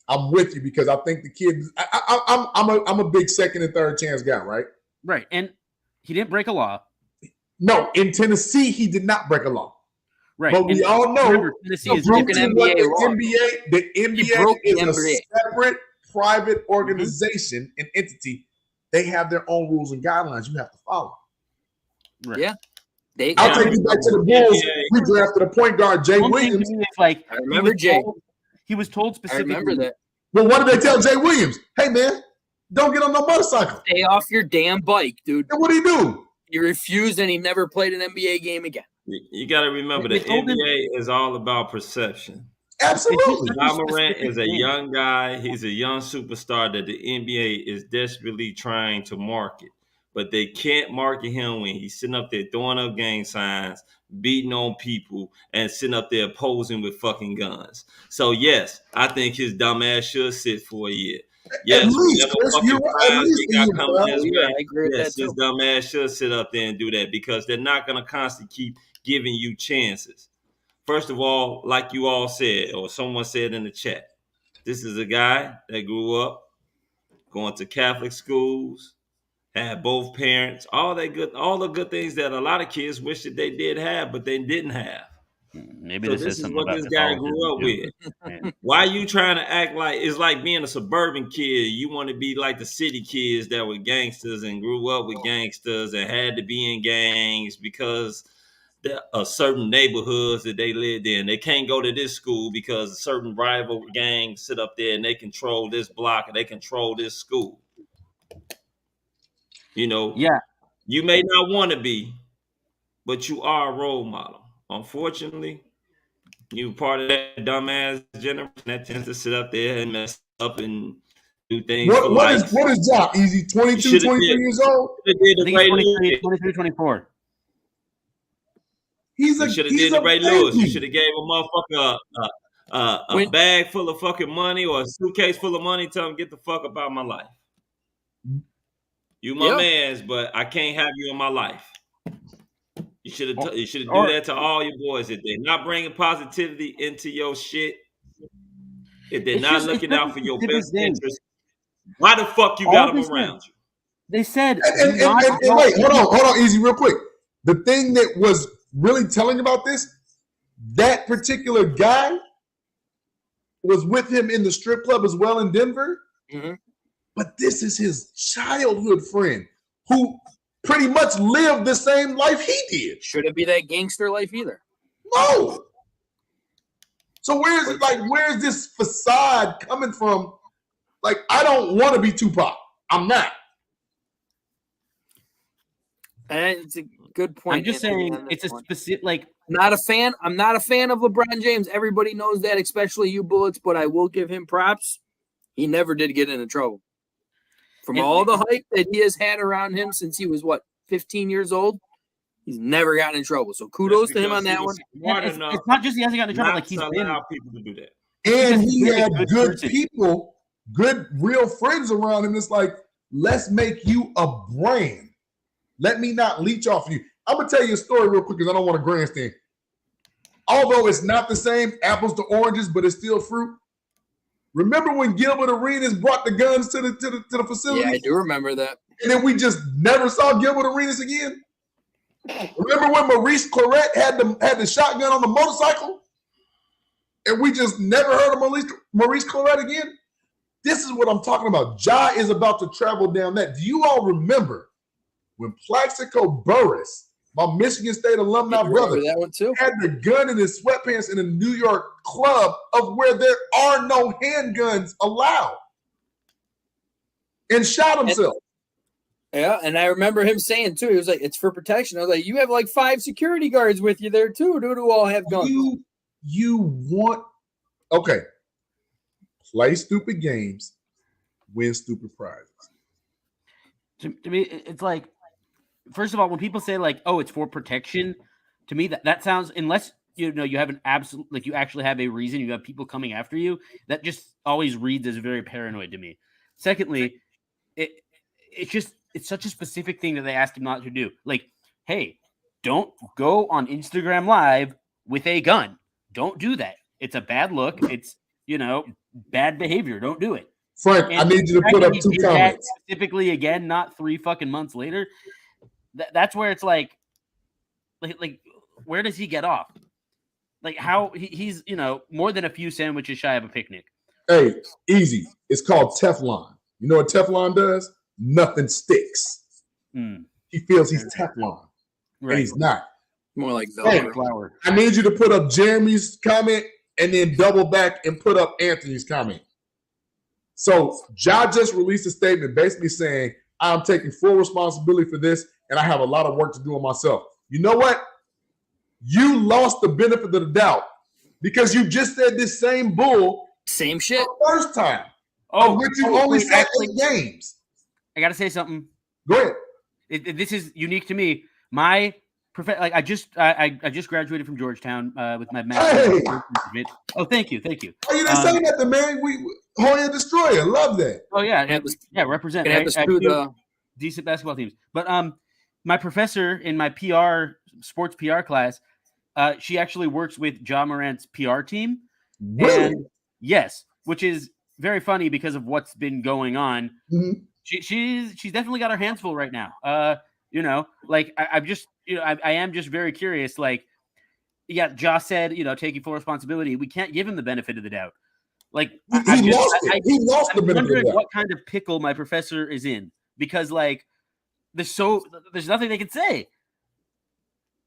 I'm with you because I think the kid. I'm a big second and third chance guy, right? Right, and he didn't break a law. No, in Tennessee he did not break a law. Right, but we all know Tennessee is broken NBA law. The NBA is a separate private organization and entity. They have their own rules and guidelines you have to follow. Right. Yeah. I'll take you back to the Bulls. We drafted a point guard, Jay Williams. Like I remember Jay. He was told specifically. I remember that. Well, what did they tell Jay Williams? Hey, man, don't get on no motorcycle. Stay off your damn bike, dude. And what did he do? He refused, and he never played an NBA game again. You got to remember the NBA is all about perception. Absolutely. Ja Morant is a young guy. He's a young superstar that the NBA is desperately trying to market. But they can't market him when he's sitting up there throwing up gang signs, beating on people, and sitting up there posing with fucking guns. So, yes, I think his dumb ass should sit for a year. Yes, at least, Chris, yes, his dumb ass should sit up there and do that because they're not going to constantly keep giving you chances. First of all, like you all said, or someone said in the chat, this is a guy that grew up going to Catholic schools, had both parents, all the good things that a lot of kids wish that they did have, but they didn't have. Maybe so this is what this guy grew up with. Why are you trying to act like it's like being a suburban kid? You want to be like the city kids that were gangsters and grew up with gangsters and had to be in gangs because there are certain neighborhoods that they lived in. They can't go to this school because certain rival gangs sit up there and they control this block and they control this school. You know, you may not want to be, but you are a role model. Unfortunately, you're part of that dumbass generation that tends to sit up there and mess up and do things. What is Ja? Is he 22, 23 years old? I think he's 23, 24. You should have did the Ray Lewis. You should have gave a motherfucker a bag full of fucking money or a suitcase full of money. Tell him, get the fuck up out of my life. You my mans, but I can't have you in my life. You should have do that to all your boys. If they're not bringing positivity into your shit, if they're not looking out for your best interest, why the fuck you got them around you? They said, and wait, hold on, Easy, real quick. The thing that was really telling about this, that particular guy was with him in the strip club as well in Denver. Mm-hmm. But this is his childhood friend who pretty much lived the same life he did. Shouldn't be that gangster life either. No. So where's this facade coming from? Like, I don't want to be Tupac. I'm not. And it's a good point. I'm just Anthony, saying on this it's a one. specific like. Not a fan. I'm not a fan of LeBron James. Everybody knows that, especially you bullets. But I will give him props. He never did get into trouble. From all the hype that he has had around him since he was 15 years old, he's never gotten in trouble. So kudos to him on that one. It's not just he hasn't gotten in trouble. Like he's been allow people to do that. And he had good person. people, good real friends around him. It's like, let's make you a brand. Let me not leech off of you. I'm gonna tell you a story real quick because I don't want to grandstand. Although it's not the same apples to oranges, but it's still fruit. Remember when Gilbert Arenas brought the guns to the facility? Yeah, I do remember that. And then we just never saw Gilbert Arenas again. Remember when Maurice Clarett had the shotgun on the motorcycle? And we just never heard of Maurice Clarett again? This is what I'm talking about. Ja is about to travel down that. Do you all remember when Plaxico Burress, my Michigan State alumni brother, that one too, had the gun in his sweatpants in a New York club of where there are no handguns allowed and shot himself? Yeah, and I remember him saying too, he was like, it's for protection. I was like, you have like 5 security guards with you there too. Do all have guns? You want, okay, play stupid games, win stupid prizes. To me, it's like, first of all, when people say like, "Oh, it's for protection," to me that sounds, unless you have an absolute, like you actually have a reason, you have people coming after you, that just always reads as very paranoid to me. Secondly, it's such a specific thing that they asked him not to do. Like, hey, don't go on Instagram Live with a gun. Don't do that. It's a bad look. It's bad behavior. Don't do it. Frank, I need you to put up 2 comments. Specifically, again, not 3 fucking months later. That's where it's like where does he get off? Like how he's more than a few sandwiches shy of a picnic. Hey, easy. It's called Teflon. You know what Teflon does? Nothing sticks. He feels he's Teflon, right. And he's not. More like velvet flour. I need you to put up Jeremy's comment and then double back and put up Anthony's comment. So Ja just released a statement basically saying, I'm taking full responsibility for this, and I have a lot of work to do on myself. You know what? You lost the benefit of the doubt because you just said this same bull. Same shit. The first time. Which you only said 8 games. I got to say something. Go ahead. This is unique to me. My I just graduated from Georgetown with my master's. Hey. Oh, thank you. Oh, you didn't say that, man. We Hoya Destroyer, love that. Oh yeah, represent. I do decent basketball teams, but my professor in my sports PR class, she actually works with Ja Morant's PR team. Really? And yes, which is very funny because of what's been going on. Mm-hmm. She's definitely got her hands full right now. I am just very curious. Like, yeah, Josh said, taking full responsibility. We can't give him the benefit of the doubt. Like, he lost the benefit of the doubt. What kind of pickle my professor is in, because like, there's nothing they can say.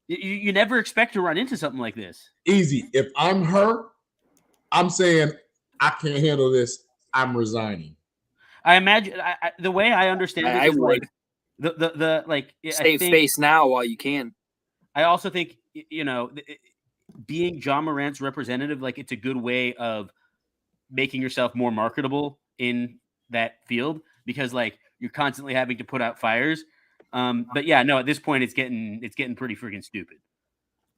You never expect to run into something like this. Easy. If I'm her, I'm saying I can't handle this. I'm resigning. I imagine the way I understand it. I would. Save face now while you can. I also think being Ja Morant's representative, like it's a good way of making yourself more marketable in that field, because like you're constantly having to put out fires. But yeah, no, at this point it's getting pretty freaking stupid.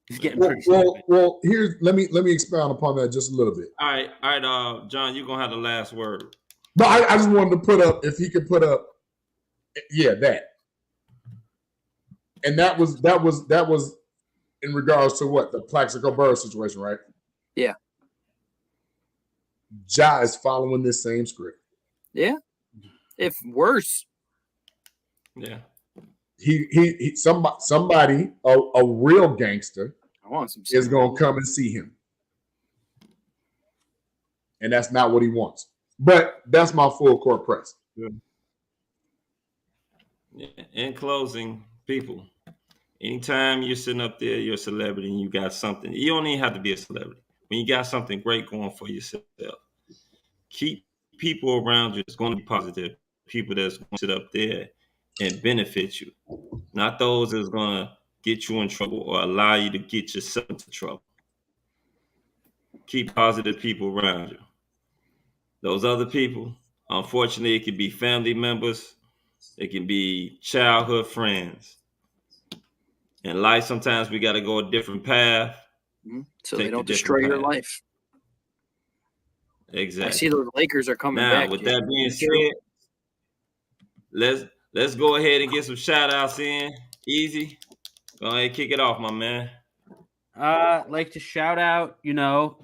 It's getting pretty stupid. Well, here's let me expound upon that just a little bit. All right, John, you're gonna have the last word. No, I just wanted to put up, if he could put up, that. And that was in regards to what? The Plaxico Burress situation, right? Yeah. Ja is following this same script. Yeah. If worse. Yeah. He somebody, a real gangster, is gonna come and see him. And that's not what he wants. But that's my full court press. In closing, people, anytime you're sitting up there, you're a celebrity and you got something. You don't even have to be a celebrity. When you got something great going for yourself, keep people around you that's going to be positive. People that's going to sit up there and benefit you, not those that's going to get you in trouble or allow you to get yourself into trouble. Keep positive people around you. Those other people, unfortunately, it can be family members, it can be childhood friends. In life, sometimes we got to go a different path. So they don't destroy your life. Exactly. I see those Lakers are coming now, back. With that being said, let's go ahead and get some shout outs in. Easy. Go ahead and kick it off, my man. Like to shout out,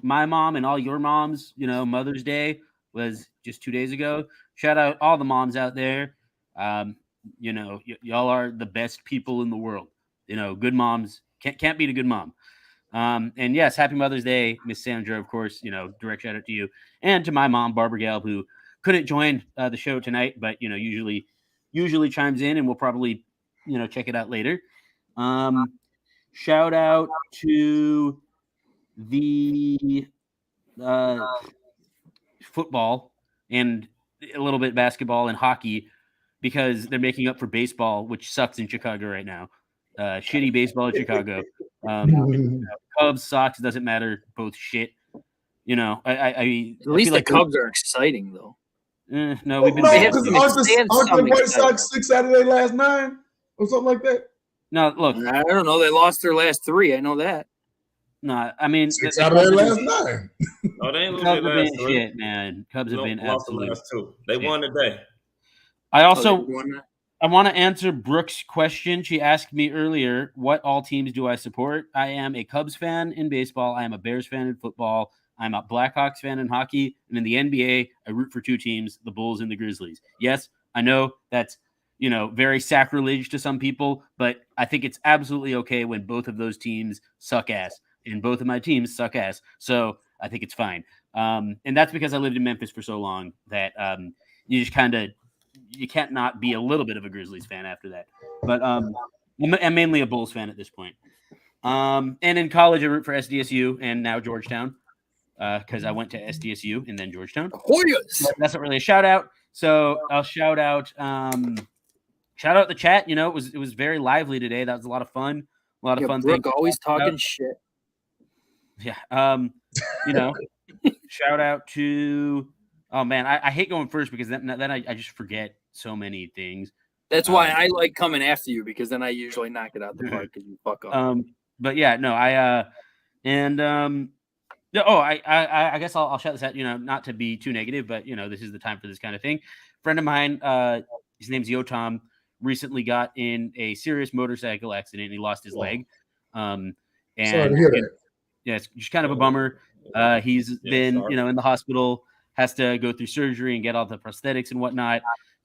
my mom and all your moms. Mother's Day was just 2 days ago. Shout out all the moms out there. Y'all are the best people in the world. Good moms can't beat a good mom. And yes, happy Mother's Day, Miss Sandra. Of course, direct shout out to you and to my mom, Barbara Galb, who couldn't join the show tonight, but usually chimes in, and we'll probably check it out later. Shout out to the football and a little bit basketball and hockey, because they're making up for baseball, which sucks in Chicago right now. Shitty baseball in Chicago. Cubs, Sox, doesn't matter. Both shit. At least the Cubs are exciting, though. No, we've been. Aren't the White Sox 6 out of their last 9 or something like that? No, look. I don't know. They lost their last 3. I know that. No, I mean 6 out of their last 9. No, they ain't Cubs have losing been shit, man. Cubs have been absolute. Last 2. They won today. I also I want to answer Brooke's question. She asked me earlier, what all teams do I support? I am a Cubs fan in baseball. I am a Bears fan in football. I'm a Blackhawks fan in hockey. And in the NBA, I root for 2 teams, the Bulls and the Grizzlies. Yes, I know that's, very sacrilege to some people, but I think it's absolutely okay when both of those teams suck ass. And both of my teams suck ass. So I think it's fine. And that's because I lived in Memphis for so long that you just you can't not be a little bit of a Grizzlies fan after that. But I'm mainly a Bulls fan at this point. And in college, I root for SDSU and now Georgetown, because I went to SDSU and then Georgetown. That's not really a shout out. So I'll shout out the chat. It was very lively today. That was a lot of fun. A lot of fun. Brooke always talking shit. Yeah. Shout out to. Oh man, I hate going first because then I just forget so many things. That's why I like coming after you, because then I usually knock it out the park because you fuck up. But yeah, no, I guess I'll shout this out. Not to be too negative, but this is the time for this kind of thing. Friend of mine, his name's Yotam, recently got in a serious motorcycle accident and he lost his leg. And sorry to hear that. Yeah, it's just kind of a bummer. He's been, in the hospital, has to go through surgery and get all the prosthetics and whatnot.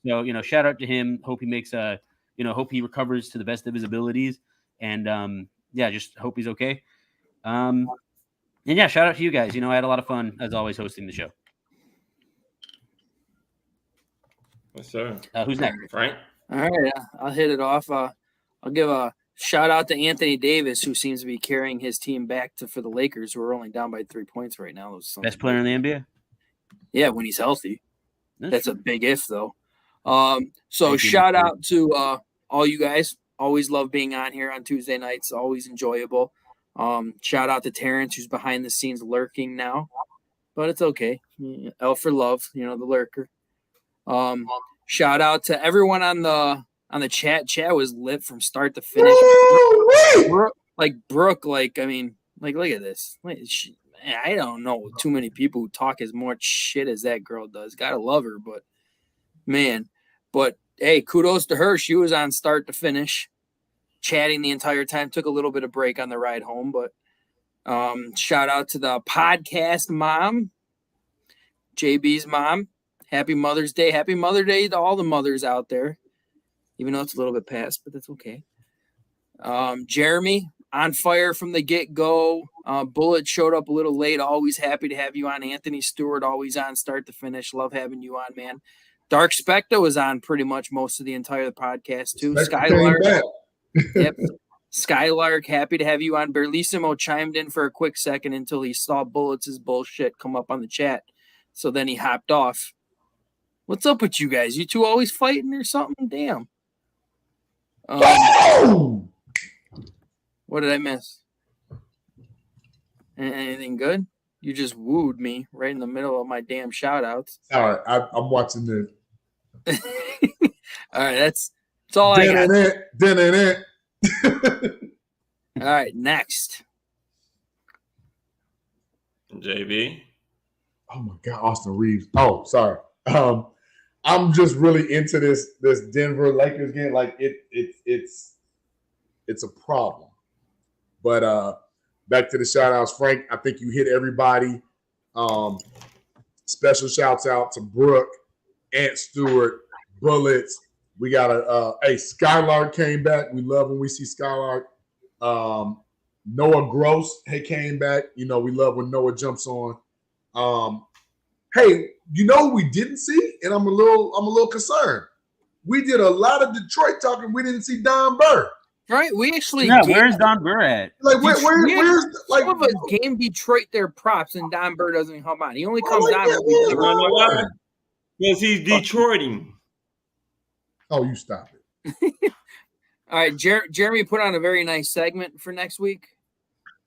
So, shout out to him. Hope he makes hope he recovers to the best of his abilities. And just hope he's okay. And yeah, shout out to you guys. I had a lot of fun as always hosting the show. Yes, sir. Who's next? Frank? All right, I'll hit it off. I'll give a shout out to Anthony Davis, who seems to be carrying his team back for the Lakers, who are only down by 3 points right now. Best player in the NBA? Yeah, when he's healthy. That's a big if, though. So shout out to all you guys. Always love being on here on Tuesday nights. Always enjoyable. Shout out to Terrence, who's behind the scenes lurking now, but it's okay. L for love, the lurker. Shout out to everyone on the chat. Chat was lit from start to finish. Brooke, look at this. I don't know too many people who talk as much shit as that girl does. Gotta love her, but hey, kudos to her. She was on start to finish, chatting the entire time. Took a little bit of break on the ride home, but shout out to the podcast mom, JB's mom. Happy Mother's Day. Happy Mother's Day to all the mothers out there, even though it's a little bit past, but that's okay. Jeremy, on fire from the get-go. Bullet showed up a little late. Always happy to have you on. Anthony Stewart, always on start to finish. Love having you on, man. Dark Spectre was on pretty much most of the entire podcast, too. Skylark. Yep. Skylark, happy to have you on. Berlissimo chimed in for a quick second until he saw Bullets' bullshit come up on the chat. So then he hopped off. What's up with you guys? You two always fighting or something? Damn. What did I miss? Anything good? You just wooed me right in the middle of my damn shout-outs. All right, I'm watching the. All right, that's all I got. All right, next. JB. Oh my God, Austin Reeves. Oh, sorry. I'm just really into this Denver Lakers game. Like it's a problem. But back to the shout outs, Frank. I think you hit everybody. Special shouts out to Brooke, Ant Stewart, Bullets. We got Skylark came back. We love when we see Skylark. Noah Gross came back. You know, we love when Noah jumps on. Hey, you know who we didn't see? And I'm a little concerned. We did a lot of Detroit talking. We didn't see Don Burr. Right, we actually. Yeah, where's Don Burr at? Like, where's like? Some of us game Detroit their props, and Don Burr doesn't even come on. He only comes on. Because he's Detroiting. Oh, you stop it. All right, Jeremy put on a very nice segment for next week.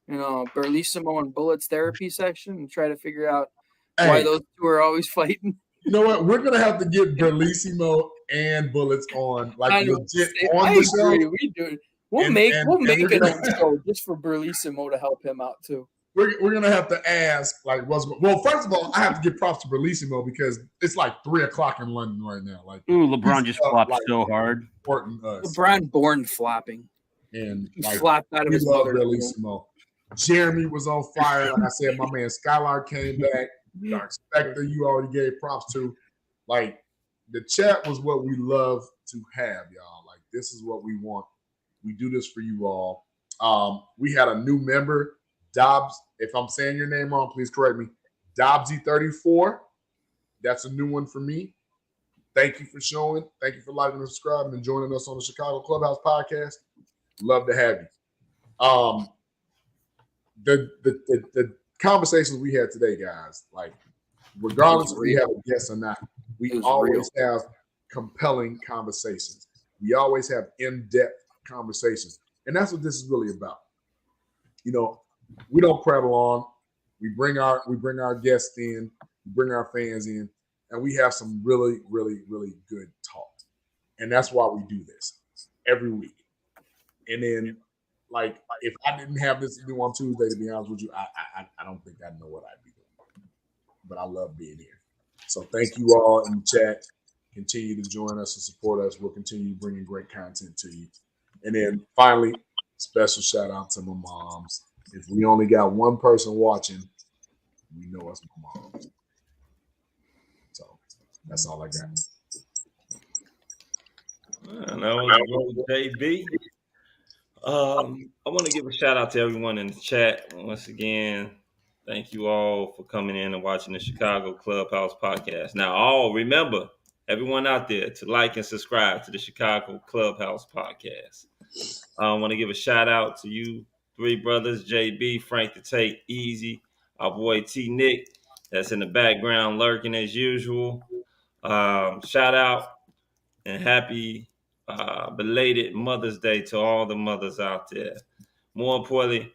You know, Berlissimo and Bullets therapy section, and try to figure out why those two are always fighting. You know what? We're gonna have to get Berlissimo and Bullets on, like legit on the show. We do it. We'll make it on the show just for Berlissimo to help him out too. We're gonna have to ask, like, well, first of all, I have to give props to Berlissimo because it's like 3:00 in London right now. Like, LeBron just flopped so hard. LeBron born flopping, and he flopped out of his mother. Berlissimo. Jeremy was on fire. Like I said, my man Skylar came back. Dark Spectre, you already gave props to. Like, the chat was what we love to have, y'all. Like, this is what we want. We do this for you all. We had a new member, Dobbs. If I'm saying your name wrong, please correct me. Dobbsy34. That's a new one for me. Thank you for showing. Thank you for liking and subscribing and joining us on the Chicago Clubhouse podcast. Love to have you. The conversations we had today, guys, like, regardless if we have a guest or not, we always have compelling conversations. We always have in-depth conversations. And that's what this is really about. You know, we don't prattle on. We bring our guests in, we bring our fans in, and we have some really, really, really good talk. And that's why we do this every week. And then, like, if I didn't have this to do on Tuesday, to be honest with you, I don't think I know what I'd be doing. But I love being here. So thank you all in the chat. Continue to join us and support us. We'll continue bringing great content to you. And then finally, special shout out to my moms. If we only got one person watching, we know it's my mom. So that's all I got. That was JB. I want to give a shout out to everyone in the chat. Once again, thank you all for coming in and watching the Chicago Clubhouse podcast. Now, remember, everyone out there, to like and subscribe to the Chicago Clubhouse podcast. I want to give a shout out to you three brothers, JB, Frank the Tate, Easy, our boy T Nick, that's in the background lurking as usual. Shout out and happy belated Mother's Day to all the mothers out there. More importantly,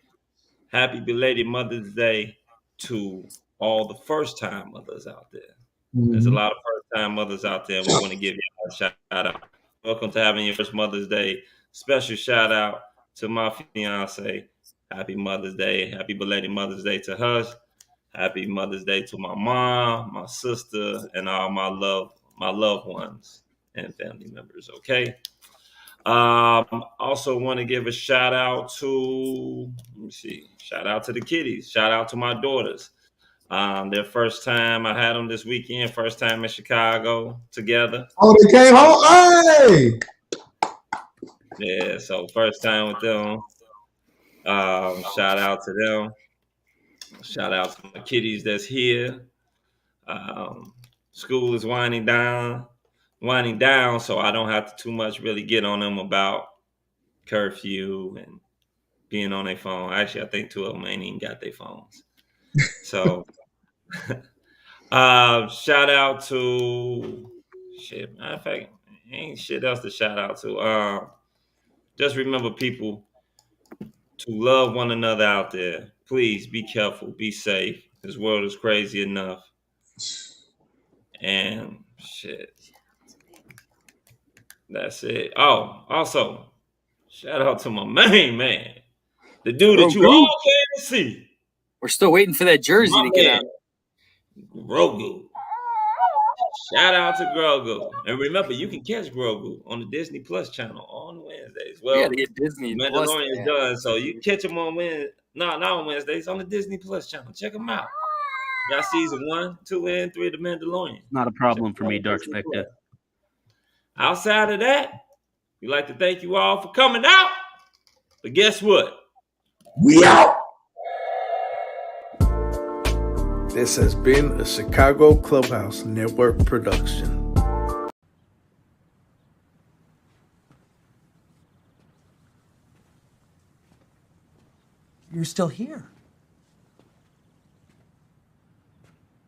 happy belated Mother's Day to all the first-time mothers out there. Mm-hmm. There's a lot of first-time mothers out there. We want to give you a shout out. Welcome to having your first Mother's Day. Special shout out to my fiance. Happy Mother's Day. Happy belated Mother's Day to her. Happy Mother's Day to my mom, my sister, and all my loved ones and family members. Okay. Also want to give a shout out to, shout out to the kiddies. Shout out to my daughters. Their first time, I had them this weekend, first time in Chicago together. Oh, they came home? Hey! Yeah, so first time with them. Shout out to them. Shout out to my kiddies that's here. School is winding down, so I don't have to too much really get on them about curfew and being on their phone. Actually, I think two of them ain't even got their phones. So, shout out to matter of fact, ain't shit else to shout out to. just remember, people, to love one another out there. Please be careful, be safe. This world is crazy enough. And shit. That's it. Oh, also, shout out to my main man. The dude that you all can't see. We're still waiting for that jersey to get on. Grogu. Shout out to Grogu. And remember, you can catch Grogu on the Disney Plus channel on Wednesdays. Well, We gotta get Disney Plus. Mandalorian is done, so you can catch him on Wednesday. No, not on Wednesdays, on the Disney Plus channel. Check them out. Got season 1, 2, and 3 of The Mandalorian. Not a problem for me, Dark Spectre. Outside of that, we'd like to thank you all for coming out. But guess what? We out. This has been a Chicago Clubhouse Network production. You're still here.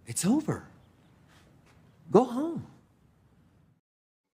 It's over. Go home.